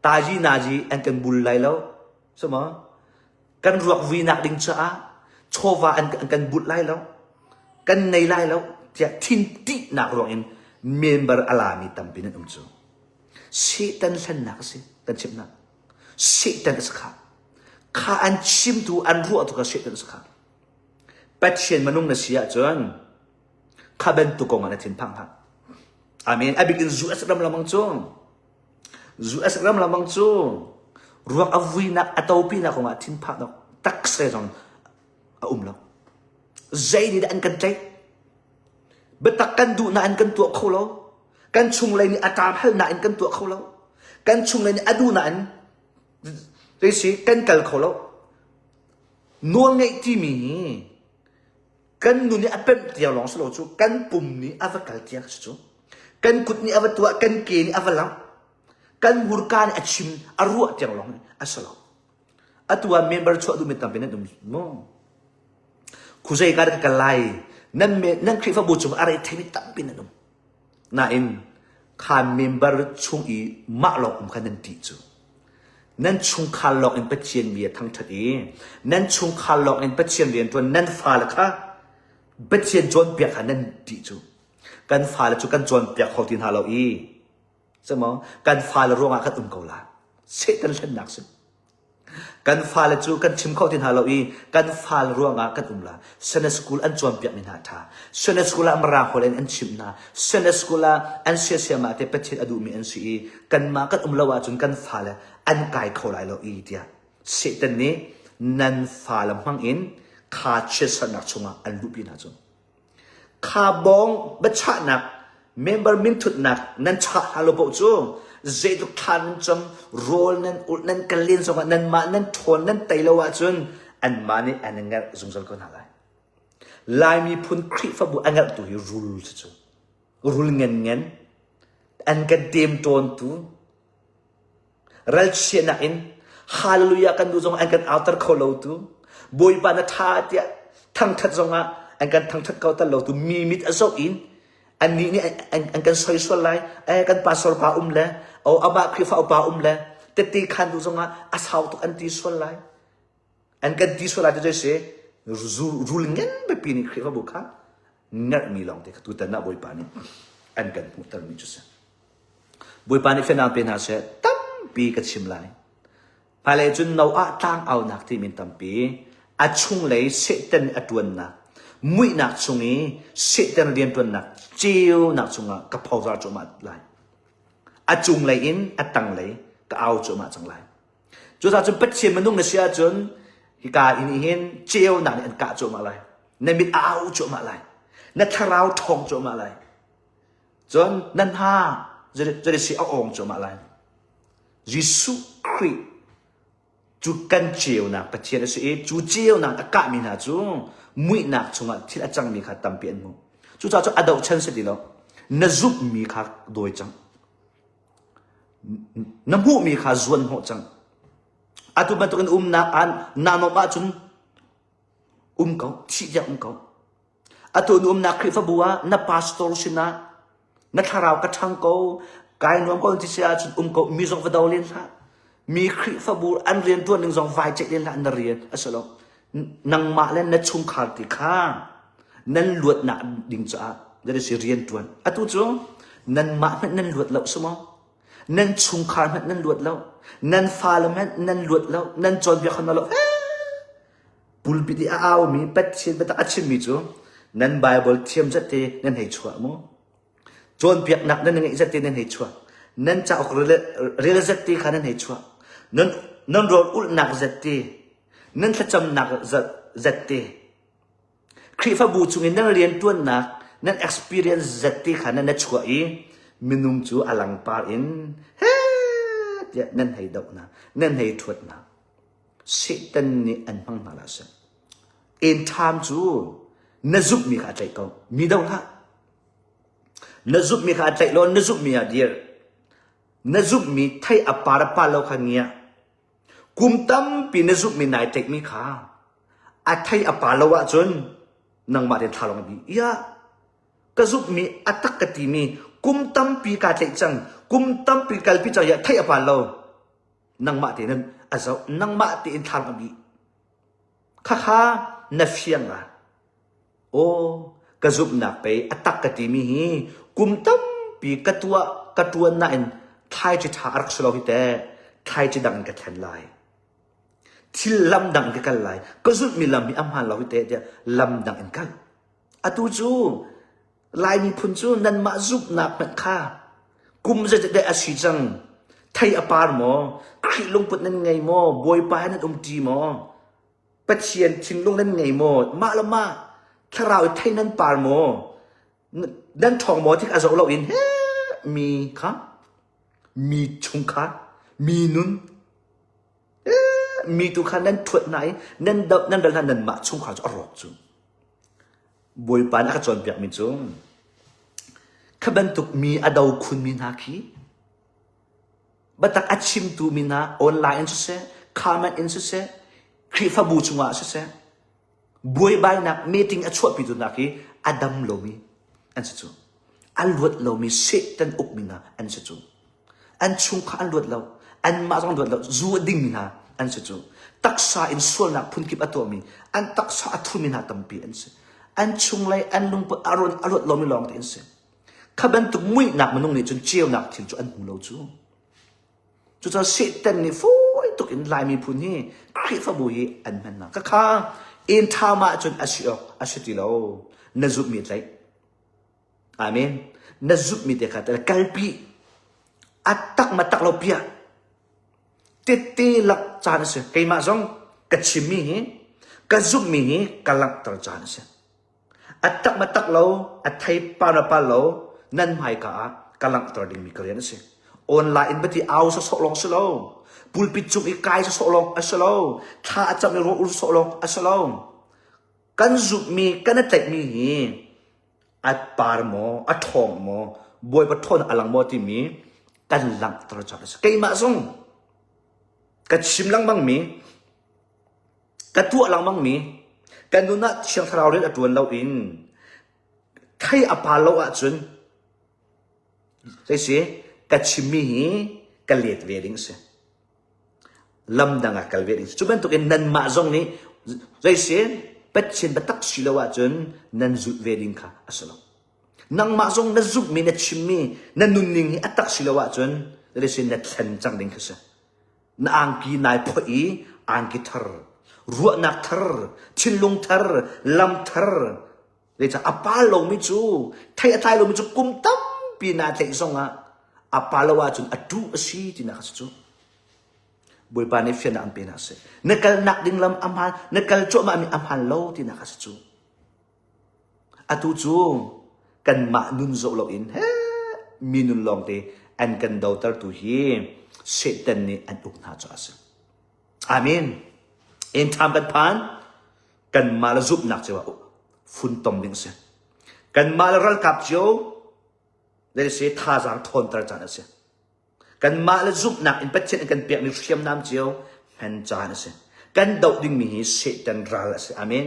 ตาจีนาจีอันกันบุลไลแล้วใช่ไหมกันรวกวีนักดิ้งจ้าโชวาอันกันบุลไลแล้วกันในไลแล้วจะทินตินักรวกอินเมมเบอร์อลามีตั้มปีนั้นจูเสียตันสันนักสิตันชิมนักเสียตันสักข้าอันชิมตูอันรู้ตัวก็เสียตันสักปัจเจนมนุษย์นั้นเสียจนข้าเป็นตุกงอันทิ้งพังอาเมนอาบิกินจูเอสกรัมละมังจูจูเอสกรัมละมังจูรัวอวีนักอัตโตปีนักของอันทิ้งพังนักตักเสียจน lo zai ni da an kan tay betak kan du na an kan tu kho lo kan chung lai ni atam hal na an kan tu kho lo kan chung lai ni adu na an dei si kan kal kho lo nuang ngai ti mi kan nu ni apem tiao long slo chu kan pum ni avakal tiak chu kan kut ni avatua kan ke ni avalang kan hurka ni achim arua tiang long asalo atua member chu adu metam ben dum mo khuzai ka ka lai nan me nan khrifa bu chung are themi tam bin dum na in khan member chung i ma lok kan nan ti chu nan chung khan lok in pachien mi thang thadi nan chung khan lok in pachien rian tuan nan fa la kha pachien jon pia khan nan ti chu kan fa la chu kan jon pia khau tin ha lo i semo kan fa la ronga khat ko la se tan chen nak se kan fa la chu kan chim khau tin ha lo i kan fa la ronga kan la sana school an jon pia min ha tha sana school amra kholen an chim na sana school an se ma te pachien adu mi an si kan ma kan la wa chun kan fa la an kai khau lai lo i dia se tan ni nan fa la mang in kha che sanak chunga an lu pi na chu kha bong ba cha nak member min thut nak nan cha halo bo chu ze du khan cham rol nan ul nan kalin so nan ma nan thon nan tai lo wa chun an ma ni an ngar zungzal ko na lai mi phun khri fa bu angal tu hi rule chu rule ngen an ka dem ton tu ral che na in hallelujah kan du jong an kan outer kholo tu boy pa na tha tia thang that zonga an kan thang that kau ta lo tu mi mit azo in an ni ni an kan soi so lai kan pastor pa le o aba khri fa pa le te ti khan du zonga asau tu an ti so lai an kan ti so lai te se rule ngen be pi ni khri fa bu kha ngar mi long te tu ta na boy pa ni an kan pu tar mi chu se boy pa ni fe na pe na se tam pi ka chim lai pa le chun no a tang au nak ti min tam pi a chung lei se ten atun na mui nak chungi se ten rian tun nak chiu nak chunga ka phau za chu ma lai a chung lei in a tang lei ka au chu ma chang lai chu sa chun pat chen manung na sia chun hi ka in hin chiu nak an ka chu ma lai na mit au chu ma lai na tharau thong chu ma lai chun nan ha je si a ong chu ma lai Giêsu Christ chú căn chiều nạc bạch chiết là chú chiều nạc ta cả mình hả chú mũi nạc chúng ta thiết chẳng mi khá tầm biện mù chú cho adult chân sẽ đi lo nó giúp mi khá đôi chẳng nó hụ mi khá duân hộ chẳng tu bắt tôi nạc an nà nó ba chúng cậu chỉ ra cậu tu nạc khi phá bùa nó pastor xin na nó thà rào cái thằng cậu cái nó có chỉ ra chúng cậu mi dòng vào đầu lên ha mi khri fa bu an rian tuan ning zong vai chek len la an rian asalo nang ma len na chung khar ti kha nan luat na ding cha da si rian tuan atu chu nan ma nan luat lo sumo nan chung khar nan luat lo nan fa la nan luat lo nan chon bi khana lo pul bi di aw mi pat chin ba ta achim mi chu nan bible thiam jate nan hei chua mo chon piak nak nan ngai jate nan hei chua nan cha ok rel jate kha nan hei chua nan rol ul nak zati nan thacham nak zati khri fa bu chung nan rian tuan nak nan experience zati khana na chua i minung chu alang par in he ya nan hei dok na nan hei thuat na sitan ni an phang ma la sa in time chu na zup mi kha tai ko mi dau la na zup mi kha tai lo na zup mi ya dear na zup mi thai apara pa lo khania kum tam pi na zup mi nai tek mi kha a thai apa lo wa chun nang ma den thalong bi ya ka zup mi atak ka ti mi kum tam pi ka tek chang kum tam pi kal pi cha ya thai apa lo nang ma te nan azau nang ma te in thalong bi kha kha na fiang a o ka zup na pe atak ka ti mi hi kum tam pi katua na in thai chi tha arak slo hi te thai chi dang ka than lai thil lam dang ka kal lai ko zut mi lam mi am han lo hi te dia lam dang en kal atu chu lai mi phun chu nan ma zup na pat kha kum je de asi chang thai apar mo khri lung put nan ngai mo boy pa nan ti mo ปัจเจียนชิงลงนั้นไงโมมาละมาถ้าเราไทยนั้นปาร์โมนั่นทองโมที่อาจจะเราอินเฮมีค่ะมีชงค่ะมีนุนมีตุขันนั้นถวดไหนนั่นดับนั่นมาชงค่ะจะอร่อยจุบอยปานอาจารย์เปียกมิจุงขบันตุกมีอดาวคุณมีนาคีบัตักอัดชิมตูมีนาออนไลน์สุดเสคามันอินสุดเสครีฟาบูจุงอาสุดเสบอยบายนักมีติ้งอัดชวดปิตุนาคีอดัมโลมีอันสุดจุอันลวดโลมีเซตันอุกมีนาอันสุดจุอันชุงข้าอันลวดเราอันมาจงลวดเราจูดิ่งมีนาอันสุดจุตักษาอินส่วนนักพุนกิบอัตัวมีอันตักษาอัตุมีนาตัมปีอันสุดอันชุงไลอันลุงปอารอนอรวดโลมีลองติอันสุดขบันตุกมุ้ยนักมันนุ่งนี่จนเจียวนักถึงจุอันหูเราจูจุดจะเสตันนี่ฟูตุกอินลายมีพุนนี่ครีฟบุยอันมันนักก็ข้าอินทามาจนอาชิติเรานจุมีใจอาเมนนจุมีเด็กแต่กัลปีอัตตักมาตักเราเปียติลักจานเสียใครมาจงกัชิมีกัจุมีกัลักตรจานเสียอัตตักมาตักเราอัตไทยปานาปาเรานั่นหมายกัลักตรดิ่งมีกระเรียนเสียออนไลน์บัดที่เอาสโลงสโลปุลปิจุกอีกายสโลงสโลถ้าอาจจะไม่รู้สโลงสโลกันจุมีกันเตมีอัดปาร์โมอัดทองโมบอยบัดทนอลังโมที่มีกันหลังตรจอดใครมาส่งกันชิมลังบังมีกันตัวลังบังมีกันดูนัดเชียงทราวเรื่องตัวเราอินใครอปาโลอาจุนใช่สิกันชิมีกันเลียดเวริงส์ลำดังกันเวริงส์จุบันตัวเองนันมาส่งนี้ใช่สิเป็ดเช่นบัตักสิลาวาจนนันจุดเวริงค่ะอัสลามนังมาส่งนันจุดมีนัดชิมีนันนุนนิงอัตักสิลาวาจนใช่สินัดขันจังดิงค่ะนังกีนายพออีอังกิทร์รัวนักทร์ชินลงทร์ลำทร์เลยจะอปาลงมิจูไทยไทยลงมิจูกุมตั้มปีนาเทส่งอ่ะอปาลวาจนอดูอสีที่นักจูบุยปานิฟิยนอันเป็นอาเซนักนักดิ่งลำอัมพันนักโจมามีอัมพันโลที่นักจูอดูจูกันมานุนโซโลอินเฮมีนุนลองเตอันกันดาวตร์ตุฮีเสตันนี่อันอุกนาจ้าเซอามีนเอ็นทำกันผ่านกันมาลจุบนักเจ้าฟุนตอมดิงเซกันมาลรัลกับเจ้าเลยเสียท่าจางทนตระจานเสียกันมาลจุบนักอินเป็ดเช่นกันเปียกนิเชียมน้ำเจ้าเห็นจานเสียกันดาวดิ่งมีเสตันรัลเสียอามีน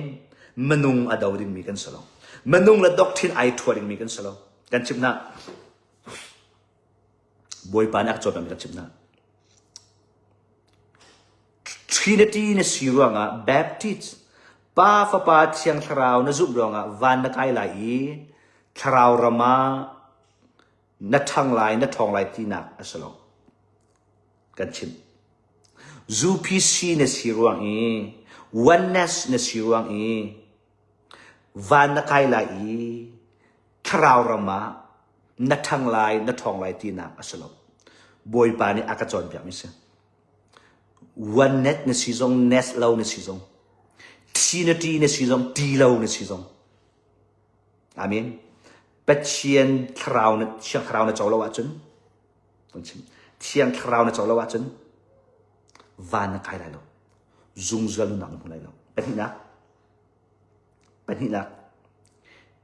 มนุงอดาวดิ่งมีกันสลองมนุงละด็อกทินไอทัวดิ่งมีกันสลองกันชิมนะบอยปานักจบแบบกันชิมนะTrinity ในสิรวงอ่ะ Baptist ป้าฟ้าป้าเชียงทราวนะจุบรองอ่ะวันนักไอไหลทราวรามานัททังไหลนัททองไหลที่นักอัสลองกันชิมจูพีซีในสิรวงวันเนสในสิรวงวันนักไอไหลทราวรามานัททังไหลนัททองไหลที่นักอัสลองบอยปานี่อากาศจรแบบนี้สิวันเน็ตในซีซองเนสเลาในซีซองทีนทีในซีซองทีเลาในซีซองอามีนเป็ดเชียนคราวในเชียงคราวในเจ้าละวัจนเชียงคราวในเจ้าละวัจนวันนักใครไรเราจุงจัลนังพงไรเราเป็นที่นักเป็นที่นัก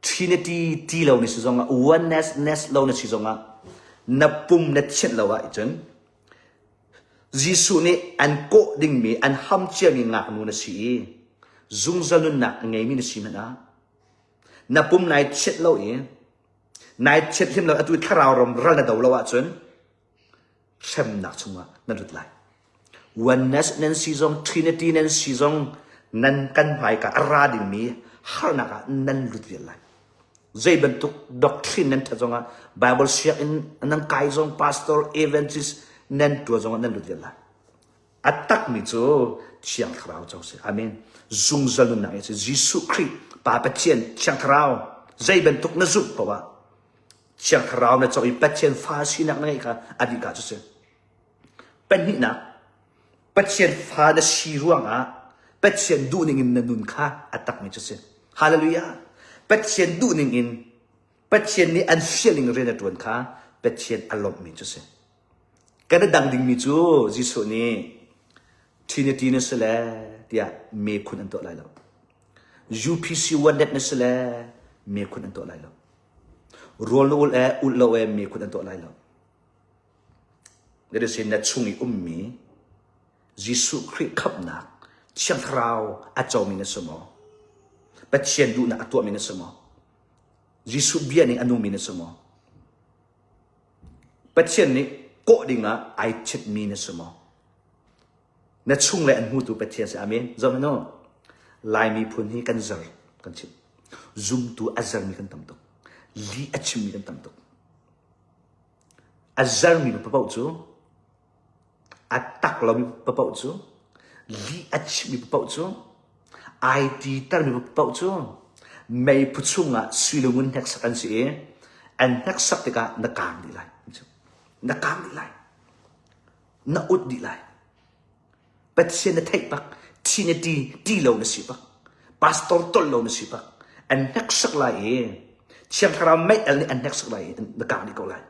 ทีนทีทีเลาในซีซองวันเนสเลาในซีซองนับปุ่มนัดเช่นละวะอีจนยิสุนี่อันโกดิ่งมีอันห้ามเชื่อมีงักนูนสิจุงจัลุนนักไงมีนสิมันนับปุ่มนายเช็ดเรานายเช็ดที่เราอัตุวิทาราวรมรัลนาดาวละวะจนเช่มนักชงวะนั่นรุดไลวันนั้นนั่นซีซองทรินิตี้นั่นซีซองนั่นกันไปกับราดิ่งมีฮาร์นักนั่นรุดเรียนไลใจบรรทุกด็อกทรินนั่นท่าจงอ่ะไบเบิลเชียร์นั่นไกด์จงพาสตอร์เอเวนซิสนั่นตัวจงนั่นรู้ดีละอัตตักมิจูเชียงคราวเจ้าเสียอามีนจุงจัลุนนักเสียยิสุคริสป้าเป็ดเชียนเชียงคราวใจบรรทุกนั่นจุเพราะว่าเชียงคราวนั่นจะอีเป็ดเชียนฟ้าสีนักนั่นเองค่ะอดีตการเจ้าเสียเป็นหินะเป็ดเชียนฟ้านั่นสีร่วงอ่ะเป็ chen du ning in na nun kha atak mi chuse hallelujah pet chen du ning in pet chen ni an feeling re na tuan kha pet chen alom mi chuse kana dang ding mi chu jisu ni trinity ne sele dia me khun an to lai lo UPC one ne sele me khun an to lai lo role ul e ul lo e me khun an to lai lo there is in that chungi ummi jisu khri khap nak chiang thrao a chaw mi na sumo pet chen du na atwa mi na sumo jisu bia ni anu mi na sumo pet chen ni ko ding na ai chet mi na sumo na chung le an hu tu pet chen sa amen zom no lai mi phun hi kan zar kan chip zoom tu azar mi kan tam tok li achim mi kan tam tok azar mi pa pau chu atak lo mi pa pau chu li achim mi pa pau chu IT tar mi pa pau chu mai pu chunga silungun hek sakan si an hek sak te ka na kam di lai na kam di lai na ut di lai pet chen na thai pak tin ti lo na si pak pastor tol lo na si pak an hek sak lai chiang thara mai al ni an hek sak lai na kam di ko lai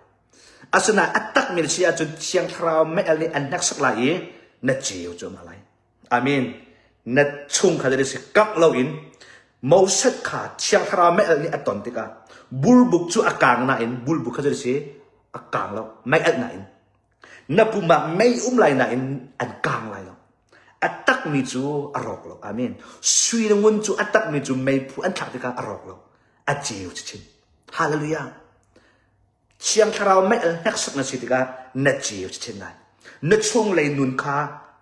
asuna atak mi sia chun chiang thara mai al ni an hek sak lai na chiu cho ma lai amen na chung kha de si kak lo in mau set kha chiang thara mai al ni aton tika bul buk chu akang na in bul buk kha de si akang lo mai al na in na puma mai lai na in an kang lai lo atak mi chu arok lo amen sui ngun chu atak mi chu mai pu an thak tika arok lo a chiu chin hallelujah chiang thara mai al hek sak na si tika na chiu chin lai na chung lai nun kha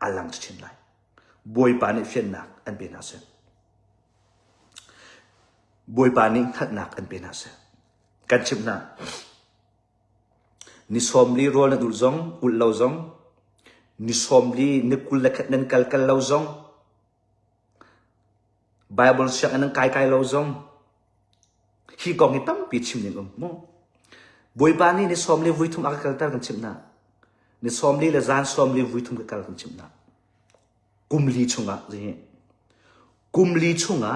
alang chin lai boy pa ni fian nak an pe na se boy pa ni khat nak an pe na se kan chim na ni som li rol na dul zong ul lo zong ni som li ni kul la khat nan kal lo zong bible siak an kai lo zong hi gong ni tam pi chim ni mo boy pa ni som li vui thum akal tar kan chim na ni som li la zan som li vui thum ka kal kan chim na kumli chunga je kumli chunga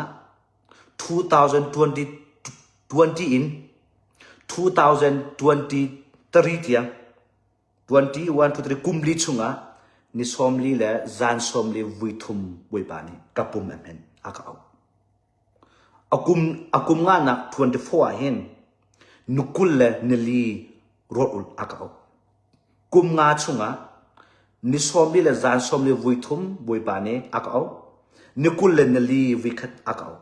2020 in 2023 tiang 21 to 3 kumli chunga ni somli le zan somli vuithum boipani kapum amen akau akum nga nak 24 hen nukul le nili roul akau kum nga chunga ni somli le zan somli vuithum boipani akau nikul le nili vikhat akau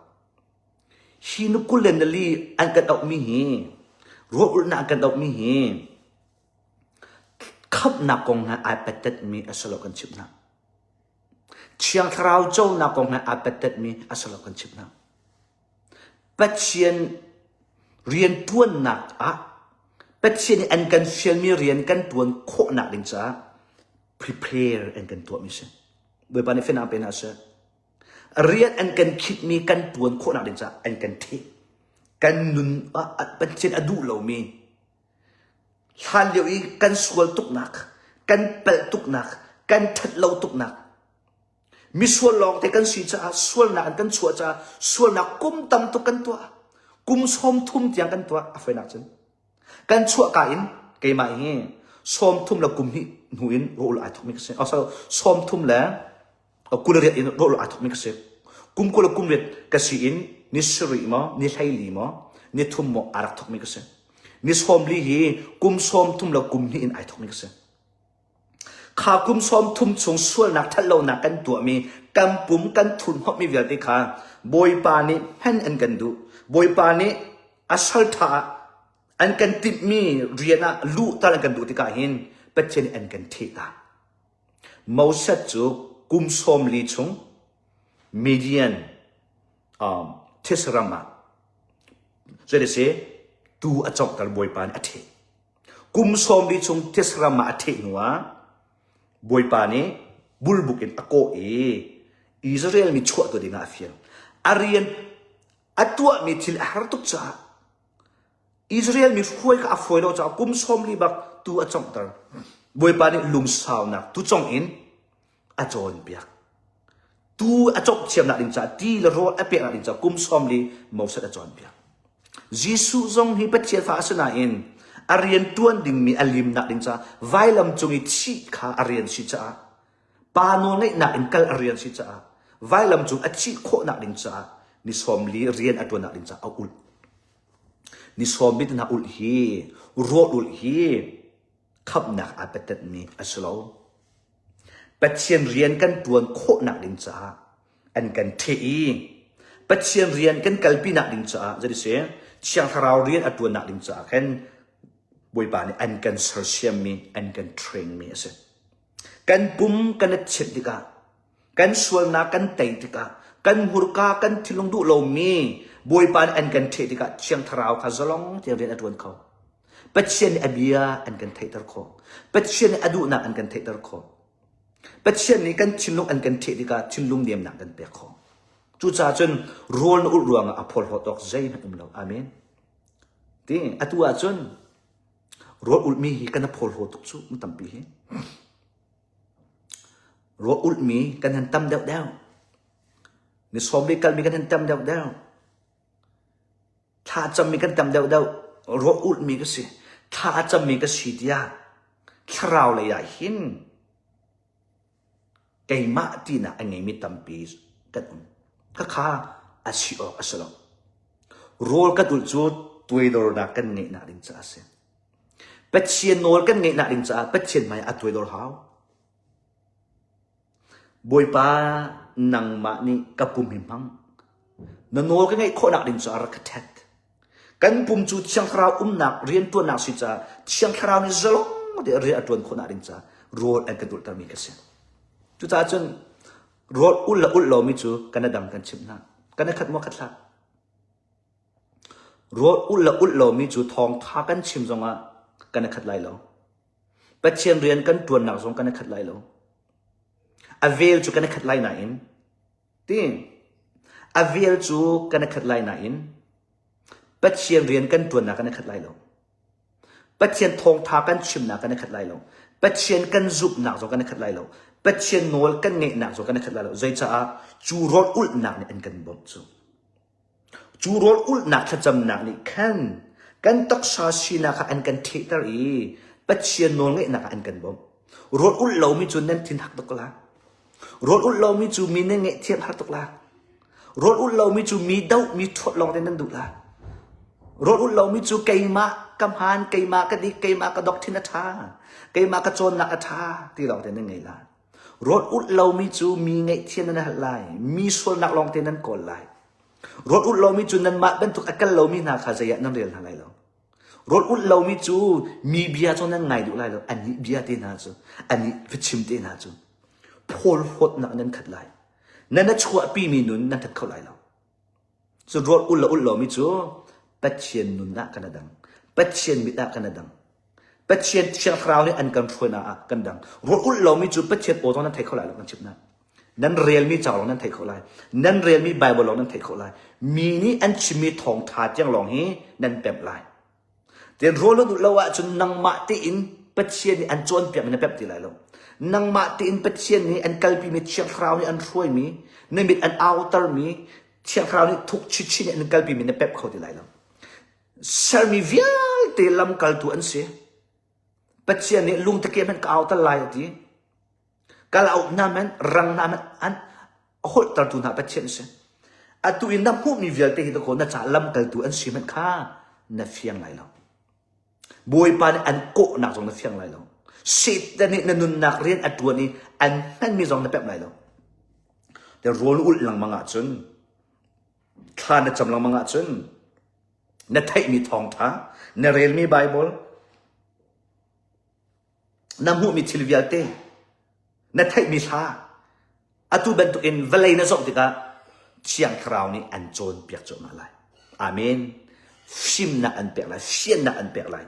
hi nukul le nili an kat au mi hi roul na kat au mi hi khap na kong na apetet mi asalokan chip na chiang thrao chou na kong na apetet mi asalokan chip na patien rian tuan nak a patien an kan fiel mi rian kan tuan kho na ding cha prepare an kan tu mi se boy pa ni fena pe na se rian an kan khit mi kan tuan kho na ding cha an kan thi kan nun a patien adu lo mi han liu i kan sual tuk nak kan pel tuk nak kan that lo tuk nak mi sual long te kan si cha sual na kan chua cha sual na kum tam tu kan tua kum som thum tiang kan tua a fe nak chen kan chua ka in ke mai he som thum la kum hi nuin rol a thuk mi se also som thum la kul ri in rol a thuk mi se kum ko la kum ret ka si in ni sri mo ni thai li mo ni thum mo arak thuk mi se ni som li hi kum som thum la kum ni in ai thok mi se kha kum som thum chung sual nak thal lo nak kan tu mi kam pum kan thun hop mi vel te kha boy pa ni han an kan du boy pa ni asal tha an kan tip mi riana lu ta kan du te ka hin pachen an kan the ta mau sat chu kum som li chung median tesrama so they say tu achok tal boy pan athe kum som li chung tesrama athe nuwa boy pani bulbuk in ako Israel mi chua to dinga fiel arian atwa mi til hartuk cha Israel mi foi ka foi lo cha kum som li bak tu achok tal boy pani lung saw na tu chong in achon piak tu achok chiam na ding cha ti le ro apek na ding cha kum som li mo sa da chon pia jisu zong hi pathian fa asana in arian tuan ding mi alim na ding cha vailam chungi chi kha arian si cha pa no ngai na in kal arian si cha vailam chung achi kho na ding cha ni som li rian atwa na ding cha aul ni som bit na ul hi ro ul hi khap na apetet mi aslo pathian rian kan tuan kho na ding cha an kan thei pathian rian kan kalpi na ding cha jadi se chiang tharau rian atwa na ding cha kan boi ba ni an kan ser siam mi an kan train mi ase kan pum kan chet dika kan sual na kan tei dika kan hurka kan thilong du lo mi boi pan an kan the dika chiang tharau kha zalong te rian atwan kho pathian abia an kan thei tar kho pathian adu na an kan thei tar kho pathian ni kan thilong an kan the dika thilong niam na kan pe kho chu cha chen rol na ul ruang a phol ho tok zai na lo amen ti atua chen rol ul mi hi kan phol ho tok chu tam pi he ro ul mi kan han tam deu deu ni som bi kal mi kan han tam deu deu tha cham mi kan tam deu deu ro ul mi ka si tha cham mi ka si dia thrau le ya hin kai ma ti na angai mi tam pi kan ka kha asi o asalo rol ka tul chu tuai dor na kan ngai na ring cha se pathian nol kan ngai na ring cha pathian mai a tuai dor hau boi pa nang ma ni kapum himang na nol ka ngai kho nak ding cha ra khathat kan pum chu chiang khrau nak rian tu nak si cha chiang khrau ni zalong de ri atun kho nak ding cha rol an ka tul tar mi ka se chu cha chun rol ul lo mi chu kana dang kan chim na kana khat mo khat la rol ul lo mi chu thong tha kan chim zonga kana khat lai lo pathian rian kan tuan nak zong kana khat lai lo avel chu kana khat lai na in tin avel chu kana khat lai na in pathian rian kan tuan na kana khat lai lo pathian thong tha kan chim na kana khat lai lo pathian kan zup na zo kana khat lai lo pathian nol kan nge na zo kana khat lai lo zai cha chu rol ul nak ni an kan bom chu rol ul nak thacham nak ni kan tok sa si na kha an kan the tar i pathian nol nge na ka an kan bom rol ul lo mi chu nan thin hak tok la rol ul lo mi chu mi ne nge thiam hak tok la rol ul lo mi chu mi dau mi thot long te nan du la rol ul lo mi chu kai ma kam han kai ma ka di kai ma ka dok thin tha kai ma ka chon na ka tha ti long te nan ngai la rol ul lo mi chu mi nge thiam na lai mi sol nak long te nan kol lai rol ul lo mi chu nan ma ben tuk akal lo mi na kha zaya nan rel na lai lo rol ul lo mi chu mi bia chon nan ngai du lai lo ani bia te na chu ani vichim te na chu phol hot na nan khat lai nan chua pi mi nun nan that khau lai lo so rol ul lo mi chu pathian nun na kana dang pathian mi da kana dang pathian chiang khrau ni an kan thoi na kan dang rol ul lo mi chu pathian o ton nan thai khau lai lo kan chip na nan real mi chaw long nan thai khau lai nan real mi bible long nan thai khau lai mi ni an chimi thong tha chiang long hi nan pep lai ten rol du lo wa chun nang ma ti in pathian ni an chon pep na pep ti lai lo nang ma ti in pathian ni an kalpi mi chiang khrau ni an thoi mi na mit an outer mi chiang khrau ni thuk chi chi ni an kalpi mi na pep khau ti lai lo sar mi vial te lam kal tu an se pathian ni lung te ke man ka outer lai ti kala out na man rang na man an hol tar tu na pathian se atu in na hu mi vial te hi to ko na cha lam kal tu an si man kha na fiang lai lo boi pan an ko na jong na fiang lai lo sit da ni na nun nak rian atwa ni an nan mi jong na pep lai lo the role ul lang manga chun khan na cham lang manga chun na thai mi thong tha na rel mi bible na mu mi thilvialte na thai mi tha atu ben tu in valai na zok tika chiang khrau ni an chon piak cho ma lai amen sim na an pek lai sien na an pek lai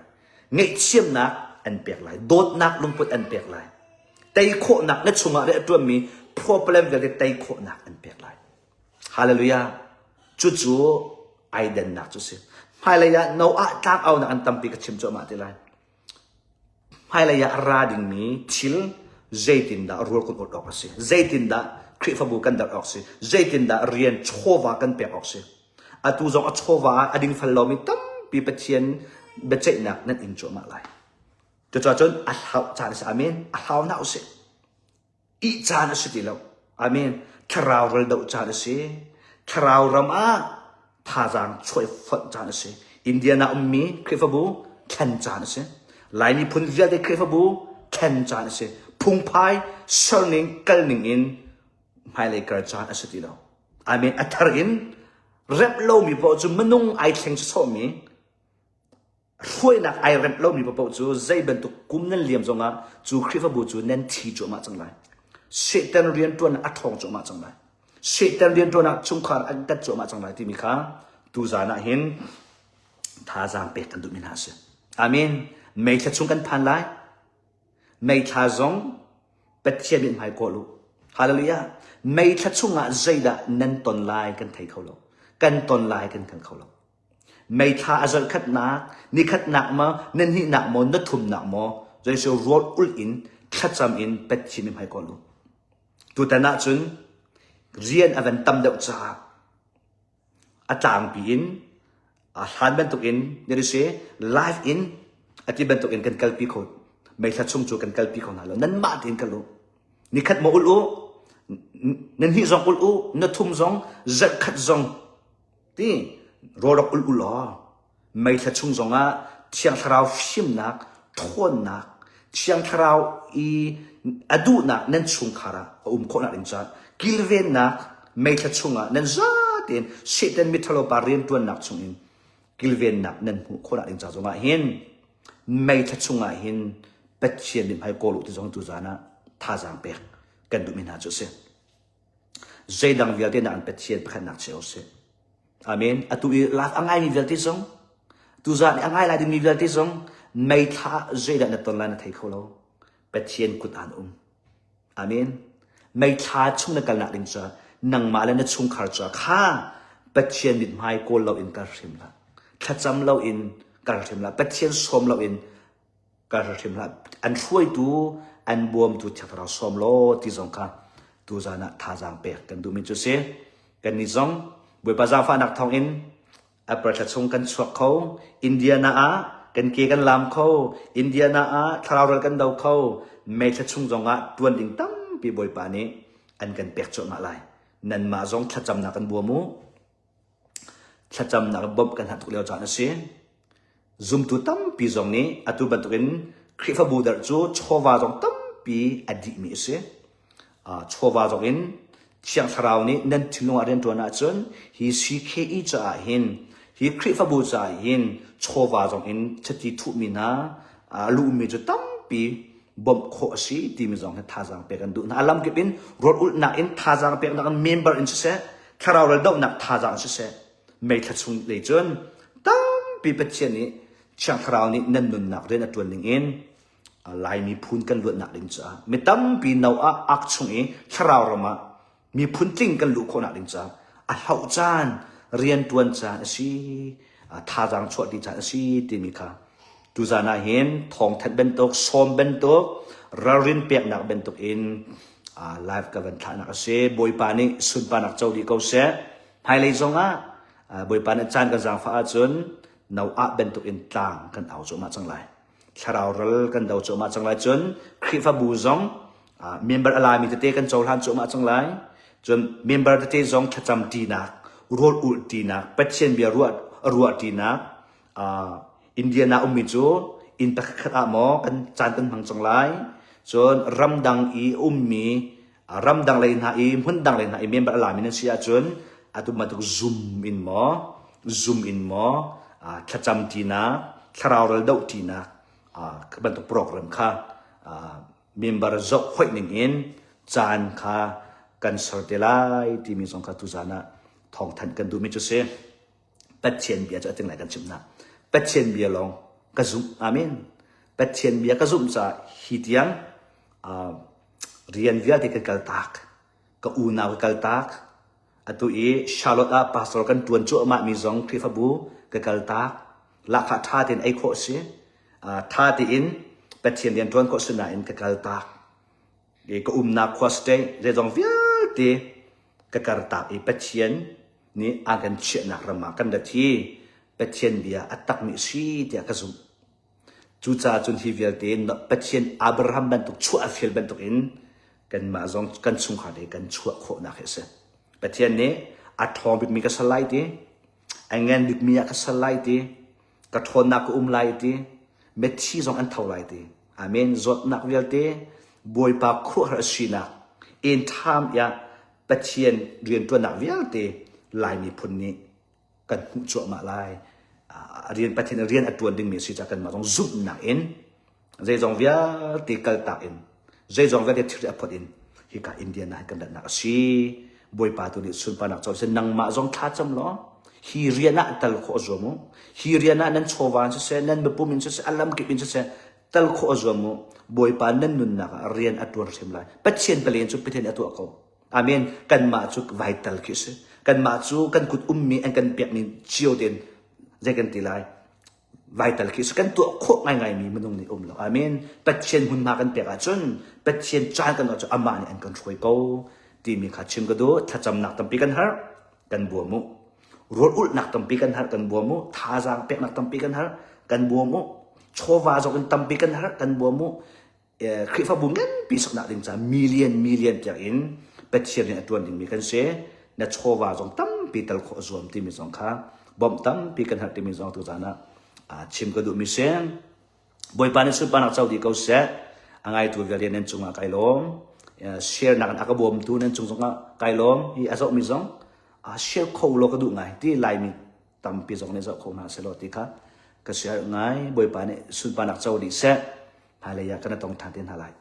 ngai chiam na an pek lai dot nak lungput an pek lai tai kho nak na chunga re atwa mi problem ga de tai kho nak an pek lai hallelujah chu chu ai den nak chu se hallelujah no a tak au na an tampi ka chim cho ma ti lai hallelujah ra ding mi thil zaitin da rol ko dok se zaitin da คริฟบูกันดักออกสิเจตินดาเรียนโชวากันเปียกออกสิอาตูจงอัโชวาอดิงฟัลลอมิตั้มปีเปเชียนเบเจนักนั่นอินโจมาไลจะจนอัลฮาวจานสิอาเมนอัลฮาวน่าอุสิอีจานสิติลาวอาเมนคราวรัลดาวจานสิคราวรามาทาจังช่วยฟัดจานสิอินเดียนาอุมมีคริฟบูแคนจานสิลายนี้พุนเวียดคริฟบูแคนจานสิพุงพายเชอร์นิงกัลนิงอินไม่เลยกระจายสิติลาวอาเมนอัตรินเร็บโลมีพอจุมนุงไอเทงจะสมีช่วยนักไอเร็บโลมีพอจูใจเป็นตุกุมนั่นเลี้ยมจงอ่ะจูคริฟบูจูนั่นทีจูมาจังไรเชตันเรียนตัวนักอัฐองจูมาจังไรเชตันเรียนตัวนักชุงขารอันกัดจูมาจังไรที่มีข้าตูจานะเห็นท่าจางเป็ดกันดูมินาเสอาเมนไม่จะชุงกันพันไลไม่ท่าจงเป็ดเชียบินหายโกลูฮาเลลูยาไม่จะชุงอ่ะใจละนั่นตนไลกันไทยเขาโลกันตนไลกันเขาโลไม่ท่าอาจจะขัดนักนี่ขัดนักมานั่นนี่นักมอนัดทุ่มนักมอใจเสียวรถอุลอินขัดจำอินเป็ดเชียบินหายโกลูตัวแต่น่าจุนเรียนอเวนตัมเดาจ้าอาจารย์ปีนหันเป็นตัวอินนี่ดิเซ่ไลฟ์อินอาทิตย์เป็นตัวอินกันกัลปีคนไม่ทัดช่วงจูกันกัลปีคนนั่นแหละนั่นมาถึงกันลูนี่ขัดมาอุลูนั่นหิจงอุลูนั่นทุ่มจงจัดขัดจงที่รอรักอุลูล้อไม่ทัดช่วงจงอ่ะเชียงทราวชิมนักทวนนักเชียงทราวอดูนักนั่นชุงขาระคนนั่นจ้ากิลเวนนักไม่ทัดช่วงอ่ะนั่นจ้าเด่นเชิดนั่นมิทรโลปาเรียนตัวนักชุงอินกิลเวนนักนั่นคนนั่นจ้าจงอ่ะเห็นไม่ทัดช่วงอ่ะเห็นเป็ดเชียนดิมให้โกลุที่จงตุจานะท่าจางเปกกันดูมินาจุเสใจดังเวลเดนันเป็ดเชียนเป็นนักเชียวเสอาเมนอะตุอีลาฟอังไงมีเวลที่จงตุจานี่อังไงลาดิมีเวลที่จงไม่ท่าใจดังนัตตนลานะไทยเขาเราเป็ดเชียนกุดอ่านอาเมนไม่ท่าช่วงนักการนักดินจ้านังมาแล้วนัดช่วงขาจ้าข้าเป็ดเชียนดิมให้โกลเราอินการเทมละถ้าจำเราอินการเทมละเป็ดเชียนสมเราอินการเทมละอันช่วยดูอันบวมดูที่เราสมโลที่จงค่ะดูจานะท่าจางเปกกันดูมิจุเสกันนิจงบุยปะจางฟ้านักทองอินประชาชนกันสวกเขาอินเดียนากันเกกันลามเขาอินเดียนาทาราวกันดาวเขาไม่ชะชงจงอ่ะตัวนดิ่งตั้มปีบุยปานี้อันกันเปียกโจมาไลนั่นมาจงชัดจำนักกันบัวมูชัดจำนักบบกันหัดทุกเลี้ยวจานเสียซุ่มตุตั้มปีจงนี้อัตุบันตุกินคริฟบูดาร์จูโชวาจงตั้มปีอดีมีเสียโชวาจงอินเชียงทาราวนี้นั่นถึงว่าเรียนตัวน่าจนฮีซีเคอีจ่าหินฮีคริฟบูจ่าหินโชวาจงอินชติทุมินาลูมิจุตั้มปีบ่มโคสีที่มีจงให้ท่าจางเปกันดูนะลำเก็บอินรถอุลนักอินท่าจางเปกันนักเมมเบอร์อินเสทาราวเราดอกนักท่าจางเสไม่ทัดชุนเลยจนตั้มปีเป็ดเชียนนี้เชียงทาราวนี้นั่นนุนนักเรียนตัวหนึ่งอินลายมีพูนกันล้วนนักดินจ้าไม่ตั้มปีนเอาอักชุงอินทาราวเรามามีพูนจริงกันลุกคนนักดินจ้าเขาจานเรียนตัวจ้าสิท่าจางชวดดิจ้าสิที่มีค่ะดูจานาเห็นทองทัดเป็นตกสมเป็นตกเราเรียนเปียกนักเป็นตกอินไลฟ์กับวันทานักเสบอยปานิสุดปานักเจ้าดีเขาเสไฮไลท์จงบอยปานิจานกันจางฟ้าจนนาเป็นตกอินต่างกันเอาจมาจังไรชาเราเรลกันเอาจมาจังไรจนคริฟบูจงเมมเบอร์อะไรมีเตะกันโจลันจมาจังไรจนเมมเบอร์เตะจงขจำดีนักรัวอุดดีนักเป็ดเชียนเบียรัวดีนักอินเดียนาอุมิจูอินตะขัดหมอกันจานกันพังจังไรจนรำดังอีมีรำดังเลยนะหุ่นดังเลยนะเมมเบอร์อะไรมีนั่นเสียจนตุมาตุซูมอินหมอขจำดีนักคราวเราดูดีนักบันทึกโปรแกรมค่ะเมมเบอร์จบหวยหนึ่งอินจานค่ะกันสร์เตลัยที่มีสองคตุจานะทองทันกันดูมิจุเซเป็ดเชียนเบียจะถึงไหนกันชิมนะเป็ดเชียนเบียลองกระซุ่มอามินเป็ดเชียนเบียกระซุ่มจะฮิตยังเรียนเวียที่กันกัลตักก็อูนาวกัลตักตัวชาร์ลอตต์พาสโตรกันตวนจั่วมามีสองคริฟบูกัลตักลักขะท่าที่ไอโคสิท่าที่อินเป็ดเชียนเรียนตวนโคสนาอินกัลตักก็นาควสเตเรื่องเวีย te ka karta e pathian ni agan che nak rama kan da thi pathian dia atak mi si dia ka zum chu cha chun hi vel te no pathian abraham ban tuk chu afil ban tuk in kan ma zong kan chung kha de kan chu kho na khe se pathian ne a thong bik mi ka salai te angen bik mi ka salai te ka thon na ko lai te met chi zong an thau lai te amen zot nak vel te boy pa khu har sina in tham ya pathian rian tu nak vel te lai mi phun ni kan hu chu ma lai rian pathian rian atuan ding mi si cha kan ma zong zup na in zai zong via ti kal ta in zai zong via ti apot in hi ka india na kan na si boy pa tu ni sun pa nak chaw se nang ma zong tha cham lo hi riana tal kho zomo hi riana nan chowan se nan be pumin se alam ki pin se tal kho zomo boy pa nan nun na rian atur sim lai pathian palen chu pithen atu ko amen kan ma chu vital ki se kan ma chu kan kut ummi an kan pek ni chiu den zai kan ti lai vital ki se kan tu kho ngai mi manung ni lo amen pathian hun ma kan pek a chun pathian chan kan chu ama ni an kan throi ko ti mi kha chim ga do thacham nak tam pi kan har kan bu mu rol ul nak tam pi kan har kan bu mu tha jang pek nak tam pi kan har kan bu mu chowa zo kan tam pi kan har kan bu mu khri fa bum ngan pi sok na ding cha million pyak in pathian ni atun ding mi kan se na chowa zo tam pi tal kho zom ti mi zong kha bom tam pi kan har ti mi zong tu jana chim ka du mi sen boy pa ni su pa nak chau di ko se angai tu vel nen chunga kai lom share nak an akabom tu nen chung zonga kai lom hi aso mi zong share kho lo ka du ngai ti lai mi tam pi zong ne zo kho na se lo ti kha ka share ngai boy pa ni su pa nak chau di se halaya kana tong than tin halai